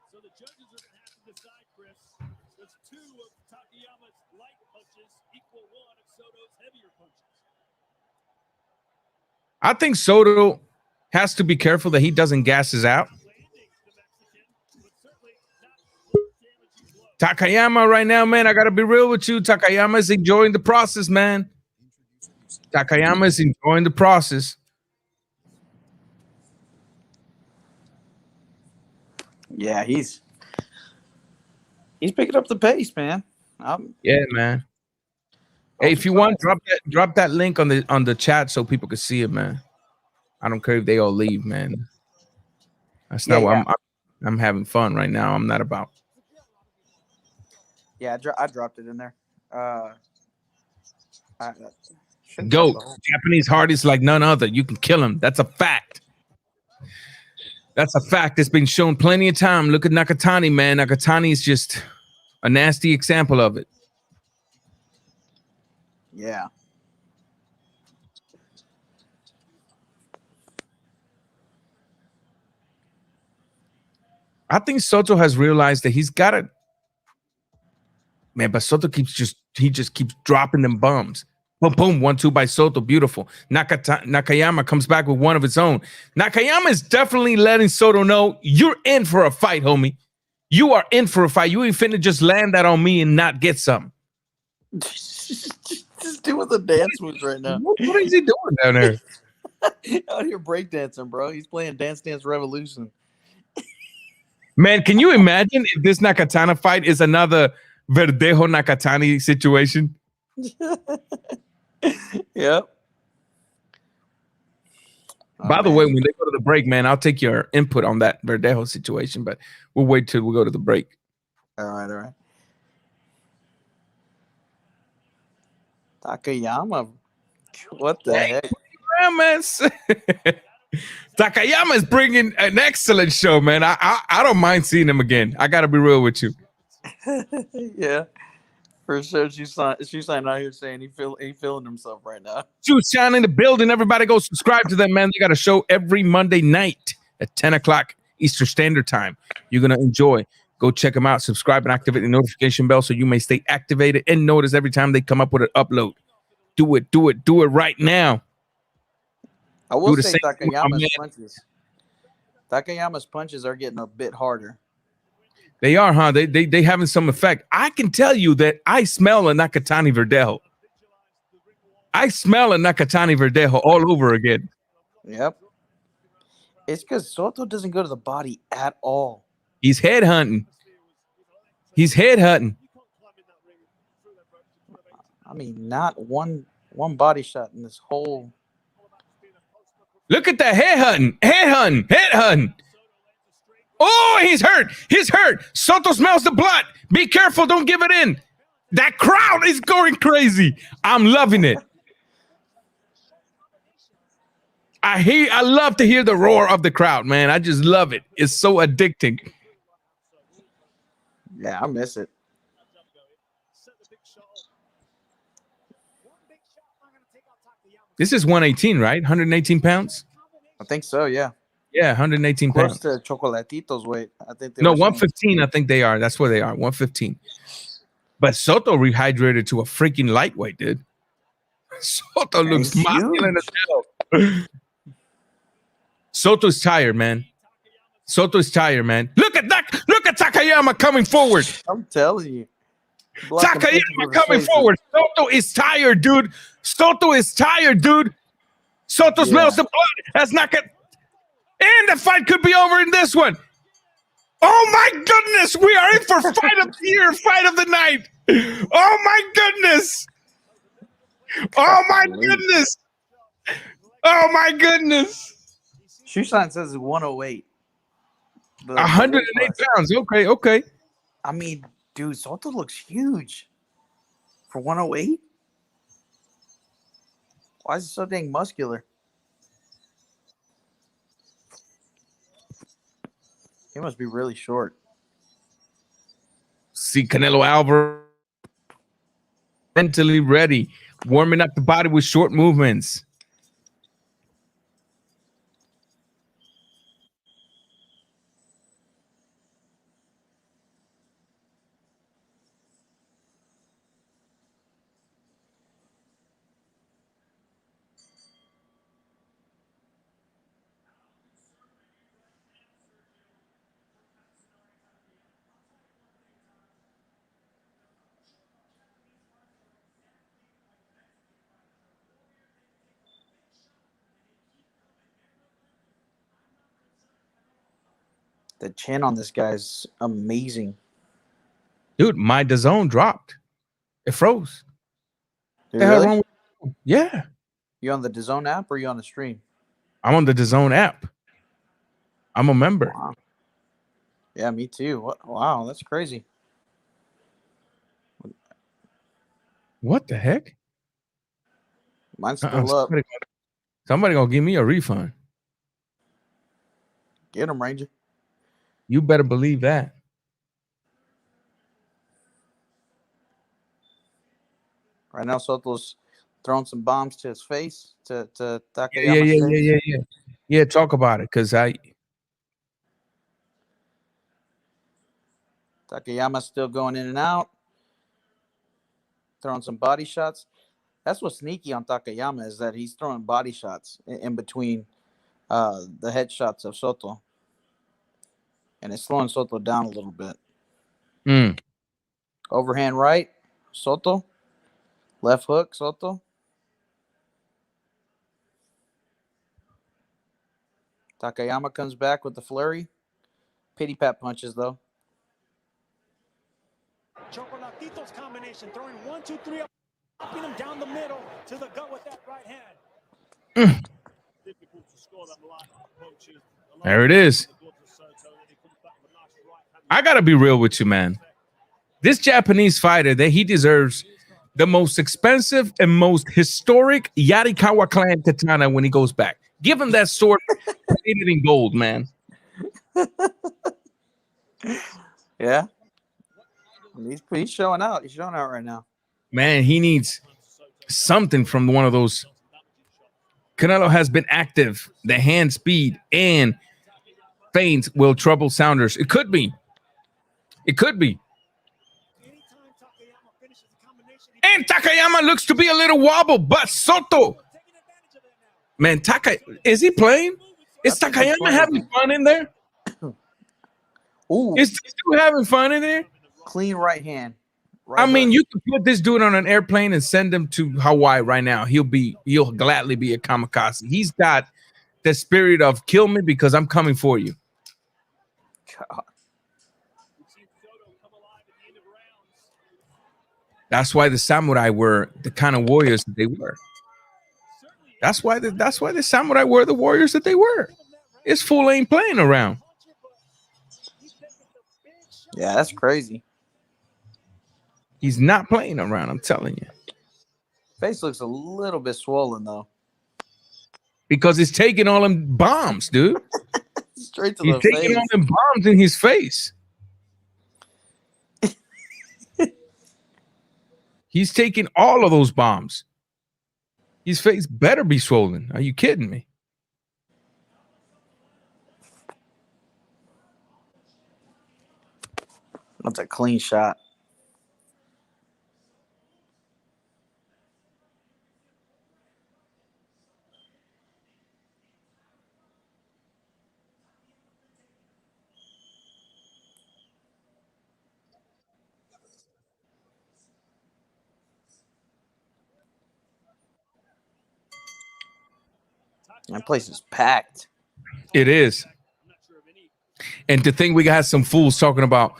So the judges are going to have to decide, Chris. There's 2 of Takayama's light punches equal 1 of Soto's heavier punches. I think Soto has to be careful that he doesn't gas his out. Takayama right now, man, I got to be real with you. Takayama is enjoying the process, man. Takayama is enjoying the process. Yeah, he's picking up the pace, man. Yeah, man. Hey, if you want, drop that link on the chat so people can see it, man. I don't care if they all leave, man. That's not what I'm having fun right now. I'm not about. Yeah, I dropped it in there. Go. Japanese heart is like none other. You can kill him. That's a fact. That's a fact. It's been shown plenty of time. Look at Nakatani, man. Nakatani is just a nasty example of it. Yeah. I think Soto has realized that he's got to. Man, but Soto keeps dropping them bombs. Boom, boom, 1-2 by Soto. Beautiful. Nakayama comes back with one of his own. Nakayama is definitely letting Soto know you're in for a fight, homie. You are in for a fight. You ain't finna just land that on me and not get some. Just doing the dance moves right now. What is he doing down there? Out here breakdancing, bro. He's playing Dance Dance Revolution. Man, can you imagine if this Nakatana fight is another Verdejo Nakatani situation? Yep. By the way, when they go to the break, man, I'll take your input on that Verdejo situation, but we'll wait till we go to the break. All right. Takayama. What the heck? Takayama is bringing an excellent show, man. I don't mind seeing him again. I got to be real with you. Yeah. For sure, she's out here saying he's feeling himself right now. Shine in the building. Everybody go subscribe to them, man. They got a show every Monday night at 10 o'clock Eastern Standard Time. You're going to enjoy. Go check them out. Subscribe and activate the notification bell so you may stay activated and notice every time they come up with an upload. Do it right now. I will say Takayama's punches are getting a bit harder. They are, huh? They having some effect. I can tell you that I smell a Nakatani Verdejo. I smell a Nakatani Verdejo all over again. Yep. It's because Soto doesn't go to the body at all. He's headhunting. I mean, not one body shot in this whole. Look at that headhunting. Oh, he's hurt. Soto smells the blood. Be careful. Don't give it in. That crowd is going crazy. I'm loving it. I love to hear the roar of the crowd, man. I just love it. It's so addicting. Yeah, I miss it. This is 118, right? 118 pounds? I think so, yeah. Yeah, 118 pounds. Close to Chocolatito's weight. I think. No, 115. I think they are. That's where they are. 115. But Soto rehydrated to a freaking lightweight, dude. Soto looks masculine as hell. Soto's tired, man. Look at that. Look at Takayama coming forward. I'm telling you. Takayama coming forward. Soto is tired, dude. Soto smells the blood. That's not good. And the fight could be over in this one. Oh my goodness. We are in for fight of the year, fight of the night. Oh my goodness. Oh my goodness. Shusan says 108. 108 pounds. Okay. I mean, dude, Soto looks huge for 108. Why is he so dang muscular? He must be really short. See Canelo Alvarez mentally ready, warming up the body with short movements. The chin on this guy is amazing. Dude, my DAZN dropped. It froze. Dude, The hell really? wrong with you? Yeah. You on the DAZN app or you on the stream? I'm on the DAZN app. I'm a member. Wow. Yeah, me too. Wow, that's crazy. What the heck? Mine's still up. Somebody gonna give me a refund. Get him, Ranger. You better believe that. Right now, Soto's throwing some bombs to his face to Takayama's face. Yeah, talk about it, because Takayama's still going in and out, throwing some body shots. That's what's sneaky on Takayama, is that he's throwing body shots in between the headshots of Soto. And it's slowing Soto down a little bit. Overhand right, Soto. Left hook, Soto. Takayama comes back with the flurry. Pity pat punches, though. Chocolatito's combination, throwing 1, 2, 3, upping him down the middle to the gut with that right hand. There it is. I gotta be real with you, man. This Japanese fighter, that he deserves the most expensive and most historic Yarikawa clan katana when he goes back. Give him that sword painted in gold, man. Yeah. He's showing out. He's showing out right now. Man, he needs something from one of those. Canelo has been active. The hand speed and feints will trouble Saunders. It could be. It could be. And Takayama looks to be a little wobble, but Soto. Man, is he playing? Is Takayama having fun in there? Ooh. Is this dude having fun in there? Clean right hand. I mean, you could put this dude on an airplane and send him to Hawaii right now. He'll gladly be a kamikaze. He's got the spirit of kill me because I'm coming for you. God. That's why the samurai were the kind of warriors that they were. That's why the samurai were the warriors that they were. This fool ain't playing around. Yeah, that's crazy. He's not playing around, I'm telling you. Face looks a little bit swollen, though. Because he's taking all them bombs, dude. Straight to he's the taking face. all them bombs in his face. He's taking all of those bombs. His face better be swollen. Are you kidding me? That's a clean shot. That place is packed. It is. And to think we got some fools talking about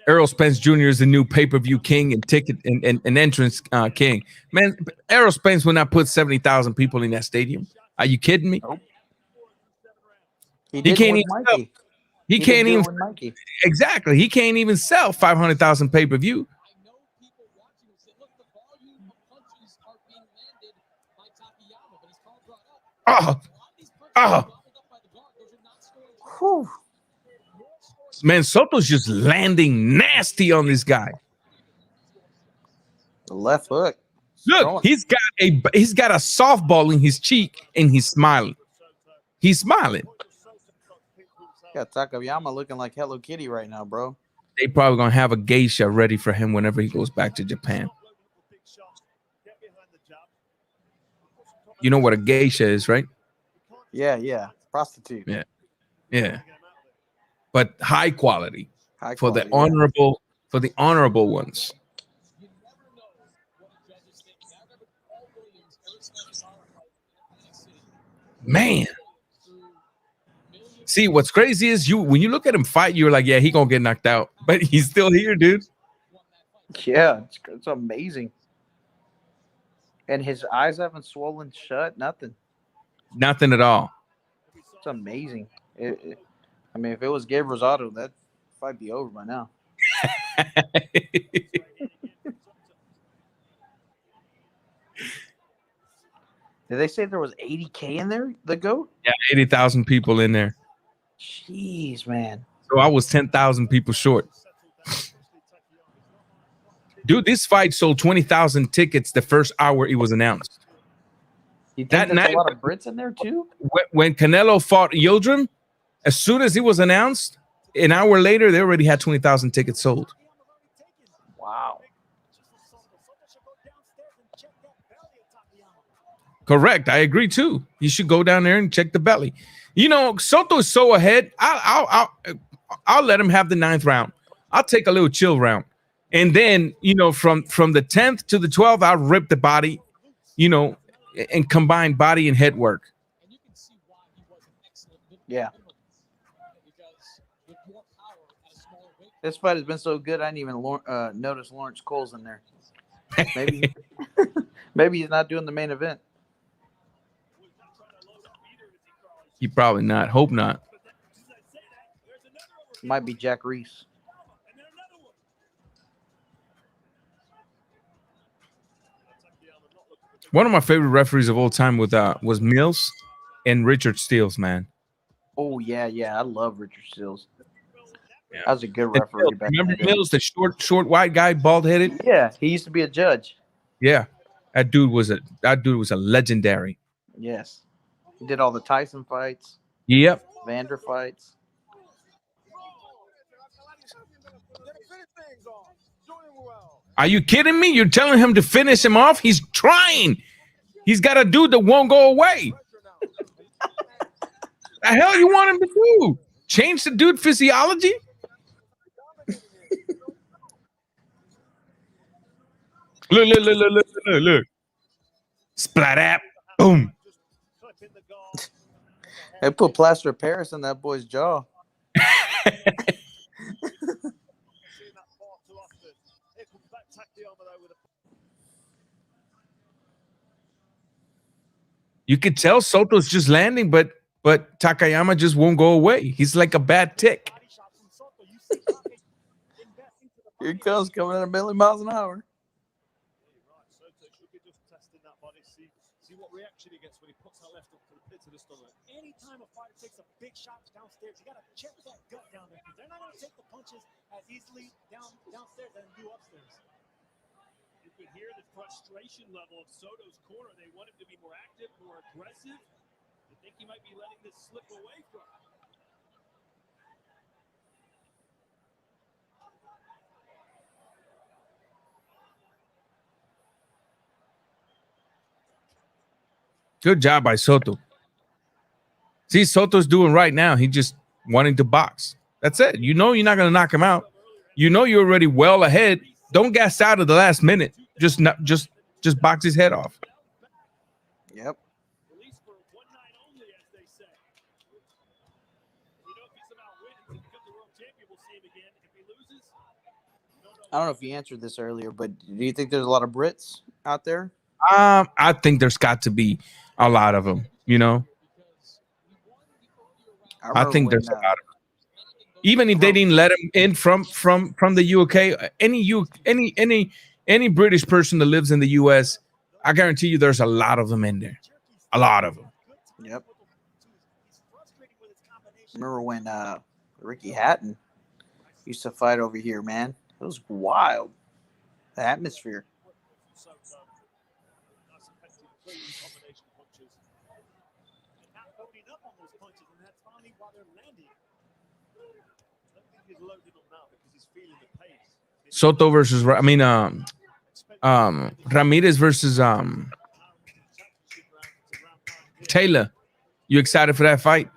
Errol Spence Jr. is the new pay-per-view king and ticket and entrance king. Man, Errol Spence will not put 70,000 people in that stadium. Are you kidding me? Nope. He can't even sell. He can't even exactly. He can't even sell 500,000 pay-per-view. Man, Soto's just landing nasty on this guy. The left hook. Look, he's got a softball in his cheek and he's smiling. He's smiling. Got Takayama looking like Hello Kitty right now, bro. They probably gonna have a geisha ready for him whenever he goes back to Japan. You know what a geisha is, right? Yeah. Prostitute. Yeah. But high quality. High for quality, the honorable, for the honorable ones. Man. See, what's crazy is when you look at him fight, you're like, yeah, he gonna get knocked out, but he's still here, dude. Yeah, it's amazing. And his eyes haven't swollen shut, nothing. Nothing at all. It's amazing. I mean, if it was Gabe Rosado, that fight be over by now. Did they say there was 80K in there? The GOAT? Yeah, 80,000 people in there. Jeez, man. So I was 10,000 people short. Dude, this fight sold 20,000 tickets the first hour it was announced. You think there's a lot of Brits in there too? When Canelo fought Yildirim, as soon as it was announced, an hour later, they already had 20,000 tickets sold. Wow. Correct. I agree too. You should go down there and check the belly. You know, Soto is so ahead. I'll let him have the 9th round. I'll take a little chill round. And then, you know, from the 10th to the 12th, I'll rip the body, you know, and combine body and head work. Yeah. This fight has been so good, I didn't even notice Lawrence Cole's in there. Maybe, maybe he's not doing the main event. He probably not. Hope not. Might be Jack Reese. One of my favorite referees of all time was Mills and Richard Steele, man. Oh, yeah. I love Richard Steele. Yeah. That was a good referee back Remember then. Mills, the short white guy, bald-headed? Yeah, he used to be a judge. Yeah. That dude was a legendary. Yes. He did all the Tyson fights. Yep. Vander fights. Are you kidding me? You're telling him to finish him off? He's trying. He's got a dude that won't go away. The hell you want him to do? Change the dude physiology? Look. Splat app. Boom. They put plaster of Paris in that boy's jaw. You could tell Soto's just landing, but Takayama just won't go away. He's like a bad tick. Here he comes, coming at 1,000,000 miles an hour. See what reaction he gets when he puts that left up to the pit of the stomach. Anytime a fighter takes a big shot downstairs, you got to check that gut down there because they're not going to take the punches as easily downstairs as they do upstairs. You can hear the frustration level of Soto's corner. They want him to be more active, more aggressive. They think he might be letting this slip away from him. Good job by Soto. See, Soto's doing right now. He just wanting to box. That's it. You know you're not going to knock him out. You know you're already well ahead. Don't gas out at the last minute. Just box his head off. Yep. I don't know if you answered this earlier, but do you think there's a lot of Brits out there? I think there's got to be a lot of them, you know. I think there's a lot of them. Even if they didn't let him in from the UK, any British person that lives in the US, I guarantee you there's a lot of them in there. A lot of them. Yep. Remember when Ricky Hatton used to fight over here, man. It was wild. The atmosphere. Soto versus Ramirez versus Taylor. You excited for that fight?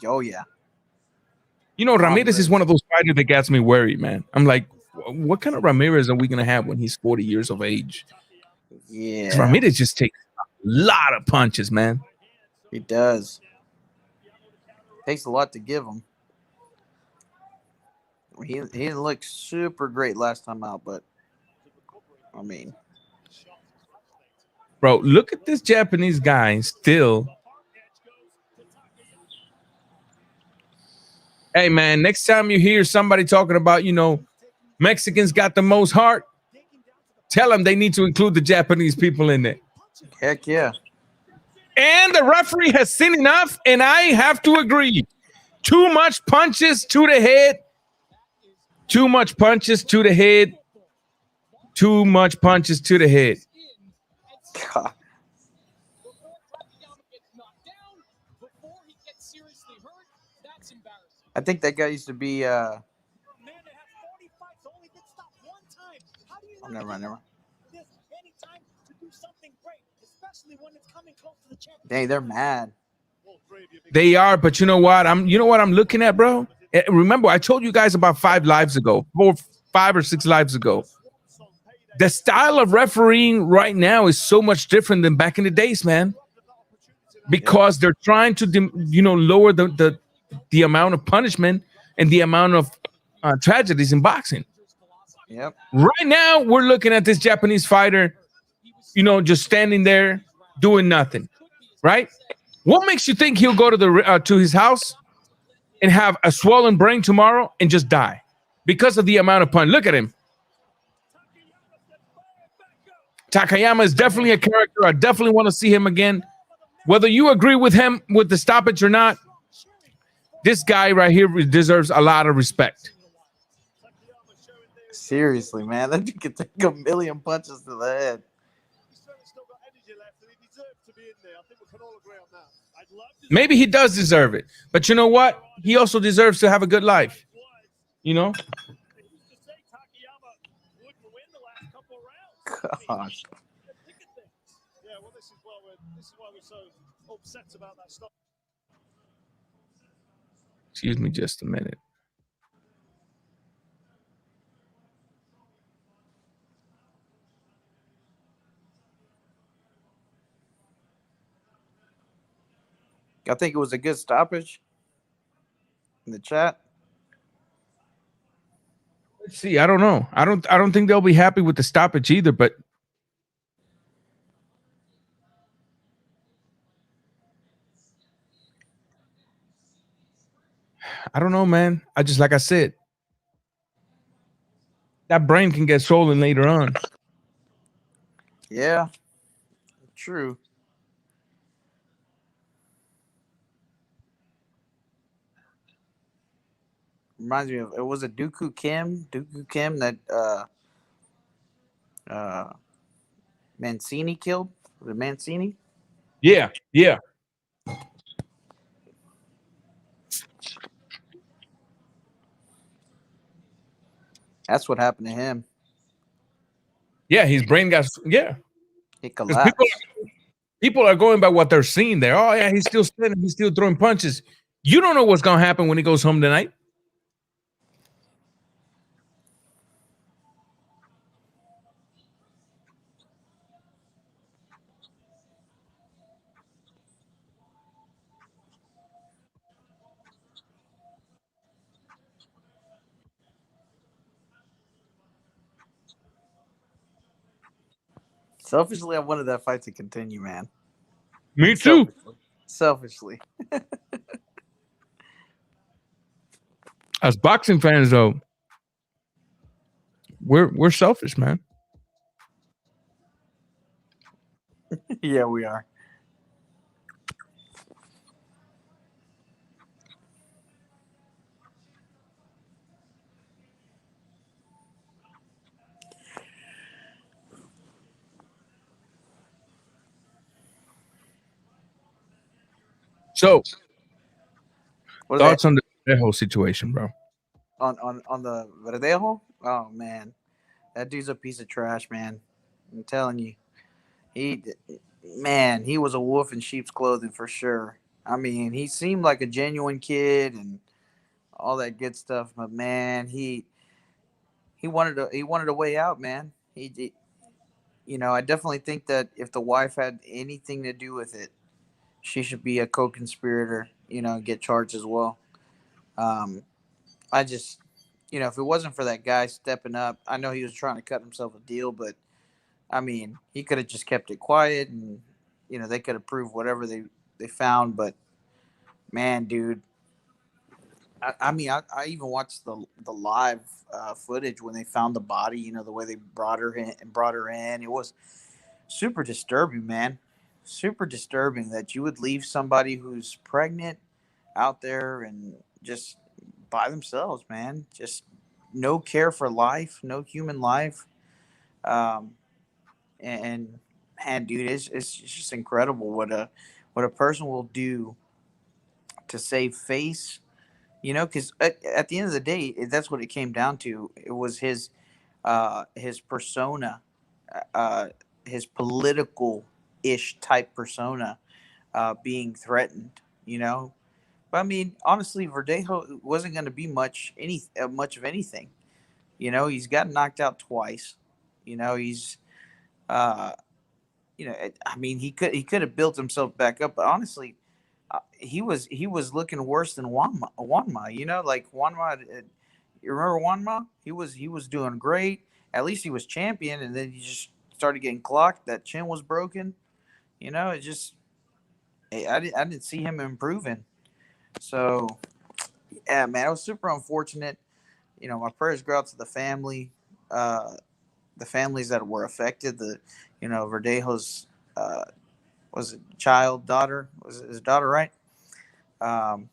Oh yeah. You know, Ramirez is one of those fighters that gets me worried, man. I'm like, what kind of Ramirez are we gonna have when he's 40 years of age? Yeah. Ramirez just takes a lot of punches, man. He does. Takes a lot to give him. He didn't look super great last time out, but I mean, bro, look at this Japanese guy still. Hey, man, next time you hear somebody talking about, you know, Mexicans got the most heart, tell them they need to include the Japanese people in there. Heck yeah. And the referee has seen enough, and I have to agree. Too much punches to the head. Too much punches to the head. Too much punches to the head. God. I think that guy used to be oh, never mind. Dang, they're mad. They are, but you know what? You know what I'm looking at, bro? Remember, I told you guys about 5 or 6 lives ago. The style of refereeing right now is so much different than back in the days, man. Because they're trying to, lower the amount of punishment and the amount of tragedies in boxing. Yep. Right now, we're looking at this Japanese fighter, just standing there doing nothing, right? What makes you think he'll go to his house and have a swollen brain tomorrow and just die because of the amount of punch? Look at him. Takayama is definitely a character. I definitely want to see him again. Whether you agree with him with the stoppage or not, this guy right here deserves a lot of respect. Seriously, man. That dude could take a million punches to the head. Maybe he does deserve it. But you know what? He also deserves to have a good life. Gosh. Yeah, well, this is why we're so upset about that stop. Excuse me just a minute. I think it was a good stoppage in the chat. Let's see. I don't know. I don't think they'll be happy with the stoppage either, but I don't know, man. Like I said, that brain can get swollen later on. Yeah, true. Reminds me of, it was a Dooku Kim that Mancini killed. Was it Mancini? Yeah. That's what happened to him. Yeah, his brain got He collapsed. People are going by what they're seeing there. Oh yeah, he's still spinning, he's still throwing punches. You don't know what's gonna happen when he goes home tonight. Selfishly, I wanted that fight to continue, man. Me too. Selfishly. As boxing fans, though, we're selfish, man. Yeah, we are. So, What are thoughts on the whole situation, bro? on the Verdejo? Oh man, that dude's a piece of trash, man. I'm telling you, he he was a wolf in sheep's clothing for sure. I mean, he seemed like a genuine kid and all that good stuff, but man, he wanted a way out, man. You know, I definitely think that if the wife had anything to do with it, she should be a co-conspirator. You know, get charged as well. Um, I just, you know, if it wasn't for that guy stepping up, I know he was trying to cut himself a deal, but I mean, he could have just kept it quiet, and you know, they could have proved whatever they found. But man, dude, I mean, I even watched the live footage when they found the body. You know, the way they brought her in and brought her in. It was super disturbing, man. Super disturbing that you would leave somebody who's pregnant out there and just by themselves, man. Just no care for life, no human life. Um, and man, dude, it's just incredible what a person will do to save face. You know, because at the end of the day, that's what it came down to. It was his persona, uh, his political ish type persona being threatened. You know, but I mean, honestly, Verdejo wasn't going to be much of anything. You know, he's gotten knocked out twice. You know, he's uh, I mean, he could have built himself back up, but honestly, he was looking worse than Wanma. You know, like Wanma. You remember Wanma? He was doing great. At least he was champion, and then he just started getting clocked. That chin was broken. You know, it just I didn't see him improving. So yeah, man, it was super unfortunate. You know, my prayers go out to uh, the families that were affected. Verdejo's uh, was it daughter? Was it his daughter, right? Um,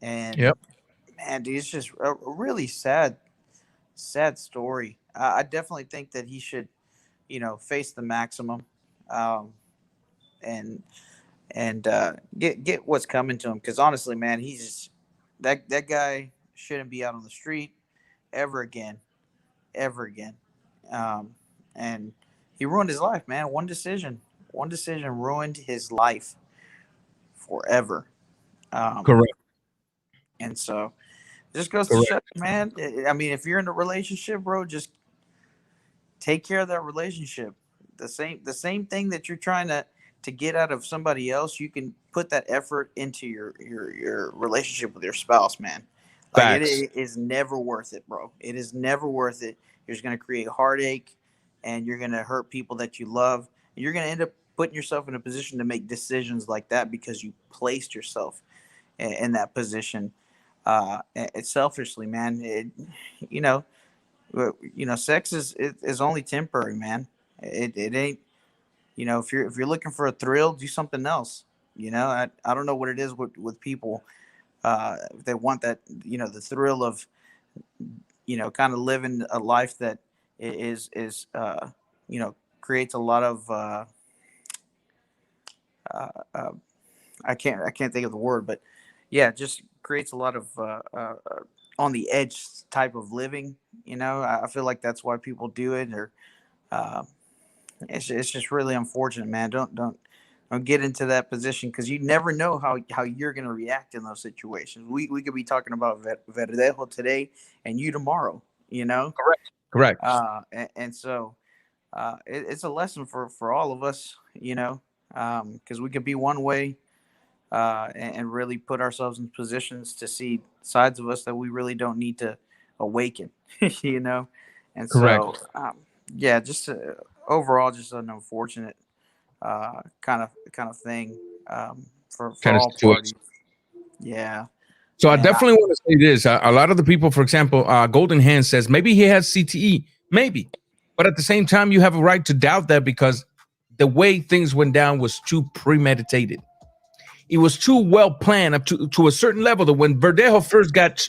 and Yep. man, dude, it's just a really sad story. I definitely think that he should, face the maximum, um, and get what's coming to him. Because honestly, man, he's just, that guy shouldn't be out on the street ever again, ever again. Um, and he ruined his life, man. One decision ruined his life forever. Um, Correct. and so just goes to show, Correct. man. I mean, if you're in a relationship, bro, just take care of that relationship. The same thing that you're trying to get out of somebody else, you can put that effort into your relationship with your spouse, man. Like Facts. it is never worth it, bro. It is never worth it. You're just gonna create heartache, and you're gonna hurt people that you love. And you're gonna end up putting yourself in a position to make decisions like that because you placed yourself in that position. It's selfishly, man. You know, sex is only temporary, man. It ain't. If you're looking for a thrill, do something else. I don't know what it is with people. They want that, the thrill of, kind of living a life that creates a lot of uh, uh, I can't think of the word, but yeah, it just creates a lot of on the edge type of living. I feel like that's why people do it, or uh, it's just really unfortunate, man. Don't get into that position because you never know how you're going to react in those situations. We could be talking about Verdejo today and you tomorrow. Correct. Correct. And so it's a lesson for all of us. Because we could be one way and really put ourselves in positions to see sides of us that we really don't need to awaken. you know, and so Correct. yeah, just overall, just an unfortunate kind of thing for Kind of all situation. parties. Yeah, So I and definitely want to say this. A lot of the people, for example, Golden Hand says maybe he has CTE, maybe, but at the same time, you have a right to doubt that because the way things went down was too premeditated. It was too well planned up to a certain level that when Verdejo first got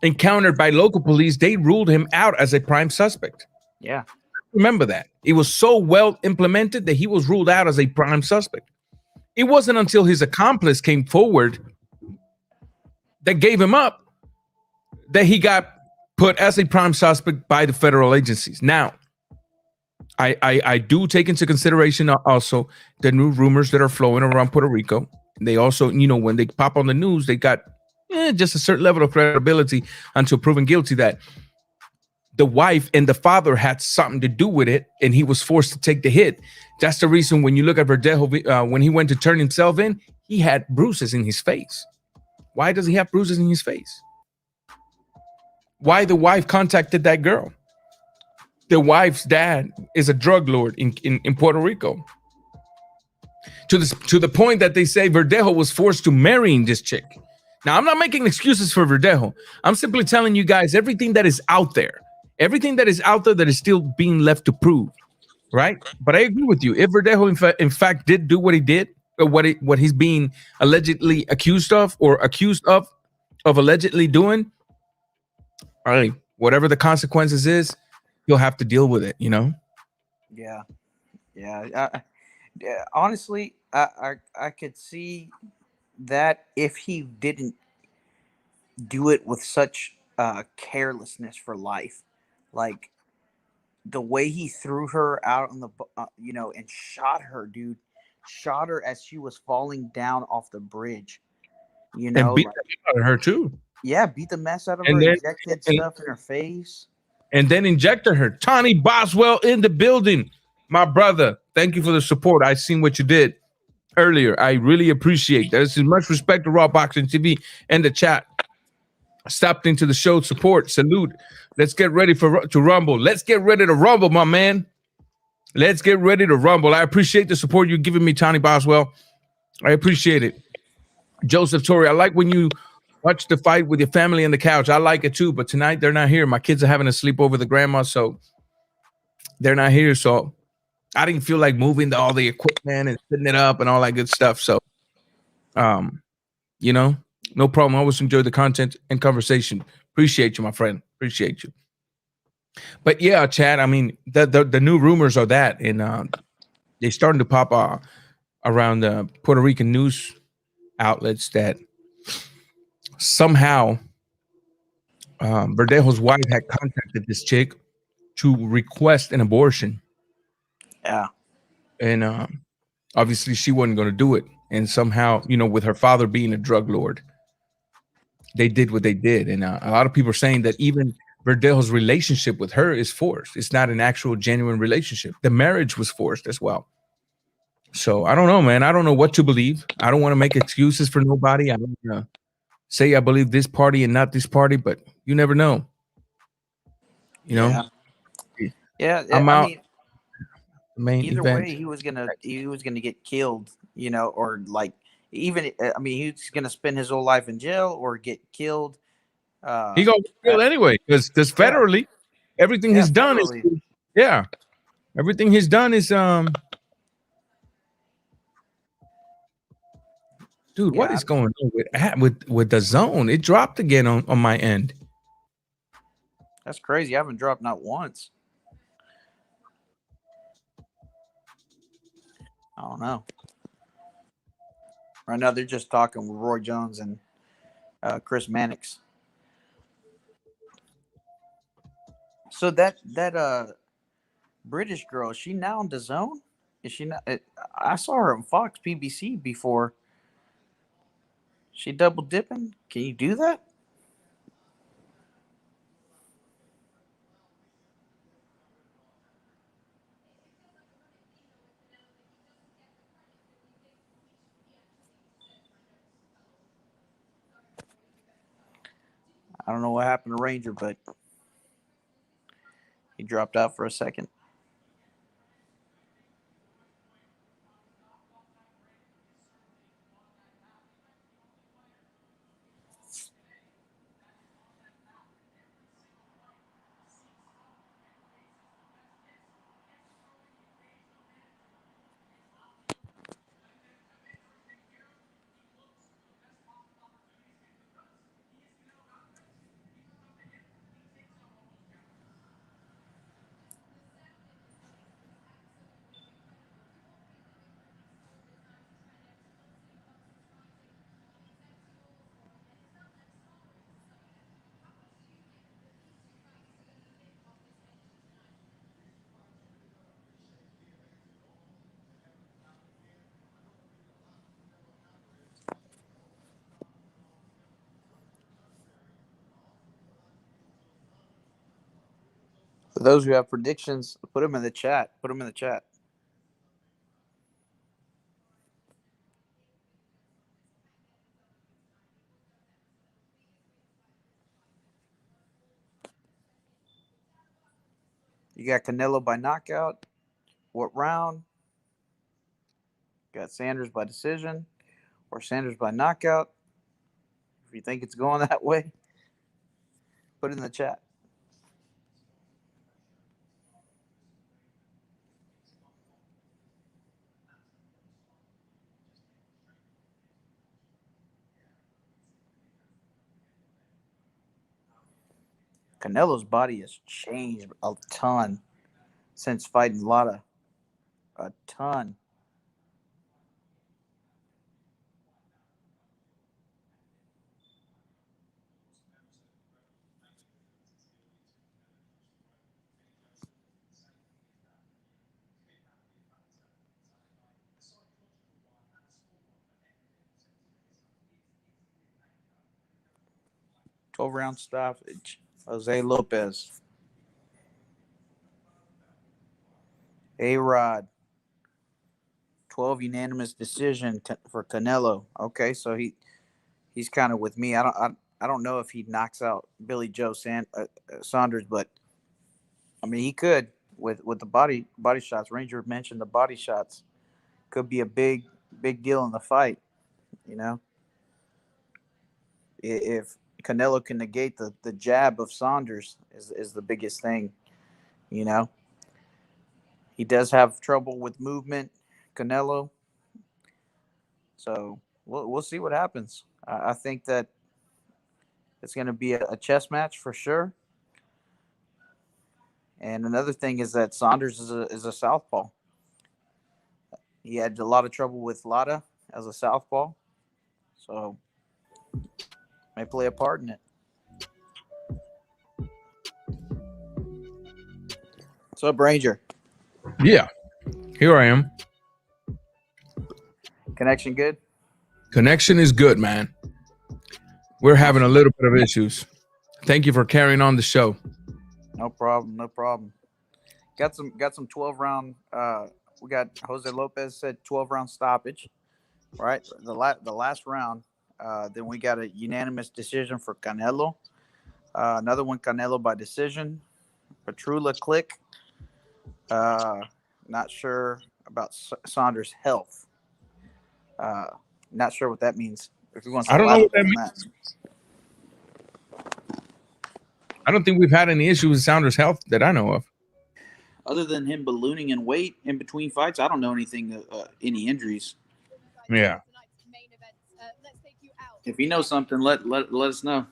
encountered by local police, they ruled him out as a prime suspect. yeah, Remember that. It was so well implemented that he was ruled out as a prime suspect. It wasn't until his accomplice came forward that gave him up that he got put as a prime suspect by the federal agencies. Now, I do take into consideration also the new rumors that are flowing around Puerto Rico. They also, when they pop on the news, they got just a certain level of credibility until proven guilty that the wife and the father had something to do with it, and he was forced to take the hit. That's the reason when you look at Verdejo, when he went to turn himself in, he had bruises in his face. Why does he have bruises in his face? Why the wife contacted that girl? The wife's dad is a drug lord in Puerto Rico. To the point that they say Verdejo was forced to marrying this chick. Now, I'm not making excuses for Verdejo. I'm simply telling you guys everything that is out there. Everything that is out there that is still being left to prove, right? But I agree with you. If Verdejo, in fact, did do what he did, or what he's being allegedly accused of, or accused of allegedly doing, all right, whatever the consequences is, you'll have to deal with it, Yeah. Yeah, honestly, I could see that if he didn't do it with such carelessness for life, like the way he threw her out on the and shot her, dude, shot her as she was falling down off the bridge, and beat like, the shit out of her too. yeah, beat the mess out of And her, then injected stuff in her face. and then injected her. Tony Boswell in the building. My brother, thank you for the support. I seen what you did earlier. I really appreciate that. This is much respect to Raw Boxing TV and the chat. Stopped into the show. Support. Salute. Let's get ready to rumble. Let's get ready to rumble, my man. Let's get ready to rumble. I appreciate the support you're giving me, Tony Boswell. I appreciate it. Joseph Torrey, I like when you watch the fight with your family on the couch. I like it too, but tonight they're not here. My kids are having a sleep over the grandma, so they're not here. So I didn't feel like moving all the equipment and setting it up and all that good stuff. So, no problem. I always enjoy the content and conversation. Appreciate you, my friend. Appreciate you. But yeah, Chad, I mean, the new rumors are that, and they're starting to pop around the Puerto Rican news outlets that somehow Verdejo's wife had contacted this chick to request an abortion. Yeah. And obviously she wasn't going to do it. And somehow, with her father being a drug lord, they did what they did. And a lot of people are saying that even Verdejo's relationship with her is forced. It's not an actual genuine relationship. The marriage was forced as well. So I don't know, man. I don't know what to believe. I don't want to make excuses for nobody. I don't want to say I believe this party and not this party, but you never know. Yeah. I'm I out. mean, Main either event. way, he was gonna get killed, or like, even, I mean, he's gonna spend his whole life in jail or get killed. He gonna get killed anyway, because federally, everything he's done is everything he's done is dude, what is going on with the zone? It dropped again on my end. That's crazy. I haven't dropped not once. I don't know. Right now, they're just talking with Roy Jones and Chris Mannix. So that British girl, is she now on the zone? Is she not? I saw her on Fox PBC before. She double dipping? Can you do that? I don't know what happened to Ranger, but he dropped out for a second. For those who have predictions, put them in the chat. Put them in the chat. You got Canelo by knockout. What round? Got Sanders by decision or Sanders by knockout. If you think it's going that way, put it in the chat. Canelo's body has changed a ton since fighting Lara. A ton. Round stoppage. Jose Lopez. A-Rod. 12 unanimous decision for Canelo. Okay, so he's kind of with me. I don't know if he knocks out Billy Joe Saunders, but I mean he could with the body shots. Ranger mentioned the body shots could be a big deal in the fight. You know, if Canelo can negate the jab of Saunders is the biggest thing. You know, he does have trouble with movement, Canelo. So we'll see what happens. I think that it's going to be a chess match for sure. And another thing is that Saunders is a southpaw. He had a lot of trouble with Lara as a southpaw, so may play a part in it. What's up, Ranger? Yeah, here I am. Connection good? Connection is good, man. We're having a little bit of issues. Thank you for carrying on the show. No problem. No problem. Got some 12-round. We got Jose Lopez said 12-round stoppage, right? The last round. Then we got a unanimous decision for Canelo. Another one, Canelo by decision. Petrula click. Not sure about Saunders' health. Not sure what that means. If you want to I don't know what that means. I don't think we've had any issues with Saunders' health that I know of. Other than him ballooning in weight in between fights, I don't know anything, any injuries. Yeah. If you know something, let us know.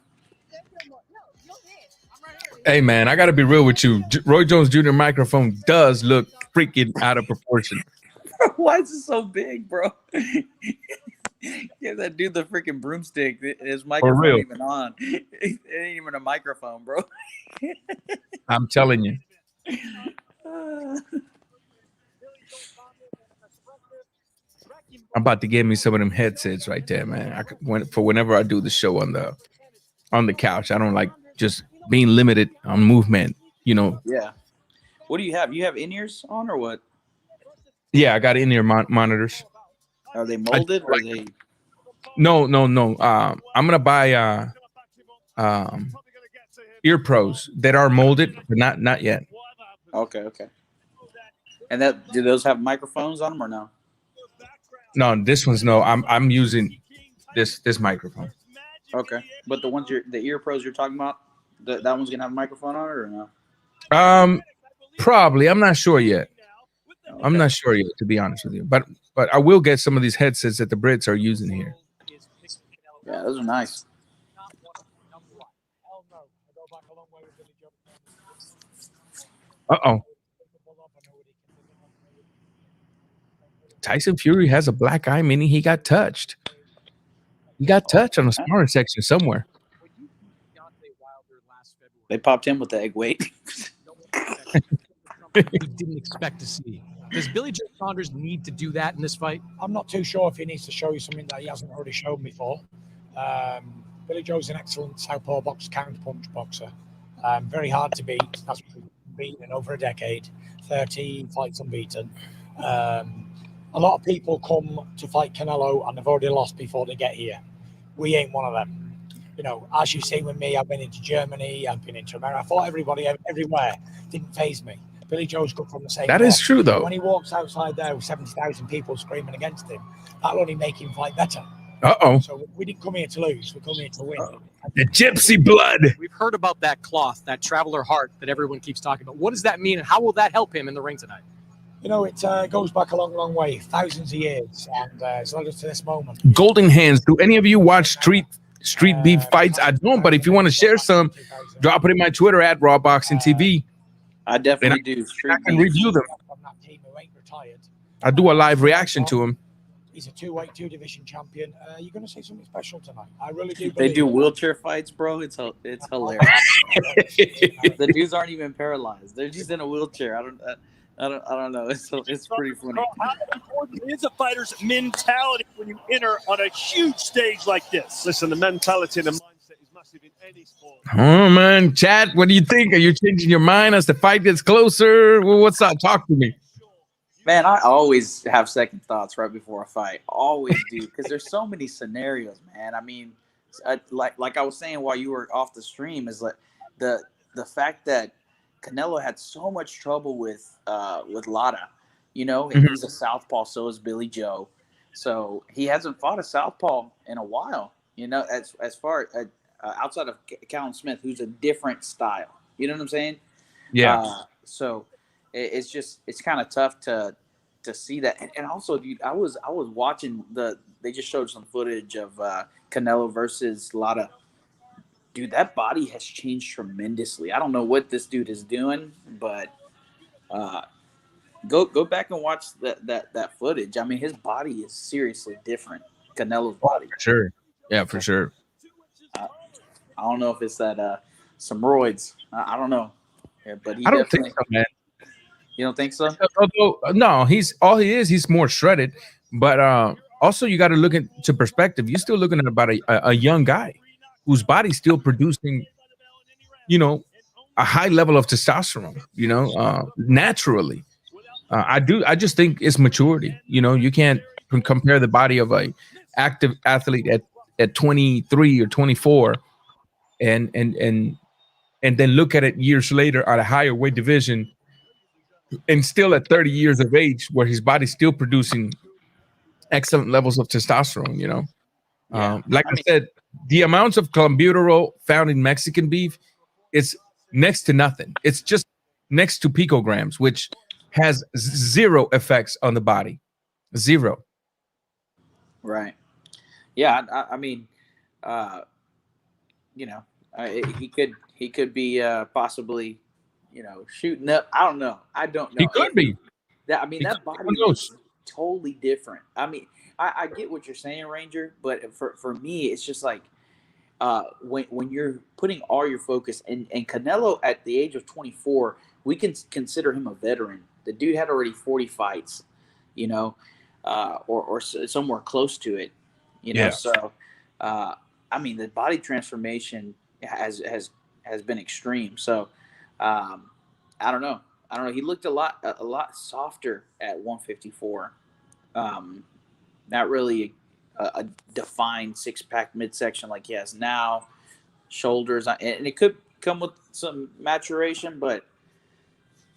Hey, man, I got to be real with you. Roy Jones Jr. microphone does look freaking out of proportion. Why is it so big, bro? Give that dude the freaking broomstick. His microphone ain't even on. It ain't even a microphone, bro. I'm telling you. I'm about to get me some of them headsets right there, man. For whenever I do the show on the couch, I don't like just being limited on movement, you know. Yeah. What do you have? You have in-ears on or what? Yeah, I got in-ear monitors. Are they molded or are they? No. I'm gonna buy ear pros that are molded, but not yet. Okay. And do those have microphones on them or no? No, this one's no. I'm using this microphone. Okay, but the ear pros you're talking about, that one's gonna have a microphone on it or no? Probably. I'm not sure yet. Okay. I'm not sure yet, to be honest with you. But I will get some of these headsets that the Brits are using here. Yeah, those are nice. Uh-oh. Tyson Fury has a black eye, meaning he got touched. He got touched on the sparring section somewhere. They popped him with the egg weight. We didn't expect to see. Does Billy Joe Saunders need to do that in this fight? I'm not too sure if he needs to show you something that he hasn't already shown before. Billy Joe's an excellent southpaw counterpunch boxer. Very hard to beat. That's what unbeaten in over a decade, 30 fights unbeaten. A lot of people come to fight Canelo and they've already lost before they get here. We ain't one of them. You know, as you see with me, I've been into Germany, I've been into America. I fought everybody everywhere. Didn't faze me. Billy Joe's good from the same. That is true, though. When he walks outside there with 70,000 people screaming against him, that'll only make him fight better. Uh-oh. So we didn't come here to lose. We come here to win. The gypsy blood. We've heard about that cloth, that traveler heart that everyone keeps talking about. What does that mean, and how will that help him in the ring tonight? You know, it goes back a long, long way, thousands of years, and it's led us to this moment. Golden Hands. Do any of you watch street beef fights? I don't, but if you want to share some, drop it in my Twitter at RawBoxingTV. I definitely do. I can review them. I do a live reaction to him. He's a two-weight, two-division champion. You're going to see something special tonight. I really do. They do wheelchair fights, bro. It's hilarious. The dudes aren't even paralyzed. They're just in a wheelchair. I don't know. It's pretty funny. How important is a fighter's mentality when you enter on a huge stage like this? Listen, the mentality and the mindset is massive in any sport. Oh man, chat. What do you think? Are you changing your mind as the fight gets closer? Well, what's up? Talk to me. Man, I always have second thoughts right before a fight. Always do, because there's so many scenarios, man. I mean, like I was saying while you were off the stream, is like the fact that Canelo had so much trouble with Lara. You know, he's a southpaw, so is Billy Joe. So he hasn't fought a southpaw in a while. You know, as far outside of Callum Smith, who's a different style. You know what I'm saying? Yeah. So it's kind of tough to see that. And also, dude, I was watching they just showed some footage of Canelo versus Lara. Dude, that body has changed tremendously. I don't know what this dude is doing, but go back and watch that footage. I mean, his body is seriously different. Canelo's body. For sure. Yeah, for sure. I don't know if it's that some roids. I don't know. Yeah, but I don't think so, man. You don't think so? Although, no, he's more shredded. But also, you got to look into perspective. You're still looking at about a young guy whose body's still producing, you know, a high level of testosterone, you know, naturally. I just think it's maturity. You know, you can't compare the body of a active athlete at 23 or 24 and then look at it years later at a higher weight division and still at 30 years of age where his body's still producing excellent levels of testosterone, you know. Yeah. I said, the amounts of clenbuterol found in Mexican beef is next to nothing. It's just next to picograms, which has zero effects on the body. Zero. Right. Yeah. I mean, you know, he could be possibly, you know, shooting up. I don't know. He could be. That body is totally different. I mean, I get what you're saying, Ranger, but for me, it's just like when you're putting all your focus and Canelo at the age of 24, we can consider him a veteran. The dude had already 40 fights, you know, or somewhere close to it, you know. Yeah. So, I mean, the body transformation has been extreme. So, I don't know. He looked a lot softer at 154. Not really a defined six-pack midsection like he has now. Shoulders, and it could come with some maturation, but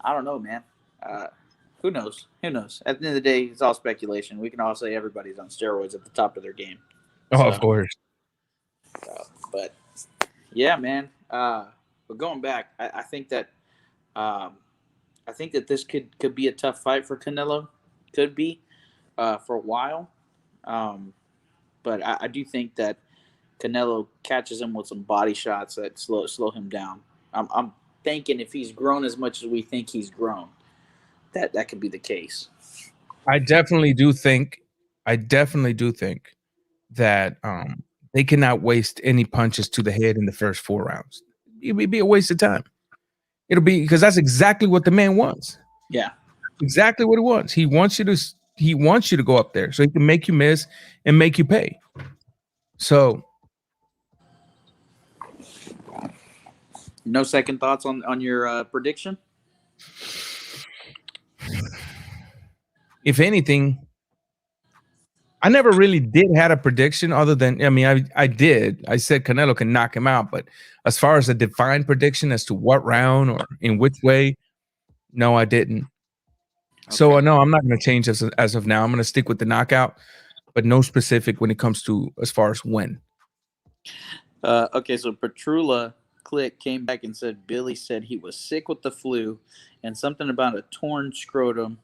I don't know, man. Who knows? At the end of the day, it's all speculation. We can all say everybody's on steroids at the top of their game. Oh, of course. But yeah, man. But going back, I think that this could be a tough fight for Canelo. Could be for a while. But I do think that Canelo catches him with some body shots that slow him down. I'm thinking if he's grown as much as we think he's grown, that could be the case. I definitely do think that they cannot waste any punches to the head in the first 4 rounds. It would be a waste of time. It'll be because that's exactly what the man wants. Yeah, exactly what he wants. He wants you to go up there so he can make you miss and make you pay. So, no second thoughts on your prediction? If anything, I never really did had a prediction other than, I mean, I did. I said Canelo can knock him out, but as far as a defined prediction as to what round or in which way, no, I didn't. So no, I'm not going to change as of now. I'm going to stick with the knockout, but no specific when it comes to as far as when. Okay, so Petrula Click came back and said Billy said he was sick with the flu and something about a torn scrotum.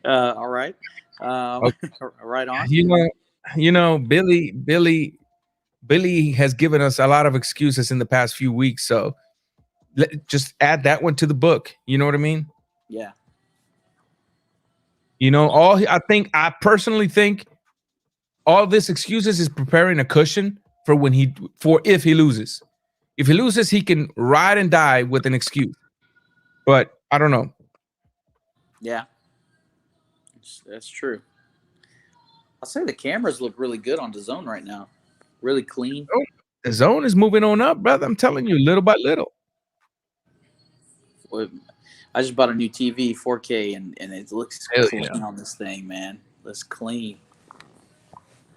All right. Okay. Right on. You know, Billy has given us a lot of excuses in the past few weeks. So just add that one to the book. You know what I mean? Yeah. You know, I personally think all this excuses is preparing a cushion for if he loses. If he loses, he can ride and die with an excuse. But I don't know. Yeah. That's true. I'll say the cameras look really good on the zone right now. Really clean. Oh, the zone is moving on up, brother. I'm telling you, little by little. I just bought a new TV, 4K, and it looks clean on this thing, man. Looks clean.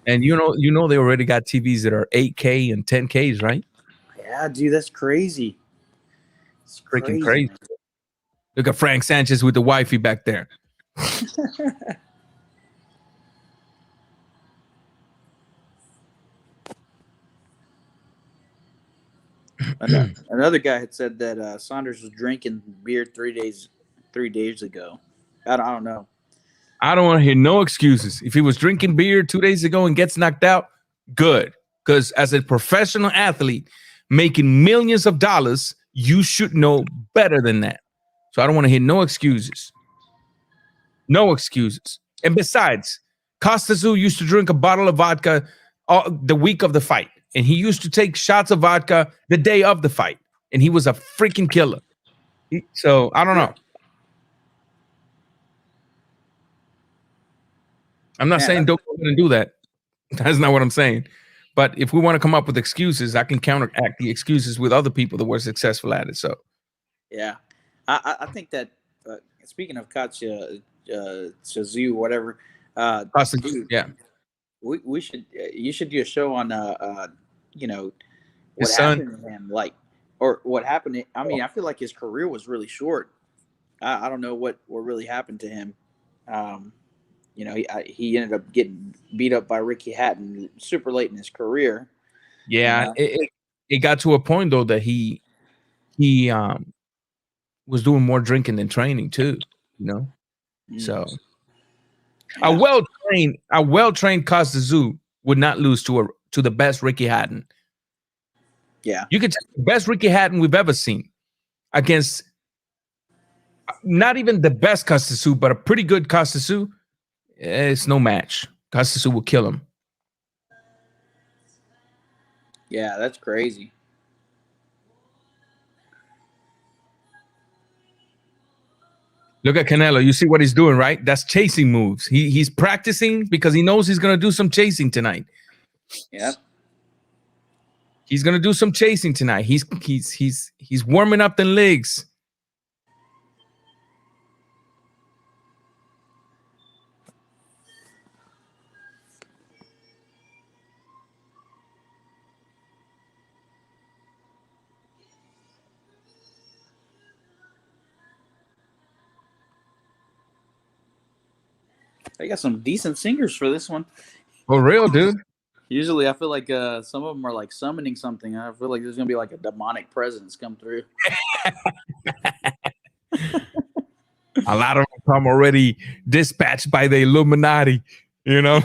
And you know they already got TVs that are 8K and 10Ks, right? Yeah, dude, that's crazy. It's freaking crazy. Look at Frank Sanchez with the wifey back there. Another guy had said that Saunders was drinking beer 3 days ago. I don't know. I don't want to hear no excuses. If he was drinking beer 2 days ago and gets knocked out, good. Because as a professional athlete making millions of dollars, you should know better than that. So I don't want to hear no excuses. No excuses. And besides, Costazu used to drink a bottle of vodka the week of the fight. And he used to take shots of vodka the day of the fight. And he was a freaking killer. So I don't know. I'm not saying don't go and do that. That's not what I'm saying. But if we want to come up with excuses, I can counteract the excuses with other people that were successful at it. So, yeah, I think that speaking of Katya Shazu, whatever, dude, yeah, we should you should do a show on you know what His happened son. to him, like, or what happened. I mean, I feel like his career was really short. I don't know what really happened to him. You know, he ended up getting beat up by Ricky Hatton super late in his career. Yeah, You know? it got to a point though that he was doing more drinking than training too. You know, so a well-trained Costa would not lose to the best Ricky Hatton. Yeah, you could take the best Ricky Hatton we've ever seen against not even the best Costa, but a pretty good Costa. It's no match. Costa will kill him. Yeah, that's crazy. Look at Canelo. You see what he's doing, right? That's chasing moves. He's practicing because he knows he's going to do some chasing tonight. Yep. He's going to do some chasing tonight. He's warming up the legs. They got some decent singers for this one. For real, dude. Usually, I feel like some of them are like summoning something. I feel like there's gonna be like a demonic presence come through. A lot of them come already dispatched by the Illuminati. You know,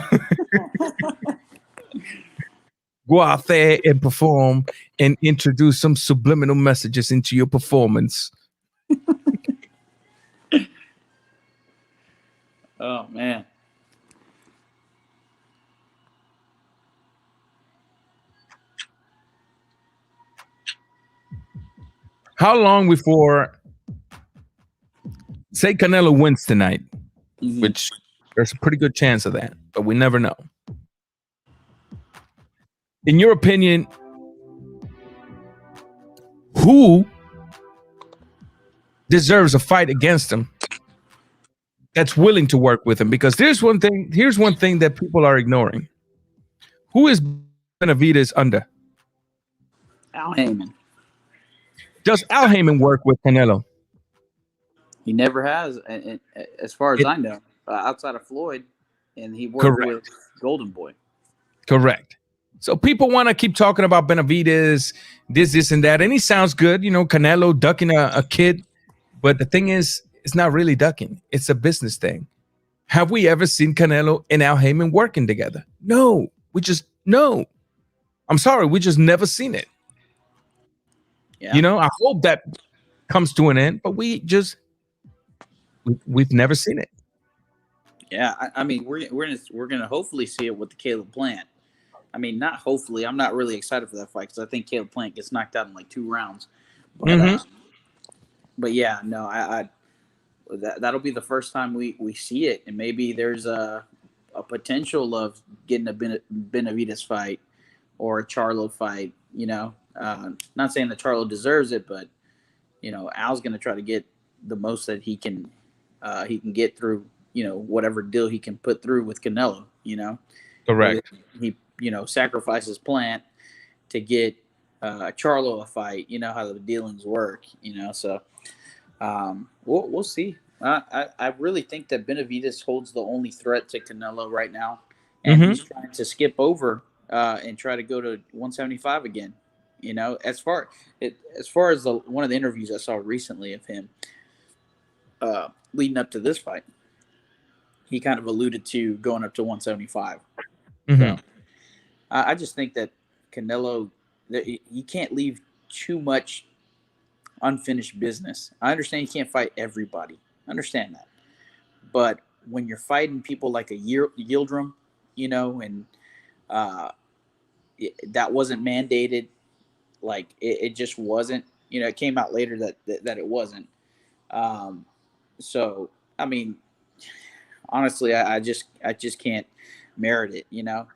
go out there and perform and introduce some subliminal messages into your performance. Oh man. How long before, say Canelo wins tonight, which there's a pretty good chance of that, but we never know. In your opinion, who deserves a fight against him that's willing to work with him. Because here's one thing that people are ignoring. Who is Benavidez under? Al Heyman. Does Al Heyman work with Canelo? He never has, and as far as I know, outside of Floyd, and he worked with Golden Boy. Correct. So people want to keep talking about Benavidez, this, and that, and he sounds good. You know, Canelo ducking a kid, but the thing is, it's not really ducking. It's a business thing. Have we ever seen Canelo and Al Heyman working together? No. No. I'm sorry, we just never seen it. Yeah. You know, I hope that comes to an end, but we've never seen it. Yeah, I mean, we're gonna hopefully see it with the Caleb Plant. I mean, not hopefully. I'm not really excited for that fight because I think Caleb Plant gets knocked out in like 2 rounds. But yeah, no, that'll be the first time we see it, and maybe there's a potential of getting a Benavidez fight or a Charlo fight. You know, not saying that Charlo deserves it, but you know, Al's going to try to get the most that he can get through. You know, whatever deal he can put through with Canelo. You know, correct. He sacrifices Plant to get Charlo a fight. You know how the dealings work. You know, so we'll see. I really think that Benavidez holds the only threat to Canelo right now, and he's trying to skip over and try to go to 175 again. You know, as far as one of the interviews I saw recently of him leading up to this fight, he kind of alluded to going up to 175. So I just think that Canelo, you can't leave too much unfinished business. I understand you can't fight everybody. I understand that. But when you're fighting people like a Yildirim, you know, and that wasn't mandated, like it just wasn't, you know, it came out later that it wasn't. So, I mean, honestly, I just can't merit it, you know.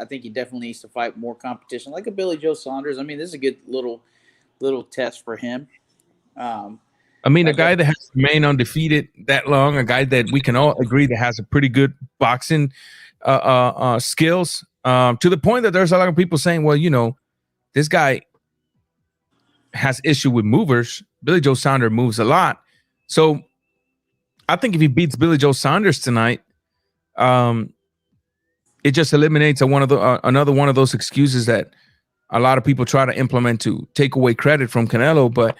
I think he definitely needs to fight more competition, like a Billy Joe Saunders. I mean, this is a good little test for him. I mean, a guy that has remained undefeated that long, a guy that we can all agree that has a pretty good boxing skills, to the point that there's a lot of people saying, well, you know, this guy has issue with movers. Billy Joe Saunders moves a lot. So I think if he beats Billy Joe Saunders tonight, it just eliminates another one of those excuses that a lot of people try to implement to take away credit from Canelo. But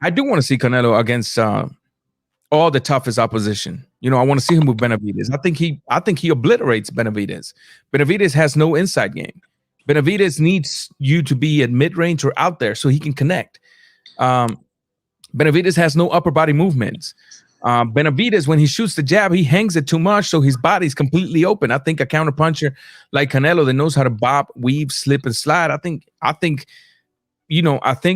I do want to see Canelo against all the toughest opposition. You know, I want to see him with Benavidez. I think he obliterates Benavidez. Benavidez has no inside game. Benavidez needs you to be at mid-range or out there so he can connect. Benavidez has no upper body movements. Benavidez, when he shoots the jab, he hangs it too much, so his body's completely open. I think a counterpuncher like Canelo that knows how to bob, weave, slip, and slide. I think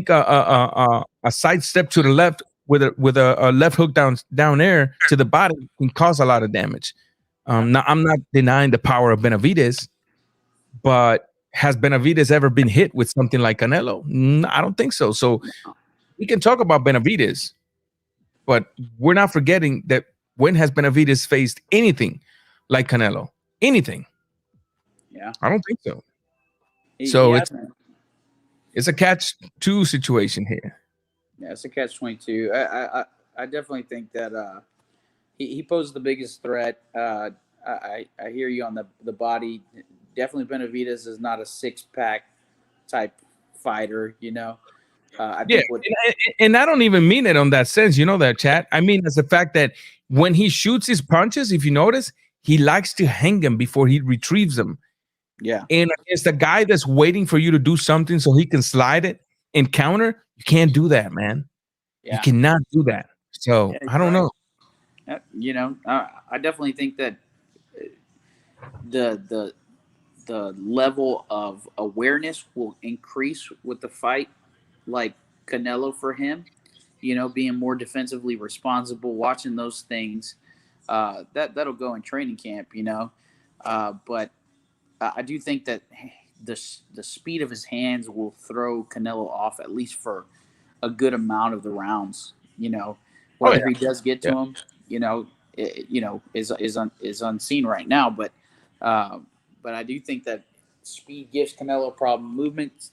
a side step to the left with a left hook down air to the body can cause a lot of damage. Now, I'm not denying the power of Benavidez, but has Benavidez ever been hit with something like Canelo? I don't think so. So we can talk about Benavidez, but we're not forgetting that when has Benavidez faced anything like Canelo? Anything? Yeah, I don't think so. It's a catch-2 situation here. Yeah, it's a catch-22. I definitely think that he poses the biggest threat. I hear you on the body. Definitely Benavidez is not a six-pack type fighter, you know. And I don't even mean it on that sense, you know that, chat. I mean, it's the fact that when he shoots his punches, if you notice, he likes to hang them before he retrieves them. Yeah. And it's the guy that's waiting for you to do something so he can slide it and counter. You can't do that, man. Yeah. You cannot do that. So I don't know. You know, I definitely think that the level of awareness will increase with the fight, like Canelo for him. You know, being more defensively responsible, watching those things. That'll go in training camp. You know, but I do think that the speed of his hands will throw Canelo off, at least for a good amount of the rounds. Whether he does get to Yeah. him, is unseen right now. But I do think that speed gives Canelo a problem. Movement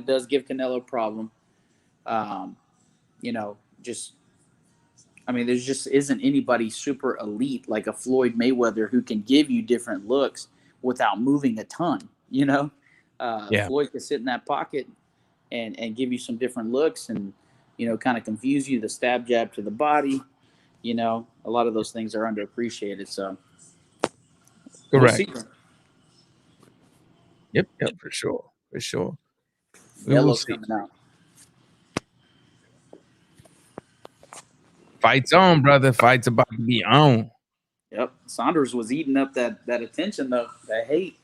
does give Canelo a problem. There's just isn't anybody super elite like a Floyd Mayweather who can give you different looks without moving a ton. Yeah. Floyd can sit in that pocket and give you some different looks and kind of confuse you. The stab jab to the body. A lot of those things are underappreciated. So we'll Correct. see. Yep, for sure. We will Yellow's see. coming out. Fight's on, brother. Fight's about to be on. Yep. Saunders was eating up that attention, though. That hate.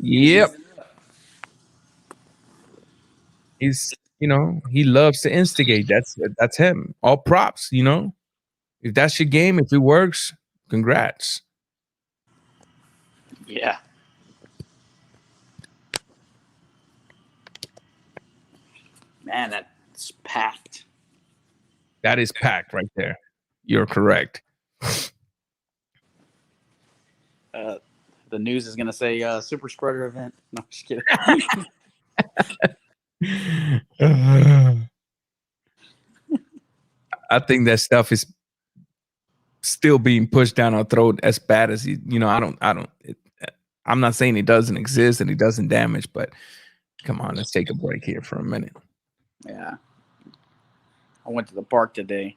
Yep. He's, he loves to instigate. That's him. All props, If that's your game, if it works, congrats. Yeah. Man, that's packed. That is packed right there. You're correct. The news is going to say super spreader event. No, just kidding. I think that stuff is still being pushed down our throat as bad as I'm not saying it doesn't exist and it doesn't damage, but come on, let's take a break here for a minute. Yeah. I went to the park today.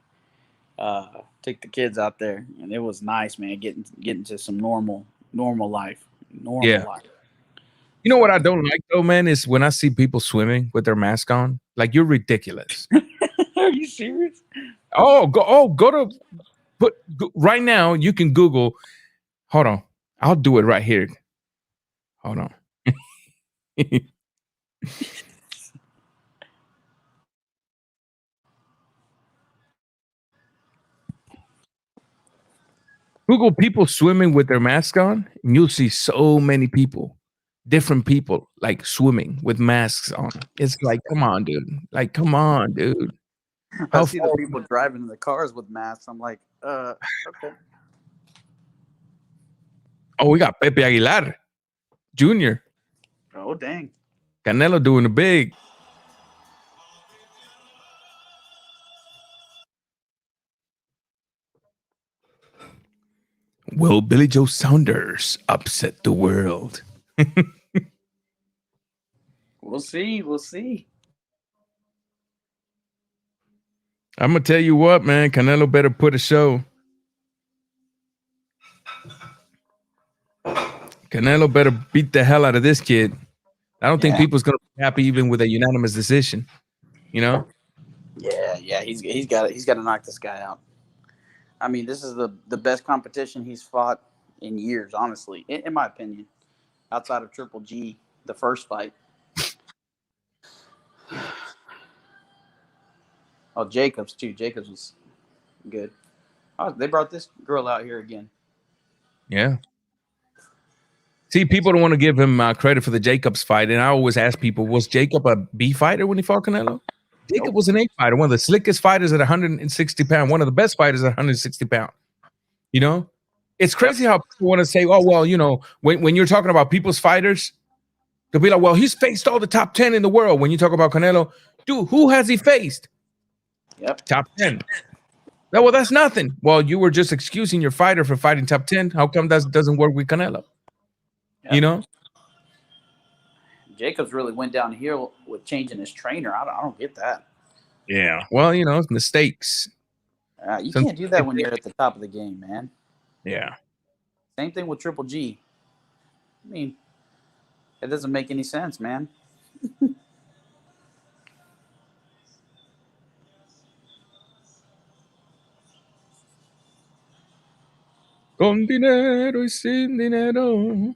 Took the kids out there, and it was nice, man. Getting to some normal life. Life. You know what I don't like though, man, is when I see people swimming with their mask on. Like, you're ridiculous. Are you serious? Right now. You can Google. Hold on, I'll do it right here. Hold on. Google people swimming with their mask on, and you'll see so many people, different people, like swimming with masks on. It's like, come on, dude. I see the people driving in the cars with masks. I'm like, okay. Oh, we got Pepe Aguilar Jr. Oh, dang. Canelo doing the big. Will Billy Joe Saunders upset the world? We'll see. I'm going to tell you what, man. Canelo better put a show. Canelo better beat the hell out of this kid. I don't think people's going to be happy even with a unanimous decision. Yeah. He's got to knock this guy out. I mean, this is the best competition he's fought in years, honestly, in my opinion, outside of Triple G, the first fight. Oh, Jacobs, too. Jacobs was good. Oh, they brought this girl out here again. Yeah. See, people don't want to give him credit for the Jacobs fight. And I always ask people, was Jacob a B fighter when he fought Canelo? Jacob was an A fighter, one of the slickest fighters at 160 pounds, one of the best fighters at 160 pounds. It's crazy how people want to say, oh, well, when you're talking about people's fighters, they'll be like, well, he's faced all the top 10 in the world. When you talk about Canelo, dude, who has he faced? Yep. Top 10. Well, that's nothing. Well, you were just excusing your fighter for fighting top 10. How come that doesn't work with Canelo? Yep. Jacobs really went downhill with changing his trainer. I don't get that. Yeah. Well, mistakes. You can't do that when you're at the top of the game, man. Yeah. Same thing with Triple G. I mean, it doesn't make any sense, man. Con dinero y sin dinero.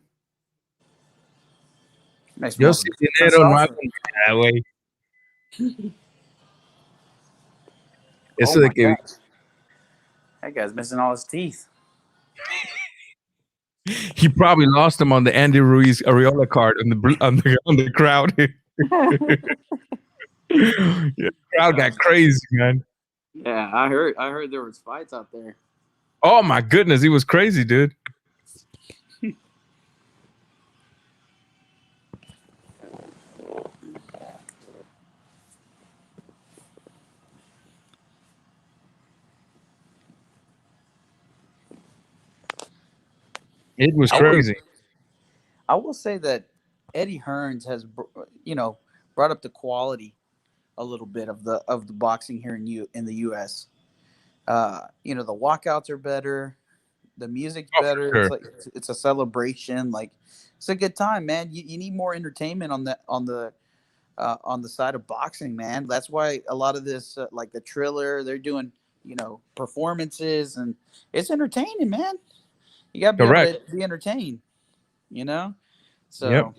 Yo sin dinero no hago nada, güey. Eso de que that guy's missing all his teeth. He probably lost them on the Andy Ruiz Areola card on the crowd. Yeah, crowd got crazy, man. Yeah, I heard there was fights out there. Oh my goodness, he was crazy, dude. It was crazy. I will say that Eddie Hearns has, brought up the quality a little bit of the boxing here in the U.S. The walkouts are better, the music's better. Sure. It's like it's a celebration. Like it's a good time, man. You need more entertainment on the side of boxing, man. That's why a lot of this, like the Triller, they're doing performances, and it's entertaining, man. You got to be able to be entertained, So, Yep.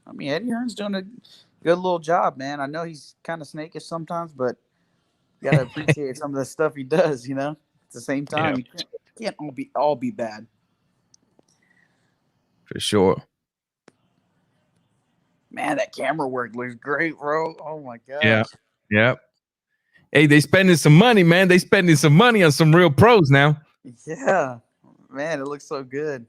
I mean, Eddie Hearn's doing a good little job, man. I know he's kind of snakish sometimes, but you got to appreciate some of the stuff he does, At the same time, you can't all be bad. For sure. Man, that camera work looks great, bro. Oh, my God. Yeah. Yep. Hey, they spending some money, man. They spending some money on some real pros now. Yeah. Man, it looks so good.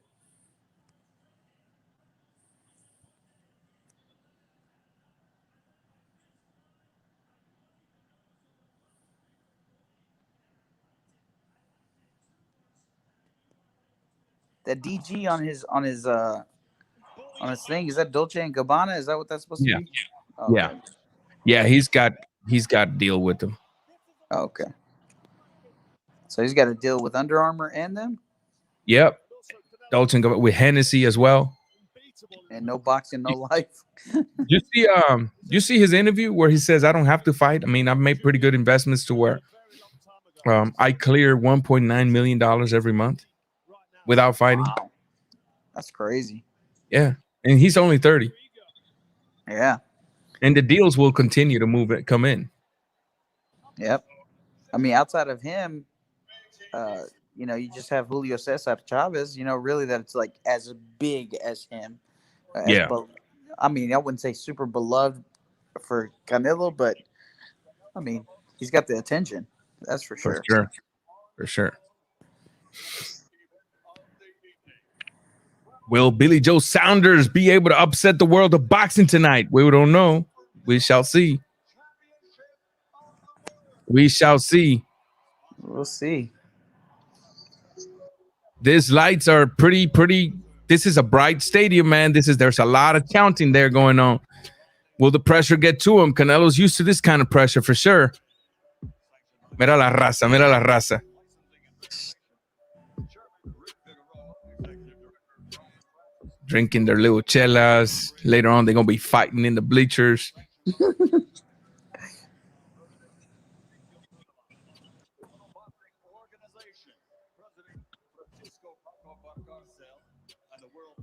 That DG on his thing, is that Dolce and Gabbana? Is that what that's supposed to be? Okay. Yeah. He's got to deal with them. Okay. So he's got to deal with Under Armour and them? Yep. Dolce and Gabbana with Hennessy as well. And no boxing, no life. You see his interview where he says, I don't have to fight. I mean, I've made pretty good investments to where I clear $1.9 million every month without fighting. Wow. That's crazy. Yeah. And he's only 30. Yeah. And the deals will continue to come in. Yep. I mean, outside of him, you just have Julio Cesar Chavez, really that it's like as big as him. I mean, I wouldn't say super beloved for Canelo, but I mean, he's got the attention. That's for sure. For sure. Will Billy Joe Saunders be able to upset the world of boxing tonight? We don't know. We shall see. We shall see. We'll see. These lights are pretty. This is a bright stadium, man. There's a lot of counting there going on. Will the pressure get to him? Canelo's used to this kind of pressure for sure. Mira la raza. Drinking their little chelas. Later on, they're going to be fighting in the bleachers.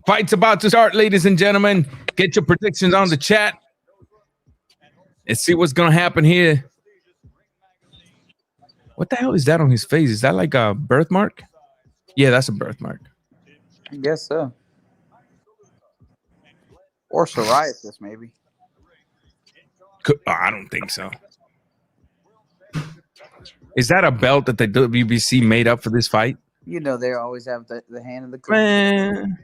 Fight's about to start, ladies and gentlemen. Get your predictions on the chat. Let's see what's going to happen here. What the hell is that on his face? Is that like a birthmark? Yeah, that's a birthmark. I guess so. Or psoriasis, maybe. I don't think so. Is that a belt that the WBC made up for this fight? They always have the hand of the coach. Man.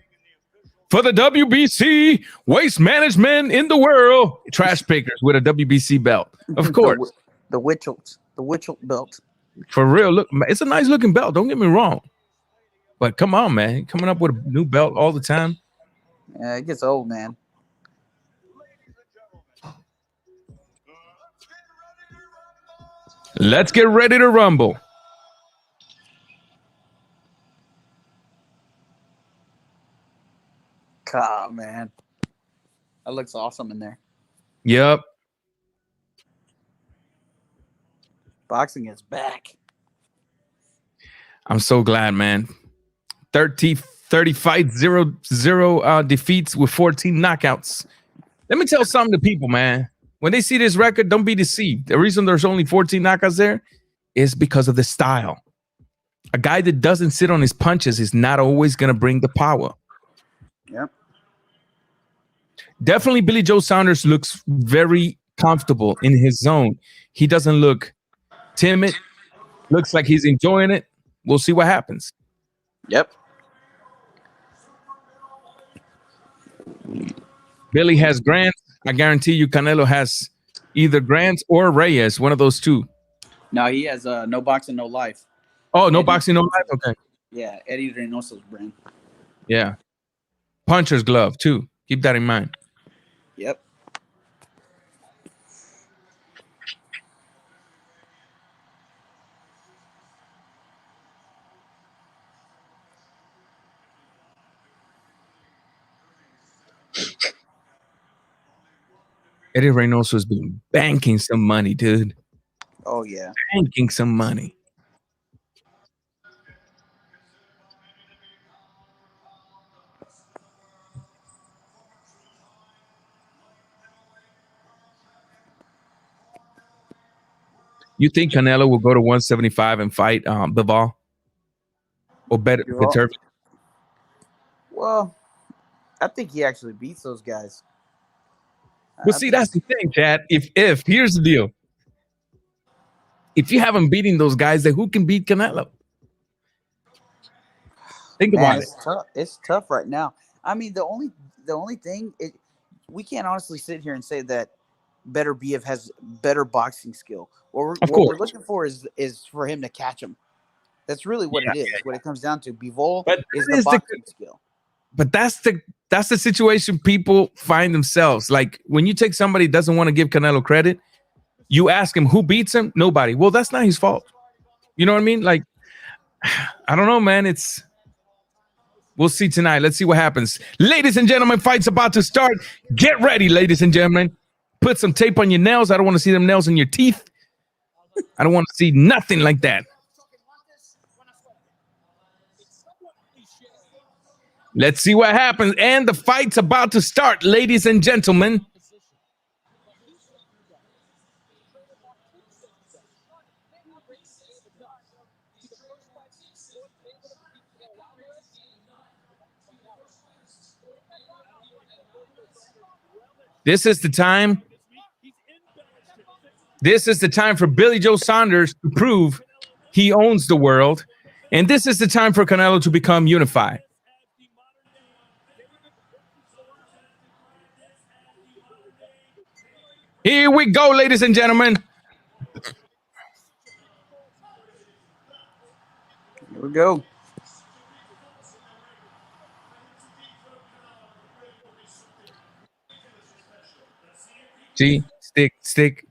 For the WBC, waste management in the world. Trash pickers with a WBC belt. Of course. The Witchelt belt. For real. Look, it's a nice looking belt. Don't get me wrong. But come on, man. Coming up with a new belt all the time. Yeah, it gets old, man. Let's get ready to rumble. God, man. That looks awesome in there. Yep. Boxing is back. I'm so glad, man. 30 fights, 0 defeats with 14 knockouts. Let me tell something to people, man. When they see this record, don't be deceived. The reason there's only 14 knockouts there is because of the style. A guy that doesn't sit on his punches is not always going to bring the power. Yep. Definitely Billy Joe Saunders looks very comfortable in his zone. He doesn't look timid. Looks like he's enjoying it. We'll see what happens. Yep. Billy has Grant. I guarantee you Canelo has either Grant or Reyes, one of those two. No, he has no boxing, no life. Oh, no boxing, no life? Okay. Yeah, Eddie Reynoso's brand. Yeah. Puncher's glove, too. Keep that in mind. Yep. Eddie Reynoso's been banking some money, dude. Oh, yeah. Banking some money. You think Canelo will go to 175 and fight Bivol? Or better? Well, I think he actually beats those guys. Well, see, that's the thing, Chad. If here's the deal. If you haven't beaten those guys, then who can beat Canelo? Think about it. It's tough right now. I mean, the only thing we can't honestly sit here and say that Better BF has better boxing skill. What we're looking for is for him to catch him. That's really what it is. What it comes down to. Bivol is the boxing skill. But that's the situation people find themselves. Like when you take somebody who doesn't want to give Canelo credit, you ask him who beats him. Nobody. Well, that's not his fault. You know what I mean? Like, I don't know, man. We'll see tonight. Let's see what happens. Ladies and gentlemen, fight's about to start. Get ready, ladies and gentlemen. Put some tape on your nails. I don't want to see them nails in your teeth. I don't want to see nothing like that. Let's see what happens. And the fight's about to start, ladies and gentlemen. This is the time. This is the time for Billy Joe Saunders to prove he owns the world. And this is the time for Canelo to become unified. Here we go, ladies and gentlemen. Here we go. See, stick.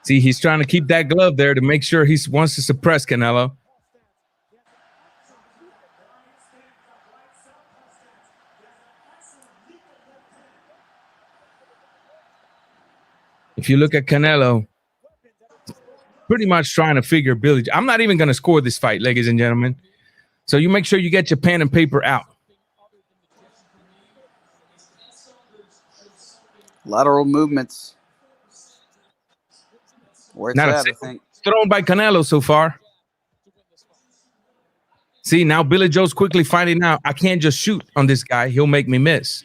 See, he's trying to keep that glove there to make sure he wants to suppress Canelo. If you look at Canelo, pretty much trying to figure Billy. I'm not even going to score this fight, ladies and gentlemen. So you make sure you get your pen and paper out. Lateral movements. Where it's Not at, a I think. thrown by Canelo so far. See, now Billy Joe's quickly finding out I can't just shoot on this guy. He'll make me miss.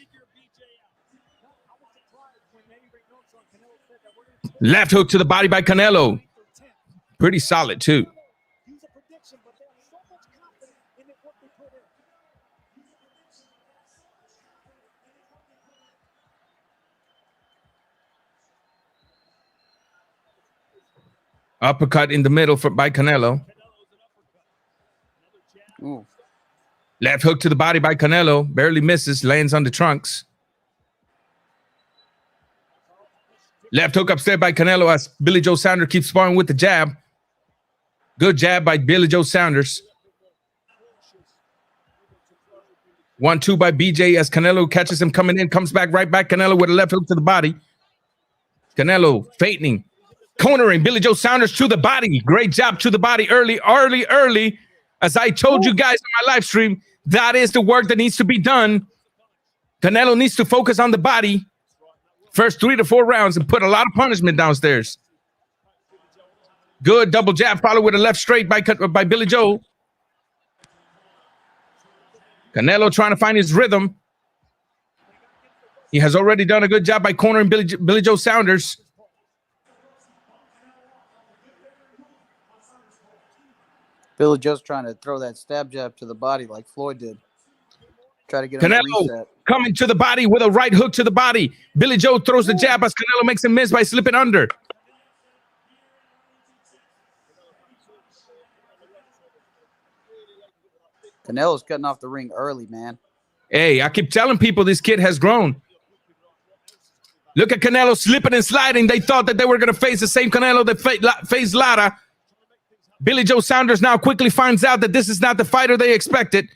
Left hook to the body by Canelo. Pretty solid, too. Uppercut in the middle by Canelo. Ooh. Left hook to the body by Canelo. Barely misses. Lands on the trunks. Left hook upstairs by Canelo as Billy Joe Saunders keeps sparring with the jab. Good jab by Billy Joe Saunders. 1-2 by BJ as Canelo catches him coming in. Comes back right back. Canelo with a left hook to the body. Canelo fainting. Cornering Billy Joe Saunders to the body. Great job to the body early. As I told you guys in my live stream, that is the work that needs to be done. Canelo needs to focus on the body. First 3 to 4 rounds and put a lot of punishment downstairs. Good double jab followed with a left straight by Billy Joe. Canelo trying to find his rhythm. He has already done a good job by cornering Billy Joe Saunders. Billy Joe's trying to throw that stab jab to the body like Floyd did. Try to get him to Canelo reset. coming to the body with a right hook to the body. Billy Joe throws the jab as Canelo makes him miss by slipping under. Canelo's cutting off the ring early, man. Hey, I keep telling people this kid has grown. Look at Canelo slipping and sliding. They thought that they were going to face the same Canelo that faced Lara. Billy Joe Saunders now quickly finds out that this is not the fighter they expected.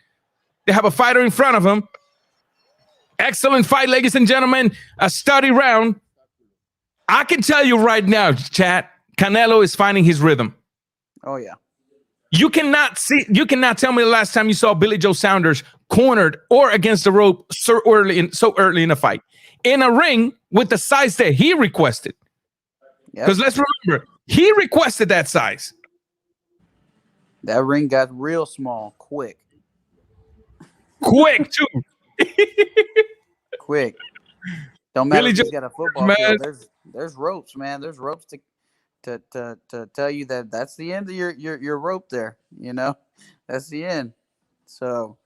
They have a fighter in front of him. Excellent fight, ladies and gentlemen. A study round. I can tell you right now, chat, Canelo is finding his rhythm. Oh, yeah. You cannot tell me the last time you saw Billy Joe Saunders cornered or against the rope so early in a fight. In a ring with the size that he requested. Because let's remember, he requested that size. That ring got real small, quick. Quick, too. Quick. Don't matter Billy if he's Joe, got a football man. field. There's ropes, man. There's ropes to tell you that that's the end of your rope there. You know, that's the end. So,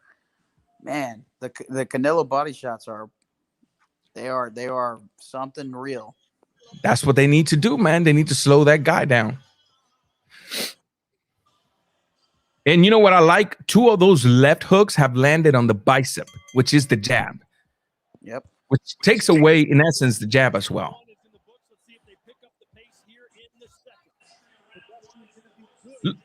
man, the Canelo body shots are something real. That's what they need to do, man. They need to slow that guy down. And you know what I like? 2 of those left hooks have landed on the bicep, which is the jab. Yep. Which takes away, in essence, the jab as well.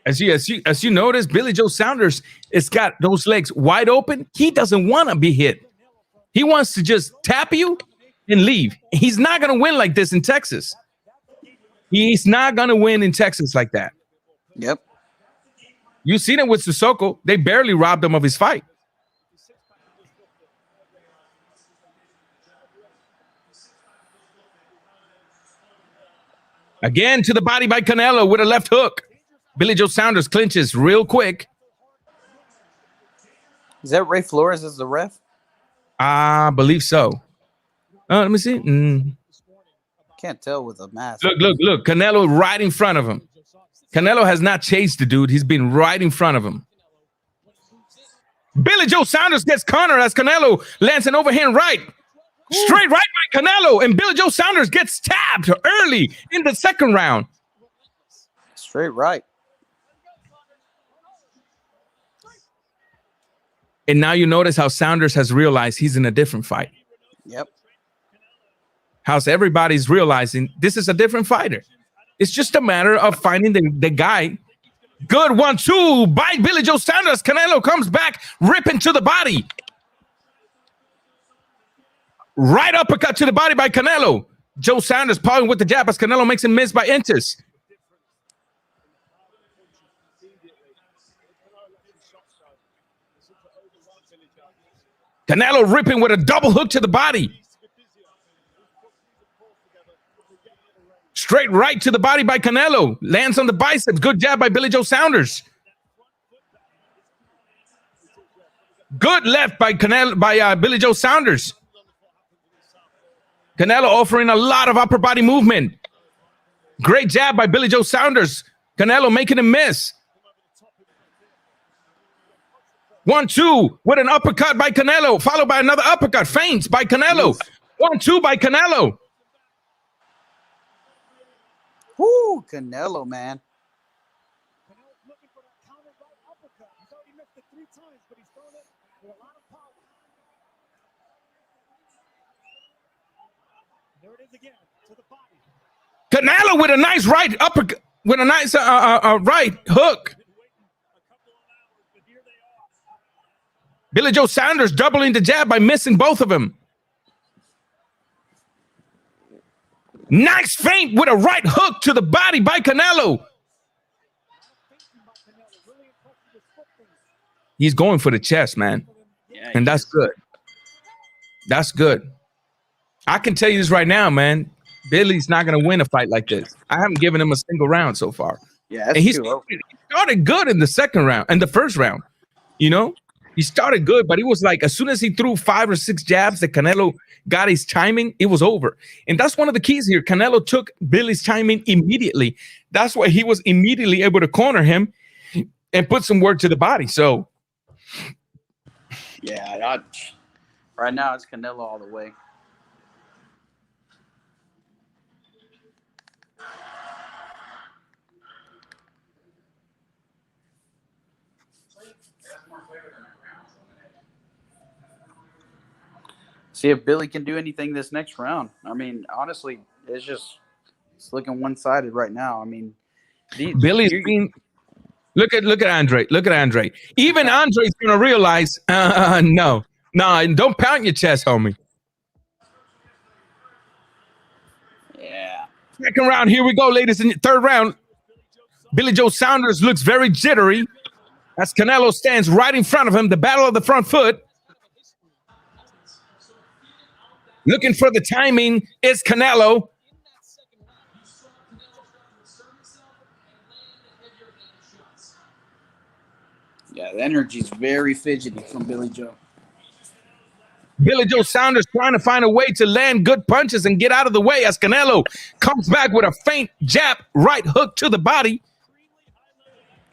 As you notice, Billy Joe Saunders has got those legs wide open. He doesn't want to be hit. He wants to just tap you and leave. He's not going to win like this in Texas. He's not going to win in Texas like that. Yep. You've seen it with Sissoko. They barely robbed him of his fight. Again to the body by Canelo with a left hook. Billy Joe Saunders clinches real quick. Is that Ray Flores as the ref? I believe so. Let me see. Can't tell with a mask. Look. Canelo right in front of him. Canelo has not chased the dude. He's been right in front of him. Billy Joe Saunders gets cornered as Canelo lands an overhand right. Straight right by Canelo. And Billy Joe Saunders gets tapped early in the second round. Straight right. And now you notice how Saunders has realized he's in a different fight. Yep. How's everybody's realizing this is a different fighter. It's just a matter of finding the guy. Good 1-2 by Billy Joe Saunders. Canelo comes back, ripping to the body. Right uppercut to the body by Canelo. Joe Saunders pawing with the jab as Canelo makes him miss by inches. Canelo ripping with a double hook to the body. Straight right to the body by Canelo. Lands on the biceps. Good jab by Billy Joe Saunders. Good left by Billy Joe Saunders. Canelo offering a lot of upper body movement. Great jab by Billy Joe Saunders. Canelo making him miss. 1-2 with an uppercut by Canelo, followed by another uppercut. Feints by Canelo. 1-2 by Canelo. Woo, Canelo, man. Canelo with a nice right uppercut, with a nice right hook. Billy Joe Saunders doubling the jab by missing both of them. Nice feint with a right hook to the body by Canelo. He's going for the chest, man. Yeah, and that's good. That's good. I can tell you this right now, man. Billy's not going to win a fight like this. I haven't given him a single round so far. Yeah, and he started good in the second round and the first round, you know? He started good, but it was like as soon as he threw 5 or 6 jabs that Canelo got his timing, it was over. And that's one of the keys here. Canelo took Billy's timing immediately. That's why he was immediately able to corner him and put some work to the body. So, yeah, right now it's Canelo all the way. See if Billy can do anything this next round. I mean, honestly, it's looking one-sided right now. I mean, Billy's being look at Andre. Look at Andre. Even Andre's gonna realize, no, don't pound your chest, homie. Yeah. Second round, here we go, ladies. In the third round, Billy Joe Saunders looks very jittery as Canelo stands right in front of him. The battle of the front foot. Looking for the timing is Canelo. Yeah, the energy's very fidgety from Billy Joe. Billy Joe Saunders trying to find a way to land good punches and get out of the way as Canelo comes back with a feint jab, right hook to the body.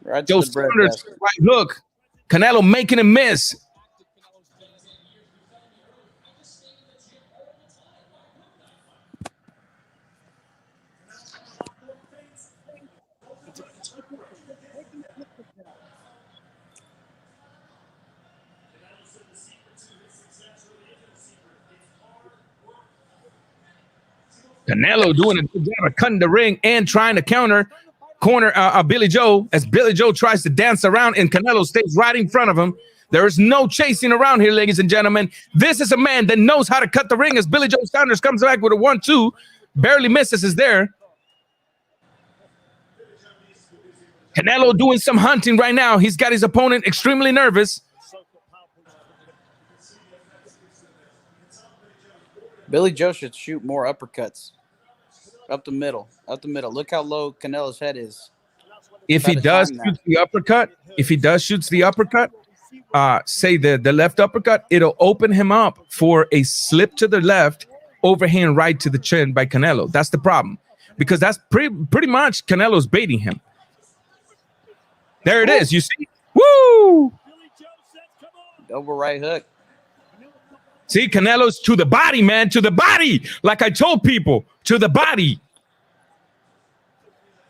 Right Joe Saunders, right hook. Canelo making him miss. Canelo doing a good job of cutting the ring and trying to corner Billy Joe as Billy Joe tries to dance around and Canelo stays right in front of him. There is no chasing around here, ladies and gentlemen. This is a man that knows how to cut the ring as Billy Joe Saunders comes back with a 1-2. Barely misses is there. Canelo doing some hunting right now. He's got his opponent extremely nervous. Billy Joe should shoot more uppercuts. Up the middle. Look how low Canelo's head is. If he does shoot the uppercut, say the left uppercut, it'll open him up for a slip to the left, overhand right to the chin by Canelo. That's the problem. Because that's pretty much Canelo's baiting him. There it is. You see? Woo! Double right hook. See, Canelo's to the body, man, to the body. Like I told people, to the body.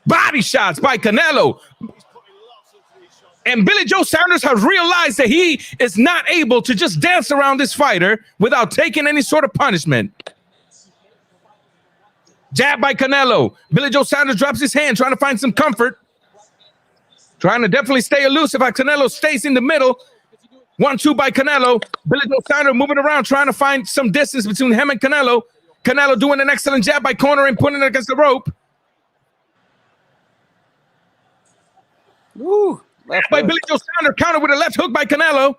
Body shots by Canelo. And Billy Joe Saunders has realized that he is not able to just dance around this fighter without taking any sort of punishment. Jab by Canelo. Billy Joe Saunders drops his hand, trying to find some comfort. Trying to definitely stay elusive. Canelo stays in the middle. 1-2 by Canelo. Billy Joe Saunders moving around, trying to find some distance between him and Canelo. Canelo doing an excellent jab by cornering, putting it against the rope. Woo! Left by Billy Joe Saunders, counter with a left hook by Canelo.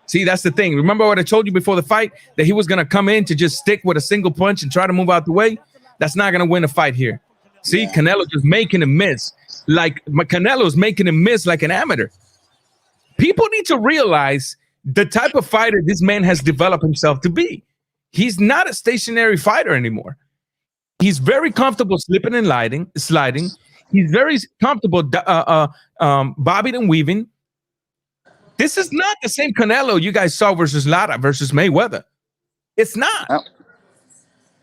See, that's the thing. Remember what I told you before the fight? That he was going to come in to just stick with a single punch and try to move out the way? That's not going to win a fight here. See, Canelo just making him miss. Like, Canelo's making him miss like an amateur. People need to realize the type of fighter this man has developed himself to be. He's not a stationary fighter anymore. He's very comfortable slipping and sliding. He's very comfortable bobbing and weaving. This is not the same Canelo you guys saw versus Lara versus Mayweather. It's not. Oh.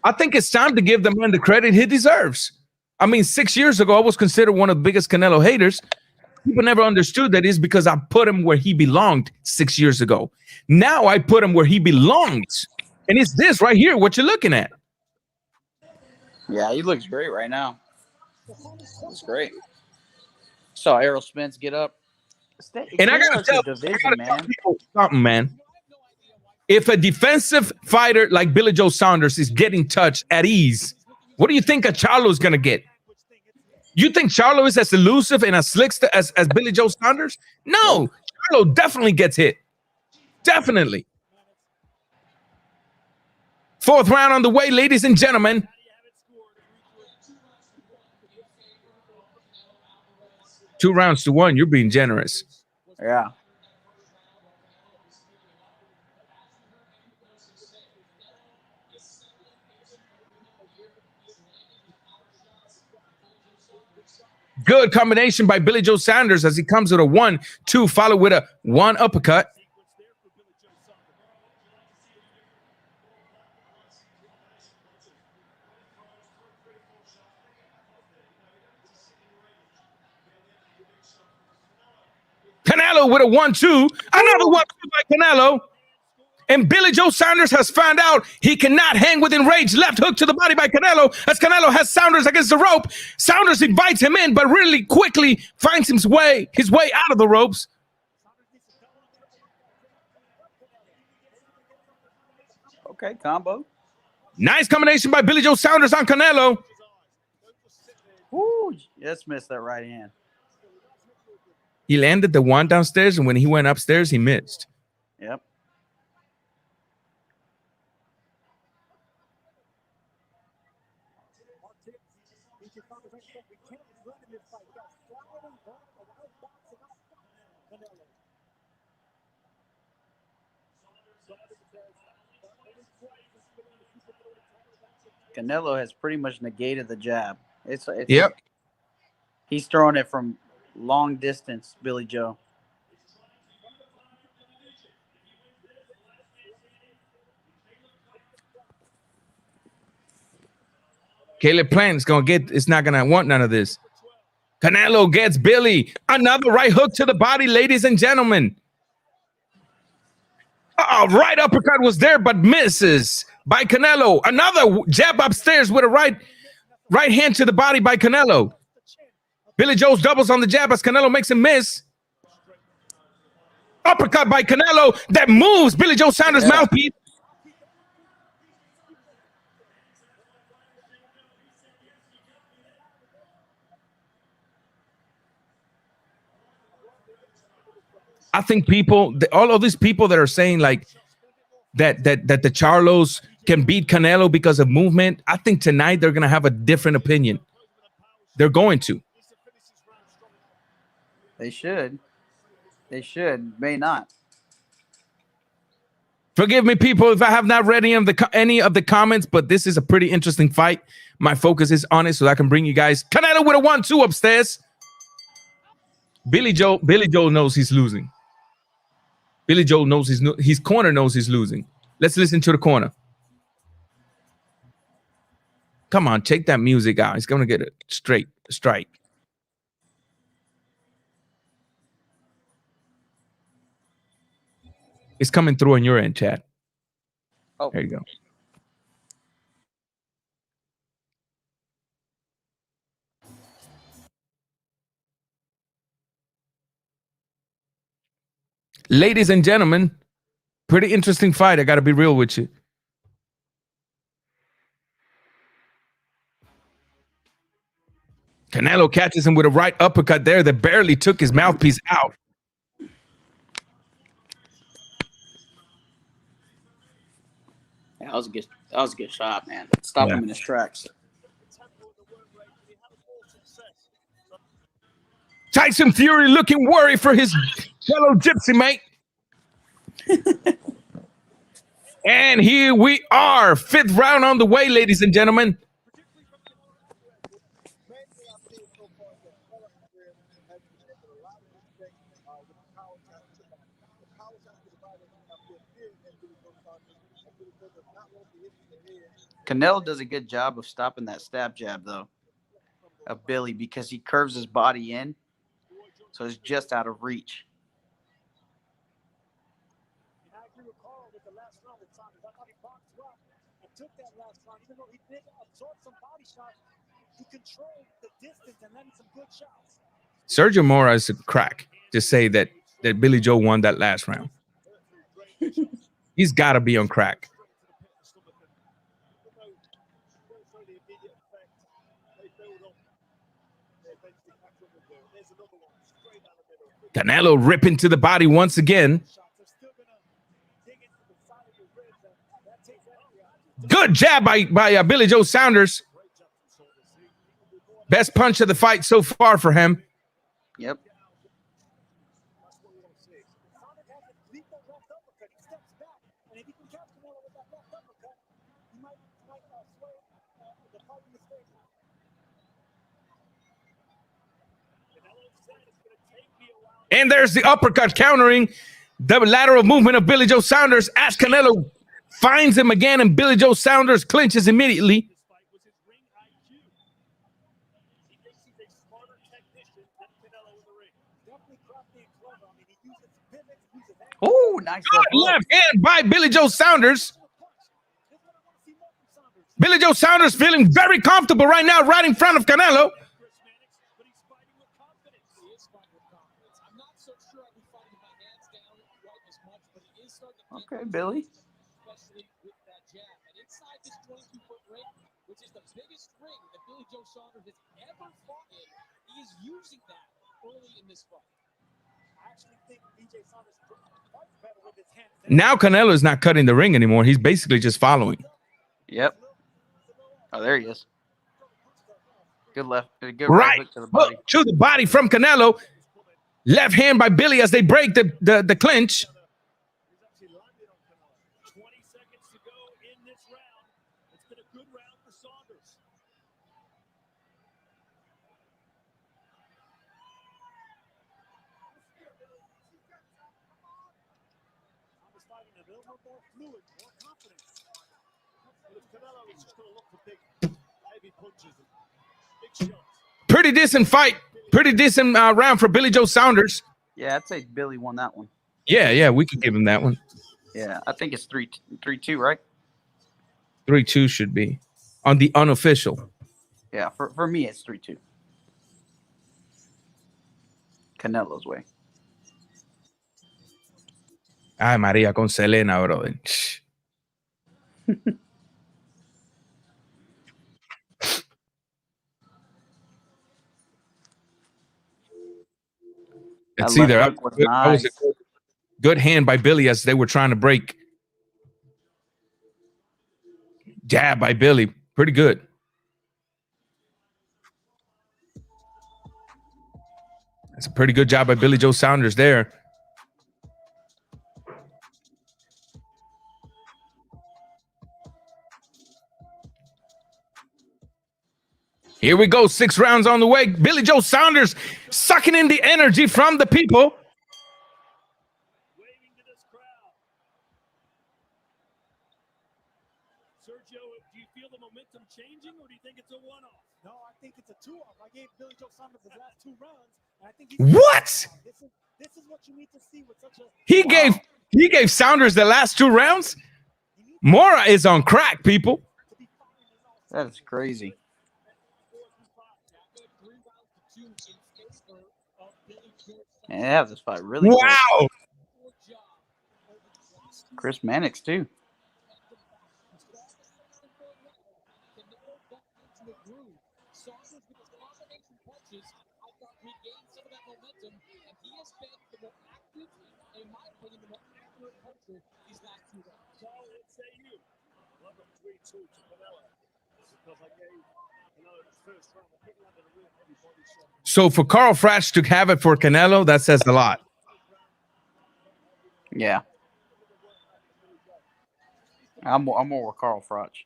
I think it's time to give the man the credit he deserves. I mean, 6 years ago, I was considered one of the biggest Canelo haters. People never understood that is because I put him where he belonged 6 years ago. Now I put him where he belongs. And it's this right here, what you're looking at. Yeah, he looks great right now. Looks great. Saw Errol Spence get up. And I gotta tell people something, man. If a defensive fighter like Billy Joe Saunders is getting touched at ease, what do you think a Charlo's gonna get? You think Charlo is as elusive and as slick as Billy Joe Saunders? No, Charlo definitely gets hit. Definitely. Fourth round on the way, ladies and gentlemen. Two rounds to one. You're being generous. Yeah. Good combination by Billy Joe Saunders as he comes with a 1-2, followed with a 1 uppercut. Canelo with a 1-2, another 1-2 by Canelo. And Billy Joe Saunders has found out he cannot hang within range. Left hook to the body by Canelo as Canelo has Saunders against the rope. Saunders invites him in, but really quickly finds his way out of the ropes. Okay, combo. Nice combination by Billy Joe Saunders on Canelo. Ooh, just missed that right hand. He landed the one downstairs, and when he went upstairs, he missed. Yep. Canelo has pretty much negated the jab. It's yep. He's throwing it from long distance, Billy Joe. Caleb Plant is not gonna want none of this. Canelo gets Billy. Another right hook to the body, ladies and gentlemen. Right uppercut was there, but misses by Canelo. Another jab upstairs with a right hand to the body by Canelo. Billy Joe's doubles on the jab as Canelo makes him miss. Uppercut by Canelo that moves Billy Joe Saunders' mouthpiece. I think all of these people that are saying like that the Charlos can beat Canelo because of movement, I think tonight they're gonna have a different opinion. They're going to. They should. They should. May not. Forgive me, people, if I have not read any of the comments, but this is a pretty interesting fight. My focus is on it, so I can bring you guys. Canelo with a 1-2 upstairs. Billy Joe knows he's losing. Billy Joe knows his corner knows he's losing. Let's listen to the corner. Come on, take that music out. He's gonna get a straight strike. It's coming through on your end, Chad. Oh, there you go. Ladies and gentlemen, pretty interesting fight. I got to be real with you. Canelo catches him with a right uppercut there that barely took his mouthpiece out. That was a good shot, man. Stop him in his tracks. Tyson Fury looking worried for his fellow gypsy mate. And here we are, 5th round on the way, ladies and gentlemen. Canelo does a good job of stopping that stab jab, though, of Billy, because he curves his body in, so it's just out of reach. And I agree with Carl with the last round with Saunders. I thought he boxed well and took that last round, even though he did absorb some body shots. He controlled the distance and landed some good shots. Sergio Mora is a crack to say that Billy Joe won that last round. He's got to be on crack. Canelo ripping to the body once again. Good jab by Billy Joe Saunders. Best punch of the fight so far for him. Yep. And there's the uppercut countering the lateral movement of Billy Joe Saunders as Canelo finds him again, and Billy Joe Saunders clinches immediately. Oh, nice left hand by Billy Joe Saunders. Billy Joe Saunders feeling very comfortable right now, right in front of Canelo. Okay, Billy. Especially with that jab. And inside this 22-foot ring, which is the biggest ring that Billy Joe Saunders has ever fought in, he is using that early in this fight. I actually think BJ Saunders fights better with his hands. Now Canelo is not cutting the ring anymore. He's basically just following. Yep. Oh, there he is. Good left. Good Right hook to the body. hook to the body from Canelo. Left hand by Billy as they break the clinch. 20 seconds to go in this round. It's been a good round for Saunders. Saunders fighting a little more fluid, more confident. But if Canelo is just going to look for big, heavy punches and big shots. Pretty decent fight. Pretty decent round for Billy Joe Saunders. Yeah, I'd say Billy won that one. Yeah, we could give him that one. Yeah, I think it's 3-2, right? 3-2 should be on the unofficial. Yeah, for me, it's 3-2. Canelo's way. Ay, María, con Selena, brother. Let's see there. That was a good hand by Billy as they were trying to break. Jab by Billy. Pretty good. That's a pretty good job by Billy Joe Saunders there. Here we go. 6 rounds on the way. Billy Joe Saunders sucking in the energy from the people. Waving to this crowd. Sergio, do you feel the momentum changing, or do you think it's a one-off? No, I think it's a 2-off. I gave Billy Joe Saunders his last 2 rounds, and I think What? This is what you need to see with such a. He gave Saunders the last 2 rounds. Mora is on crack, people. That is crazy. Man, they have this fight really close. Wow. Chris Mannix, too. So for Carl Fratch to have it for Canelo, that says a lot. Yeah. I'm more with Carl Fratch.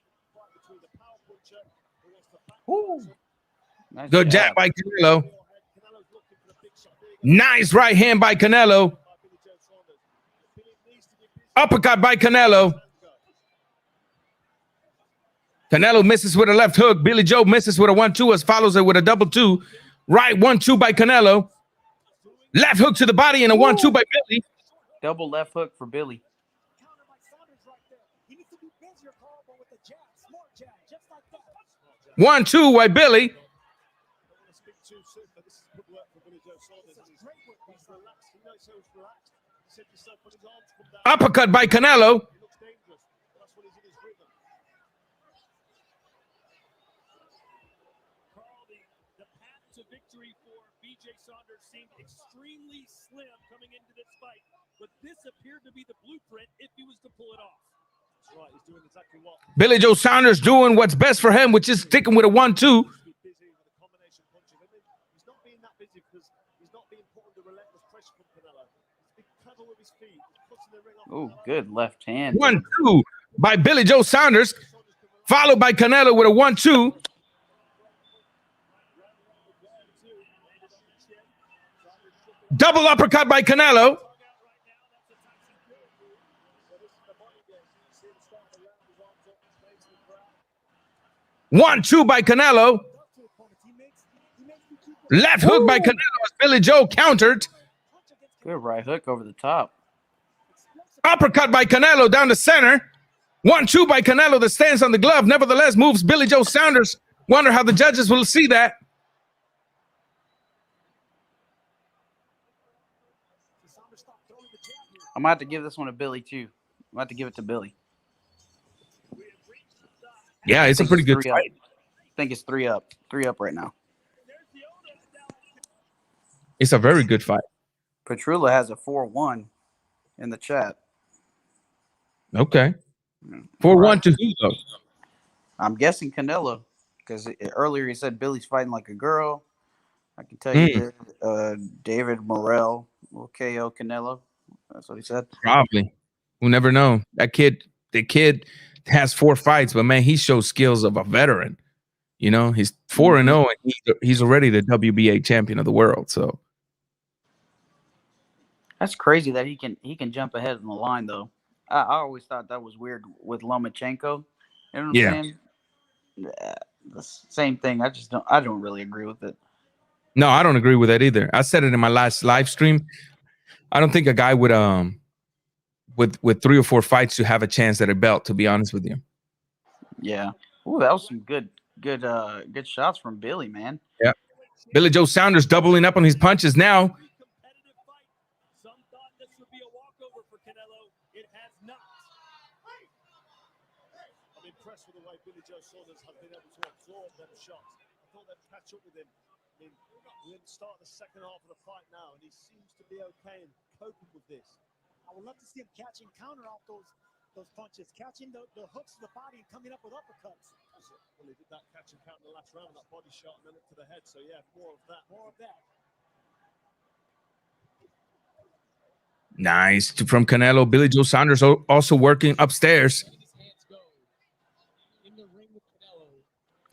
Ooh. Nice Good jab by Canelo. Nice right hand by Canelo. Uppercut by Canelo. Canelo misses with a left hook. Billy Joe misses with a 1-2 as follows it with a double 2. Right 1-2 by Canelo. Left hook to the body and a 1-2 by Billy. Double left hook for Billy. 1-2 by Billy. Uppercut by Canelo. The path to victory for BJ Saunders seemed extremely slim coming into this fight, but this appeared to be the blueprint if he was to pull it off. Billy Joe Saunders doing what's best for him, which is sticking with a 1-2. Oh, good left hand. 1-2 by Billy Joe Saunders, followed by Canelo with a 1-2. Double uppercut by Canelo. 1-2 by Canelo. Left hook by Canelo as Billy Joe countered. Good right hook over the top. Uppercut by Canelo down the center. 1-2 by Canelo that stands on the glove. Nevertheless, moves Billy Joe Saunders. Wonder how the judges will see that. I'm going to have to give this one to Billy, too. I'm going to have to give it to Billy. Yeah, it's a pretty good fight. I think it's 3 up. 3 up right now. It's a very good fight. Petrula has a 4-1 in the chat. Okay. 4-1 to who, though? I'm guessing Canelo, because earlier he said Billy's fighting like a girl. I can tell you that David Morrell will KO Canelo. That's what he said. Probably. We'll never know. The kid has 4 fights, but man, he shows skills of a veteran. You know, he's 4-0, and he's already the WBA champion of the world. So that's crazy that he can jump ahead in the line, though. I always thought that was weird with Lomachenko. You know what I'm saying? The same thing. I don't really agree with it. No, I don't agree with that either. I said it in my last live stream. I don't think a guy with 3 or 4 fights should have a chance at a belt, to be honest with you. Yeah. Ooh, that was some good shots from Billy, man. Yeah. Billy Joe Saunders doubling up on his punches now. With the way Billy Joe Saunders have been able to absorb them shots. I thought they'd catch up with him. I mean, we're in the start of the second half of the fight now, and he seems to be okay and coping with this. I would love to see him catching counter off those punches, catching the hooks to the body and coming up with uppercuts. Well, he did that catch and count in the last round, that body shot, and then up to the head. So, yeah, more of that. More of that. Nice from Canelo. Billy Joe Saunders also working upstairs.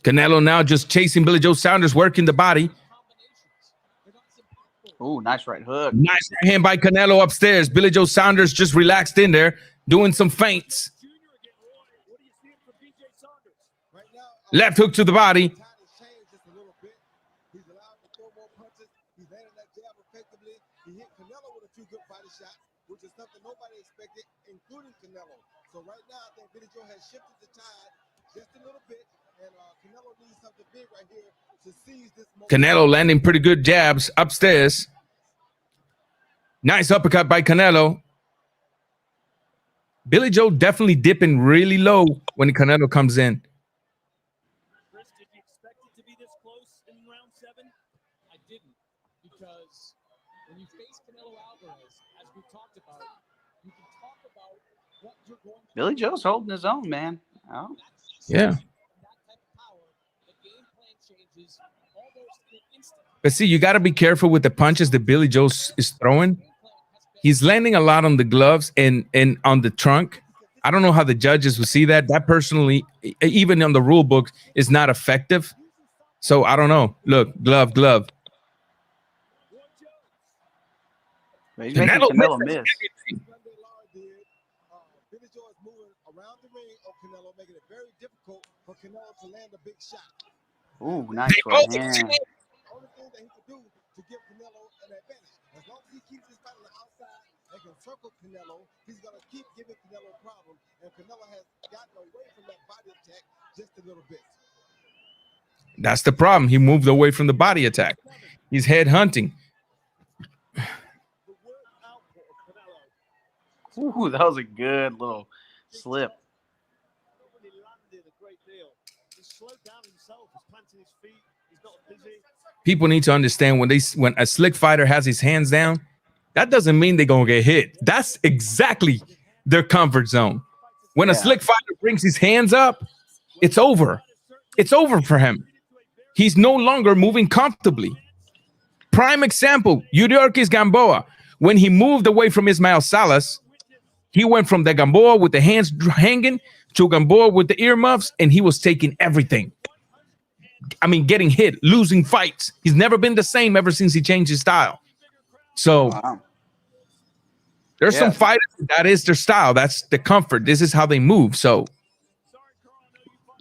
Canelo now just chasing Billy Joe Saunders, working the body. Ooh, nice right hook. Nice right hand by Canelo upstairs. Billy Joe Saunders just relaxed in there, doing some feints. Left hook to the body. Which is something nobody expected, including Canelo. So right now, I think Billy Joe has shifted the tide just a little bit, and Canelo needs something big right here to seize this moment. Canelo landing pretty good jabs upstairs. Nice uppercut by Canelo. Billy Joe definitely dipping really low when Canelo comes in. Chris, did you expect it to be this close in round 7? I didn't, because when you face Canelo Alvarez, as we talked about, you can talk about what you're going to Billy Joe's holding his own, man. Oh. Yeah. But see, you got to be careful with the punches that Billy Joe is throwing. He's landing a lot on the gloves and on the trunk. I don't know how the judges will see that. That personally, even on the rule book, is not effective. So I don't know. Look, glove. He's making Canelo miss. Billy Joe is moving around the ring of Canelo, making it very difficult for Canelo to land a big shot. Ooh, nice right hand. Only thing that he can do to give Canelo an advantage. As long as he keeps his fight on the outside and can circle Canelo, he's going to keep giving Canelo a problem. And Canelo has gotten away from that body attack just a little bit. That's the problem. He moved away from the body attack. He's head hunting. Ooh, that was a good little slip. People need to understand when a slick fighter has his hands down, that doesn't mean they're gonna get hit. That's exactly their comfort zone. When a slick fighter brings his hands up, it's over. It's over for him. He's no longer moving comfortably. Prime example, Yuriorkis Gamboa. When he moved away from Ismael Salas, he went from the Gamboa with the hands hanging to Gamboa with the earmuffs, and he was taking everything. I mean, getting hit, losing fights. He's never been the same ever since he changed his style. So there's some fighters that is their style. That's the comfort. This is how they move. So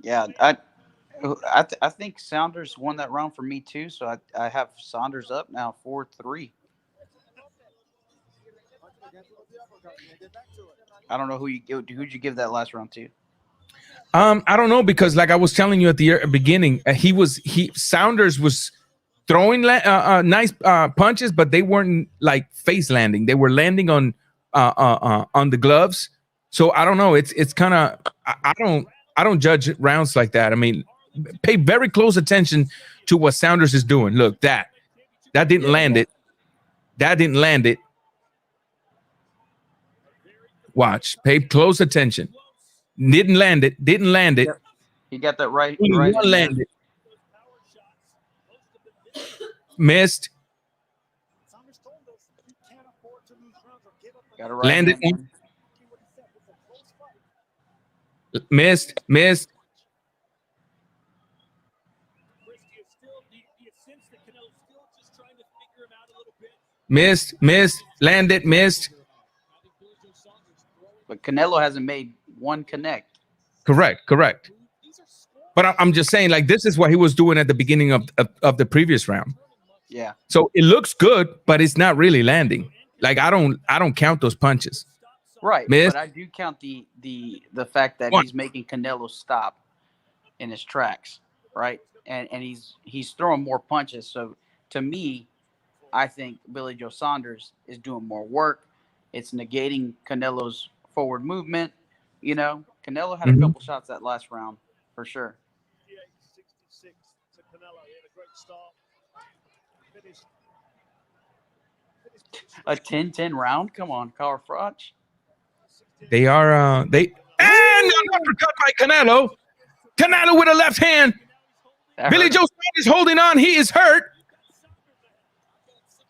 yeah, I think Saunders won that round for me too. So I have Saunders up now 4-3. I don't know who'd you give that last round to. I don't know, because like I was telling you at the beginning, Saunders was throwing nice punches, but they weren't like face landing. They were landing on the gloves. So I don't know. It's kind of I don't judge rounds like that. I mean, pay very close attention to what Saunders is doing. Look, that didn't land it. That didn't land it. Watch. Pay close attention. Didn't land it. Didn't land it. Yep. He got that right. Right. Landed. Missed. Got it right. Landed. Missed. Missed. Missed. Missed. Landed. Missed. But Canelo hasn't made one connect. Correct. But I'm just saying, like, this is what he was doing at the beginning of the previous round. Yeah. So it looks good, but it's not really landing. Like, I don't count those punches. Right. Missed. But I do count the fact that he's making Canelo stop in his tracks, right? And he's throwing more punches. So to me, I think Billy Joe Saunders is doing more work. It's negating Canelo's forward movement. You know, Canelo had a couple shots that last round for sure. 68-66 to Canelo. He had a great start. A 10-10 round? Come on, Carl Froch. They are and an uppercut by Canelo. Canelo with a left hand. Billy Joe Saunders holding on. He is hurt.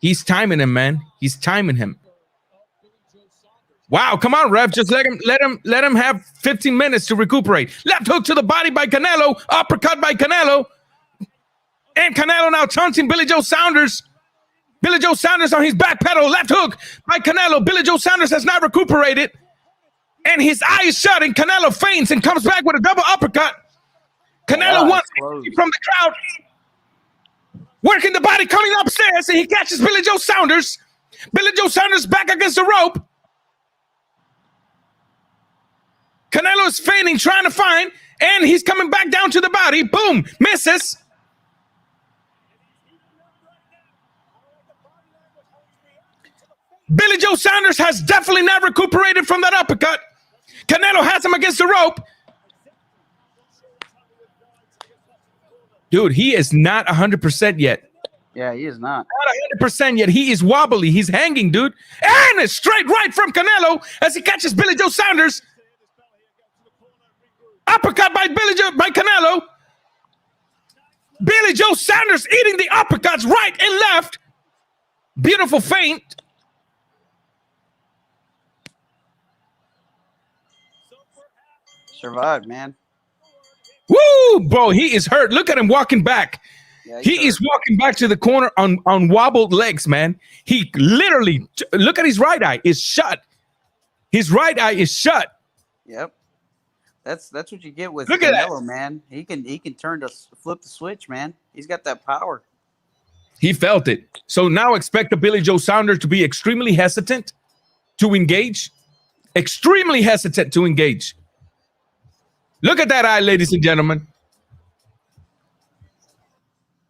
He's timing him, man. He's timing him. Wow, come on, ref. Just let him have 15 minutes to recuperate. Left hook to the body by Canelo. Uppercut by Canelo. And Canelo now taunting Billy Joe Saunders. Billy Joe Saunders on his back pedal. Left hook by Canelo. Billy Joe Saunders has not recuperated. And his eye is shut, and Canelo feints and comes back with a double uppercut. Canelo wants from the crowd. Working the body, coming upstairs, and he catches Billy Joe Saunders. Billy Joe Saunders back against the rope. Canelo is feigning, trying to find, and he's coming back down to the body. Boom, misses. Billy Joe Saunders has definitely not recuperated from that uppercut. Canelo has him against the rope. Dude, he is not 100% yet. Yeah, he is not. Not 100% yet. He is wobbly. He's hanging, dude. And a straight right from Canelo as he catches Billy Joe Saunders. Uppercut by Canelo. Billy Joe Saunders eating the uppercuts right and left. Beautiful feint. Survived, man. Woo, bro, he is hurt. Look at him walking back. Yeah, he is walking back to the corner on wobbled legs, man. He literally, look at his right eye. It's shut. His right eye is shut. Yep. That's what you get with Look at Canelo, man. He can flip the switch, man. He's got that power. He felt it. So now expect the Billy Joe Saunders to be extremely hesitant to engage. Extremely hesitant to engage. Look at that eye, ladies and gentlemen.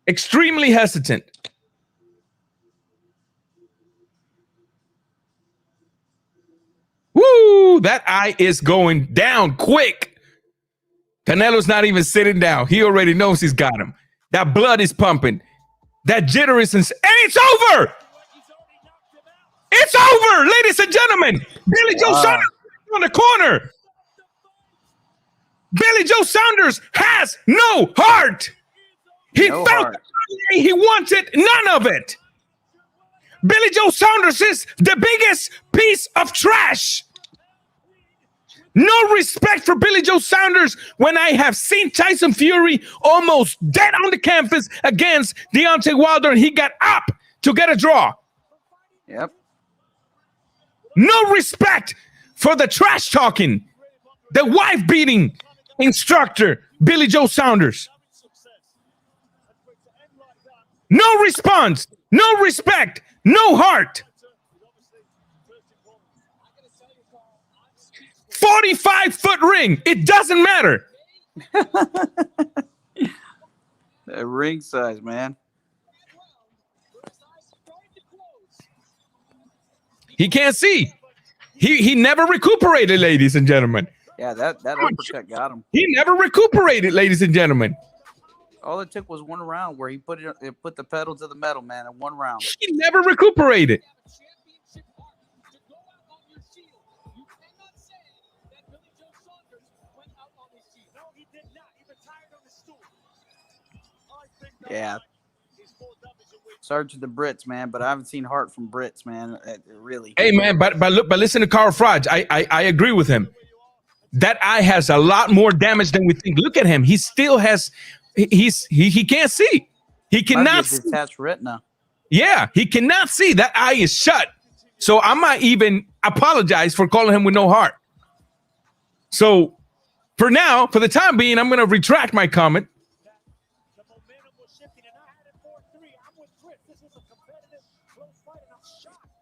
Extremely hesitant. Woo! That eye is going down quick. Canelo's not even sitting down. He already knows he's got him. That blood is pumping. That jitter is and it's over. It's over, ladies and gentlemen. Billy Joe Saunders on the corner. Billy Joe Saunders has no heart. He No felt heart. he wanted none of it. Billy Joe Saunders is the biggest piece of trash. No respect for Billy Joe Saunders when I have seen Tyson Fury almost dead on the canvas against Deontay Wilder and he got up to get a draw. Yep. No respect for the trash talking, the wife beating instructor, Billy Joe Saunders. No response, no respect, no heart. 45-foot ring. It doesn't matter. That ring size, man. He can't see. He never recuperated, ladies and gentlemen. Yeah, that uppercut got him. He never recuperated, ladies and gentlemen. All it took was one round where he put the pedal to the metal, man, in one round. He never recuperated. Yeah. Sorry to the Brits, man, but I haven't seen heart from Brits, man. Really. Hey, man, but listen to Carl Froch. I agree with him. That eye has a lot more damage than we think. Look at him. He still has. He can't see. He cannot see. Detached retina. Yeah, he cannot see. That eye is shut. So I might even apologize for calling him with no heart. So for now, for the time being, I'm going to retract my comment.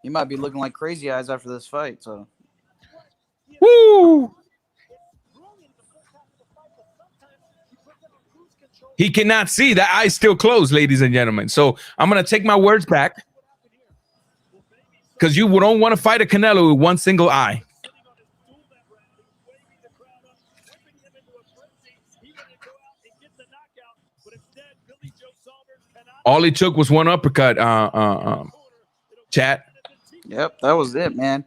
He might be looking like Crazy Eyes after this fight. So, woo! He cannot see. That eye's still closed, ladies and gentlemen. So I'm gonna take my words back because you don't want to fight a Canelo with one single eye. All it took was one uppercut. Chat. Yep, that was it, man.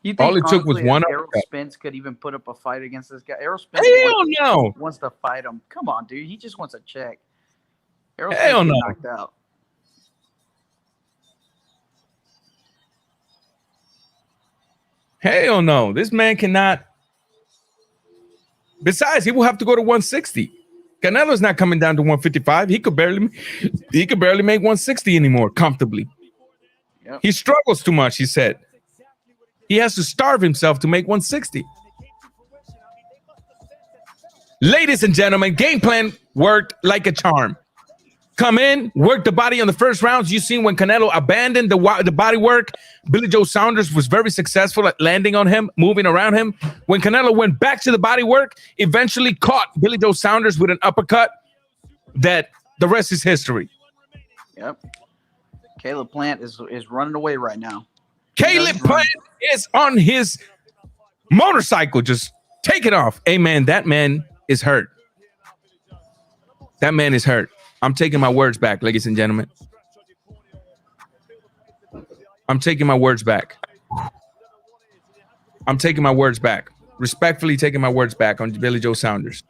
You think all it took was one Errol uppercut. Spence could even put up a fight against this guy? Errol Spence wants to fight him. Come on, dude. He just wants a check. Errol Spence Hell no. knocked out. Hell no. This man cannot. Besides, he will have to go to 160. Canelo's not coming down to 155. He could barely make 160 anymore comfortably. Yep. He struggles too much, he said. He has to starve himself to make 160. Ladies and gentlemen, game plan worked like a charm. Come in, work the body on the first rounds. You seen when Canelo abandoned the body work, Billy Joe Saunders was very successful at landing on him, moving around him. When Canelo went back to the body work, eventually caught Billy Joe Saunders with an uppercut. That the rest is history. Yep. Caleb Plant is running away right now. Caleb Plant is on his motorcycle, just take it off. Hey, man, that man is hurt. That man is hurt. I'm taking my words back, ladies and gentlemen. I'm taking my words back. I'm taking my words back. Respectfully taking my words back on Billy Joe Saunders.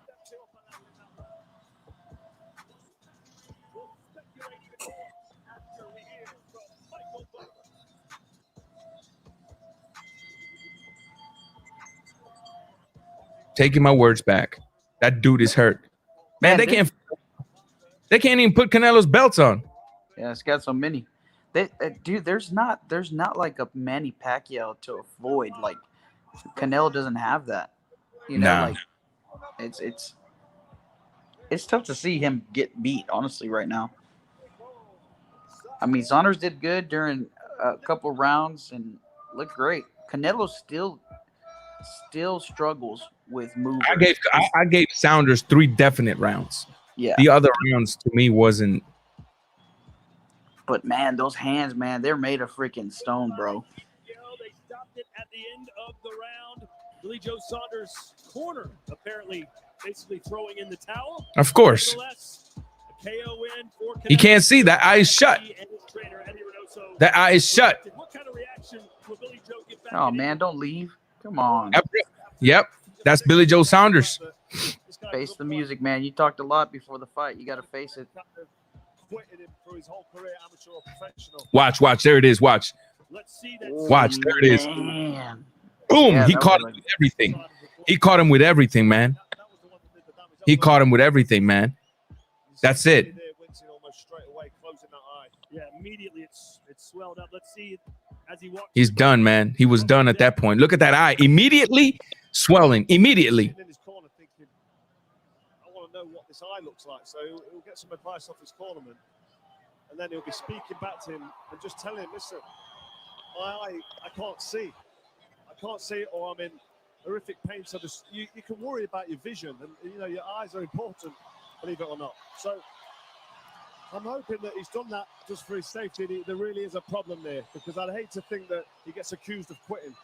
Taking my words back. That dude is hurt. Man, they can't even put Canelo's belts on. Yeah, it's got so many. Dude, there's not like a Manny Pacquiao to avoid. Like Canelo doesn't have that. You know, Nah. like it's tough to see him get beat, honestly, right now. I mean, Saunders did good during a couple rounds and looked great. Canelo still struggles with movement. I gave Saunders 3 definite rounds. Yeah. The other rounds to me wasn't. But man, those hands, man, they're made of freaking stone, bro. They stopped it at the end of the round. Billy Joe Saunders' corner apparently basically throwing in the towel. Of course. A KO win for He can't see. That eye is shut. That eye is shut. What kind of reaction will Billy Joe get back? Oh man, don't leave. Come on. Yep. That's Billy Joe Saunders. Face the music, man. You talked a lot before the fight. You got to face it. Watch. There it is. Watch. Watch. There it is. Man. Boom. Yeah, He that caught was him with everything. He caught him with everything, man. He caught him with everything, man. That's it. Yeah, immediately it's swelled up. Let's see as he walks. He's done, man. He was done at that point. Look at that eye. Immediately swelling. Immediately. In his corner thinking, I want to know what this eye looks like. So he'll get some advice off his cornerman. And then he'll be speaking back to him and just telling him, listen, my eye, I can't see. I can't see it, or I'm in horrific pain. So you can worry about your vision. And, you know, your eyes are important, believe it or not. So I'm hoping that he's done that just for his safety. There really is a problem there, because I'd hate to think that he gets accused of quitting.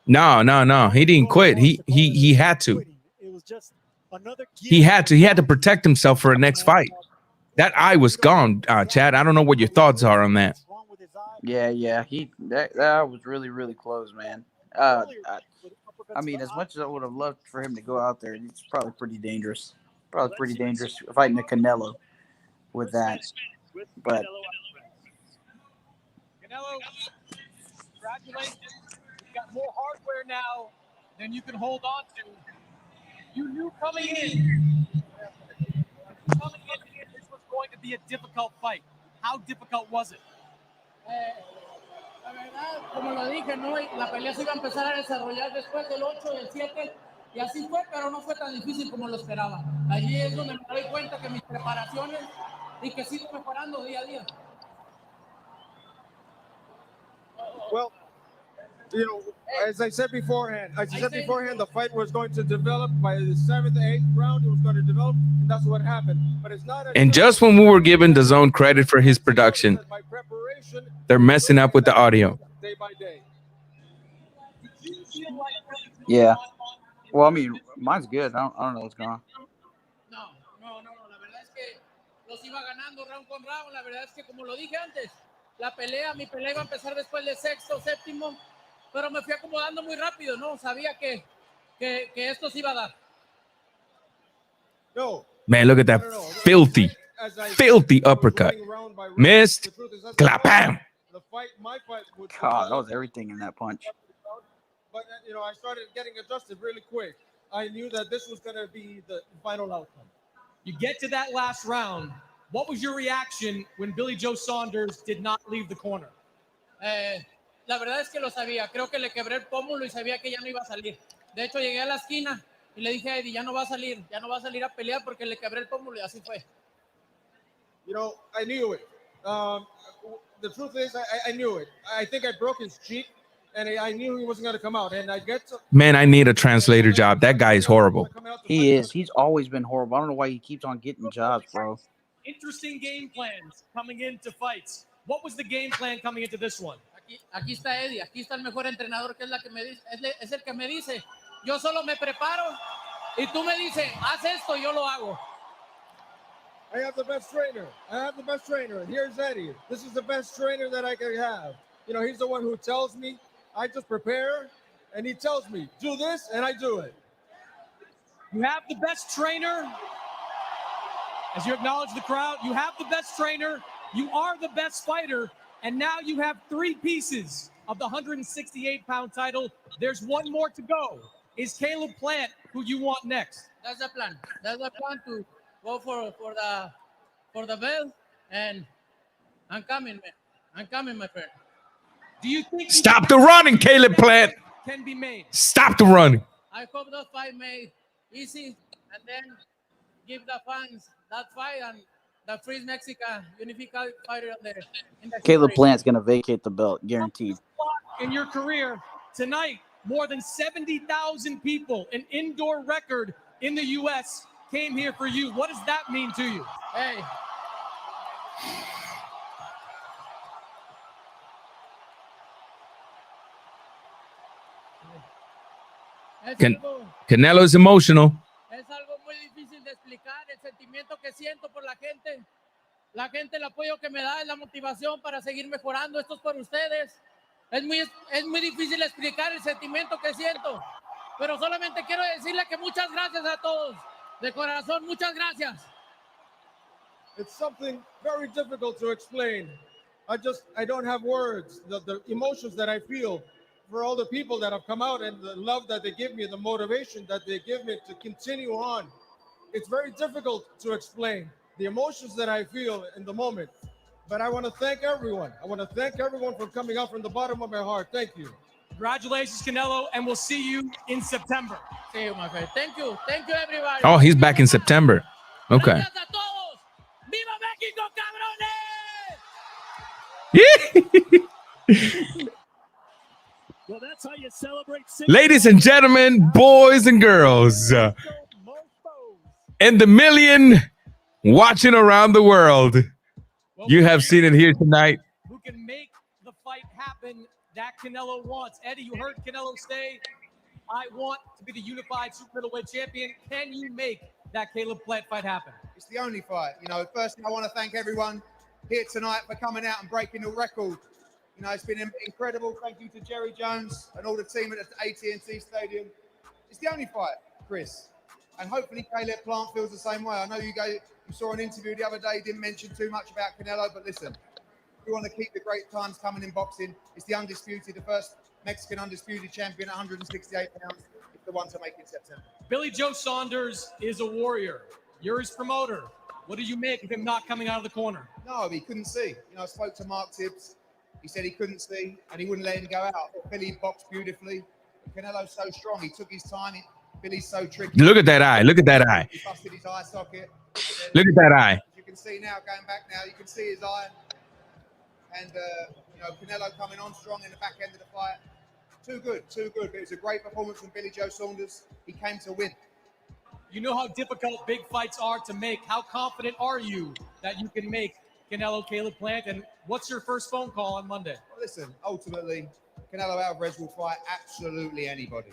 No. He didn't quit. He had to. It was just another. He had to protect himself for a next fight. That eye was gone, Chad. I don't know what your thoughts are on that. Yeah. That was really, really close, man. I mean, as much as I would have loved for him to go out there, it's probably pretty dangerous. Probably pretty dangerous fighting a Canelo with that. But Canelo, congratulations. You've got more hardware now than you can hold on to. You knew coming in this was going to be a difficult fight. How difficult was it? La verdad, como lo dije, ¿no? La pelea se iba a empezar a desarrollar después del 8, del 7, y así fue, pero no fue tan difícil como lo esperaba. Allí es donde me doy cuenta que mis preparaciones y que sigo mejorando día a día. Well, you know, as I said beforehand, the fight was going to develop by the 7th, 8th round. It was going to develop, and that's what happened. But it's not. And just when we were giving DAZN credit for his production, they're messing up with the audio. Day by day. yeah. Well, I mean, mine's good. I don't know what's going on. No. La verdad es que los iba ganando round con round. La verdad es que, como lo dije antes, mi pelea iba a empezar después del 6º, 7º, pero me fui acomodando muy rápido, ¿no? Sabía que esto se iba a dar. Man, look at that filthy uppercut. Missed. Clapam. God, that was everything in that punch. But, you know, I started getting adjusted really quick. I knew that this was going to be the final outcome. You get to that last round. What was your reaction when Billy Joe Saunders did not leave the corner? La verdad es que lo sabía. Creo que le quebré el pómulo y sabía que ya no iba a salir. De hecho, llegué a la esquina y le dije a Eddie, ya no va a salir a pelear porque le quebré el pómulo, y así fue. You know, I knew it. The truth is, I knew it. I think I broke his cheek, and I knew he wasn't going to come out. And I get to... Man, I need a translator job. That guy is horrible. He is. He's always been horrible. I don't know why he keeps on getting jobs, bro. Interesting game plans coming into fights. What was the game plan coming into this one? Aquí está Eddie, aquí está el mejor entrenador, que es la que me dice, es el que me dice, yo solo me preparo y tú me dices, haz esto, yo lo hago. I have the best trainer. Here's Eddie. This is the best trainer that I can have. You know, he's the one who tells me. I just prepare, and he tells me, do this, and I do it. You have the best trainer. As you acknowledge the crowd, you have the best trainer, you are the best fighter, and now you have 3 pieces of the 168-pound title. There's one more to go. Is Caleb Plant who you want next? That's the plan. That's the plan, to go for the belt, and I'm coming, man. I'm coming, my friend. Do you think Stop the running, Caleb Plant? Can be made? Stop the running. I hope that fight made easy, and then give the fans that fight and the Freeze Mexican unified fighter in the Caleb Plant's going to vacate the belt, guaranteed. In your career tonight, more than 70,000 people, an indoor record in the U.S., came here for you. What does that mean to you? Hey. Canelo is emotional. Es algo muy difícil de explicar, el sentimiento que siento por la gente. La gente, el apoyo que me da es la motivación para seguir mejorando. Esto es por ustedes. Es muy difícil explicar el sentimiento que siento, pero solamente quiero decirle que muchas gracias a todos. De corazón, muchas gracias. It's something very difficult to explain. I don't have words. The emotions that I feel for all the people that have come out and the love that they give me, the motivation that they give me to continue on. It's very difficult to explain the emotions that I feel in the moment. But I want to thank everyone. I want to thank everyone for coming out from the bottom of my heart. Thank you. Congratulations, Canelo, and we'll see you in September. See you, my friend. Thank you. Thank you, everybody. Oh, he's back in September. Okay. Gracias a todos. ¡Viva México, cabrones! Well, that's how you celebrate. Ladies and gentlemen, boys and girls, and the million watching around the world, you have seen it here tonight. Who can make the fight happen that Canelo wants? Eddie, you heard Canelo say, I want to be the unified super middleweight champion. Can you make that Caleb Plant fight happen? It's the only fight. You know, firstly, I want to thank everyone here tonight for coming out and breaking the record. You know, it's been incredible. Thank you to Jerry Jones and all the team at the AT&T Stadium. It's the only fight, Chris. And hopefully Caleb Plant feels the same way. I know you saw an interview the other day, didn't mention too much about Canelo, but listen, we want to keep the great times coming in boxing. It's the undisputed, the first Mexican undisputed champion at 168 pounds. It's the one to make in September. Billy Joe Saunders is a warrior. You're his promoter. What do you make of him not coming out of the corner? No, he couldn't see. You know, I spoke to Mark Tibbs. He said he couldn't see and he wouldn't let him go out. Billy boxed beautifully. Canelo's so strong. He took his time. Billy's so tricky. Look at that eye. Look at that eye. He busted his eye socket. Look at that eye. You can see now, going back now, you can see his eye. And, you know, Canelo coming on strong in the back end of the fight. Too good, too good. But it was a great performance from Billy Joe Saunders. He came to win. You know how difficult big fights are to make. How confident are you that you can make Canelo Caleb Plant? And what's your first phone call on Monday? Well, listen, ultimately, Canelo Alvarez will fight absolutely anybody.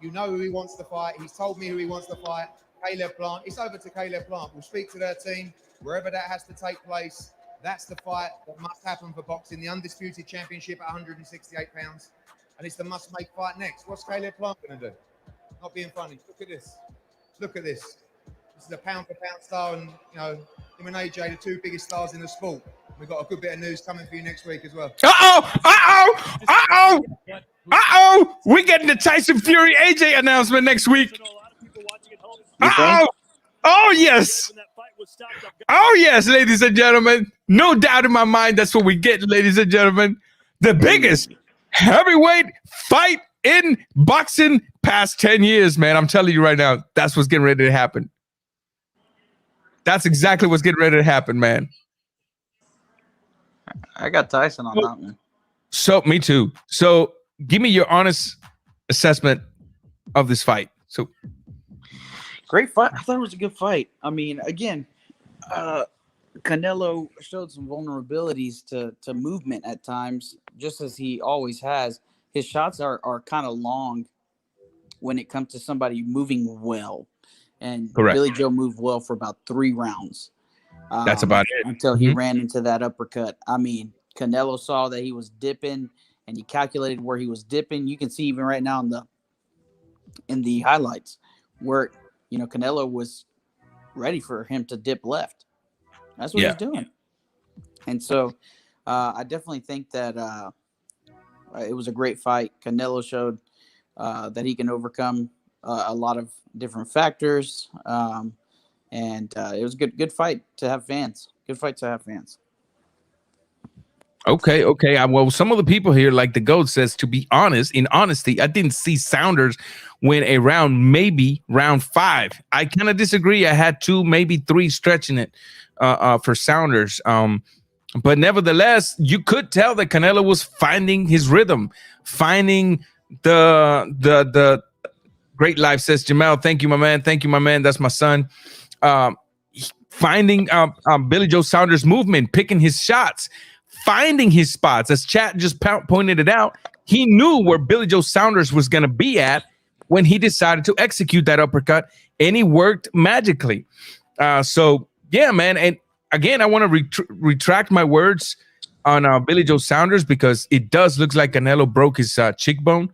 You know who he wants to fight. He's told me who he wants to fight. Caleb Plant. It's over to Caleb Plant. We'll speak to their team. Wherever that has to take place, that's the fight that must happen for boxing. The undisputed championship at 168 pounds. And it's the must-make fight next. What's Caleb Plant going to do? Not being funny. Look at this. Look at this. This is a pound-for-pound star. And, you know, him and AJ, the two biggest stars in the sport. We've got a good bit of news coming for you next week as well. We're getting the Tyson Fury AJ announcement next week. Oh, yes. Oh, yes, ladies and gentlemen. No doubt in my mind, that's what we get, ladies and gentlemen. The biggest heavyweight fight in boxing past 10 years, man. I'm telling you right now, that's what's getting ready to happen. That's exactly what's getting ready to happen, man. I got Tyson on that one. So, me too. So, give me your honest assessment of this fight. So, great fight. I thought it was a good fight. I mean, again, Canelo showed some vulnerabilities to movement at times, just as he always has. His shots are kind of long when it comes to somebody moving well. And correct. Billy Joe moved well for about 3 rounds. That's about it. Until he ran into that uppercut. I mean, Canelo saw that he was dipping, and he calculated where he was dipping. You can see even right now in the highlights where, you know, Canelo was ready for him to dip left. That's what he's doing. And so I definitely think that it was a great fight. Canelo showed that he can overcome a lot of different factors. And it was a good fight to have fans. Good fight to have fans. Okay. Well, some of the people here, like the GOAT says, to be honest, in honesty, I didn't see Saunders win a round, maybe round 5. I kind of disagree. I had 2, maybe 3 stretching it for Saunders. But nevertheless, you could tell that Canelo was finding his rhythm, finding the great life, says Jamel. Thank you, my man. Thank you, my man. That's my son. Finding Billy Joe Saunders' movement, picking his shots, finding his spots. As Chat just pointed it out, he knew where Billy Joe Saunders was going to be at when he decided to execute that uppercut, and he worked magically. So, yeah, man. And again, I want to retract my words. on Billy Joe Saunders because it does look like Canelo broke his cheekbone,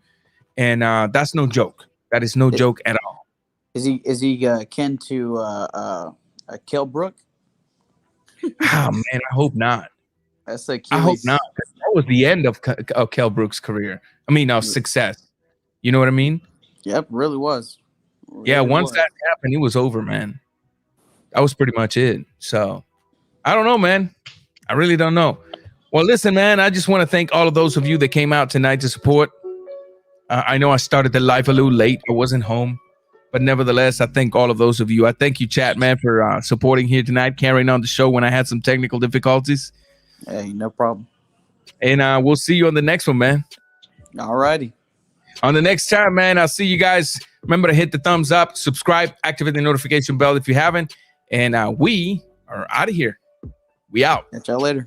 and that's no joke. That is no joke at all. Is he kin to Kell Brook? Oh man, I hope not. That's like I hope not. That was the end of Kell Brook's career. I mean, success. You know what I mean? Yep, really was. Yeah, once that happened, it was over, man. That was pretty much it. So I don't know, man. I really don't know. Well, listen, man, I just want to thank all of those of you that came out tonight to support. I know I started the live a little late. I wasn't home. But nevertheless, I thank all of those of you. I thank you, chat, man, for supporting here tonight, carrying on the show when I had some technical difficulties. Hey, no problem. And we'll see you on the next one, man. All righty. On the next time, man, I'll see you guys. Remember to hit the thumbs up, subscribe, activate the notification bell if you haven't. And we are out of here. We out. Catch y'all later.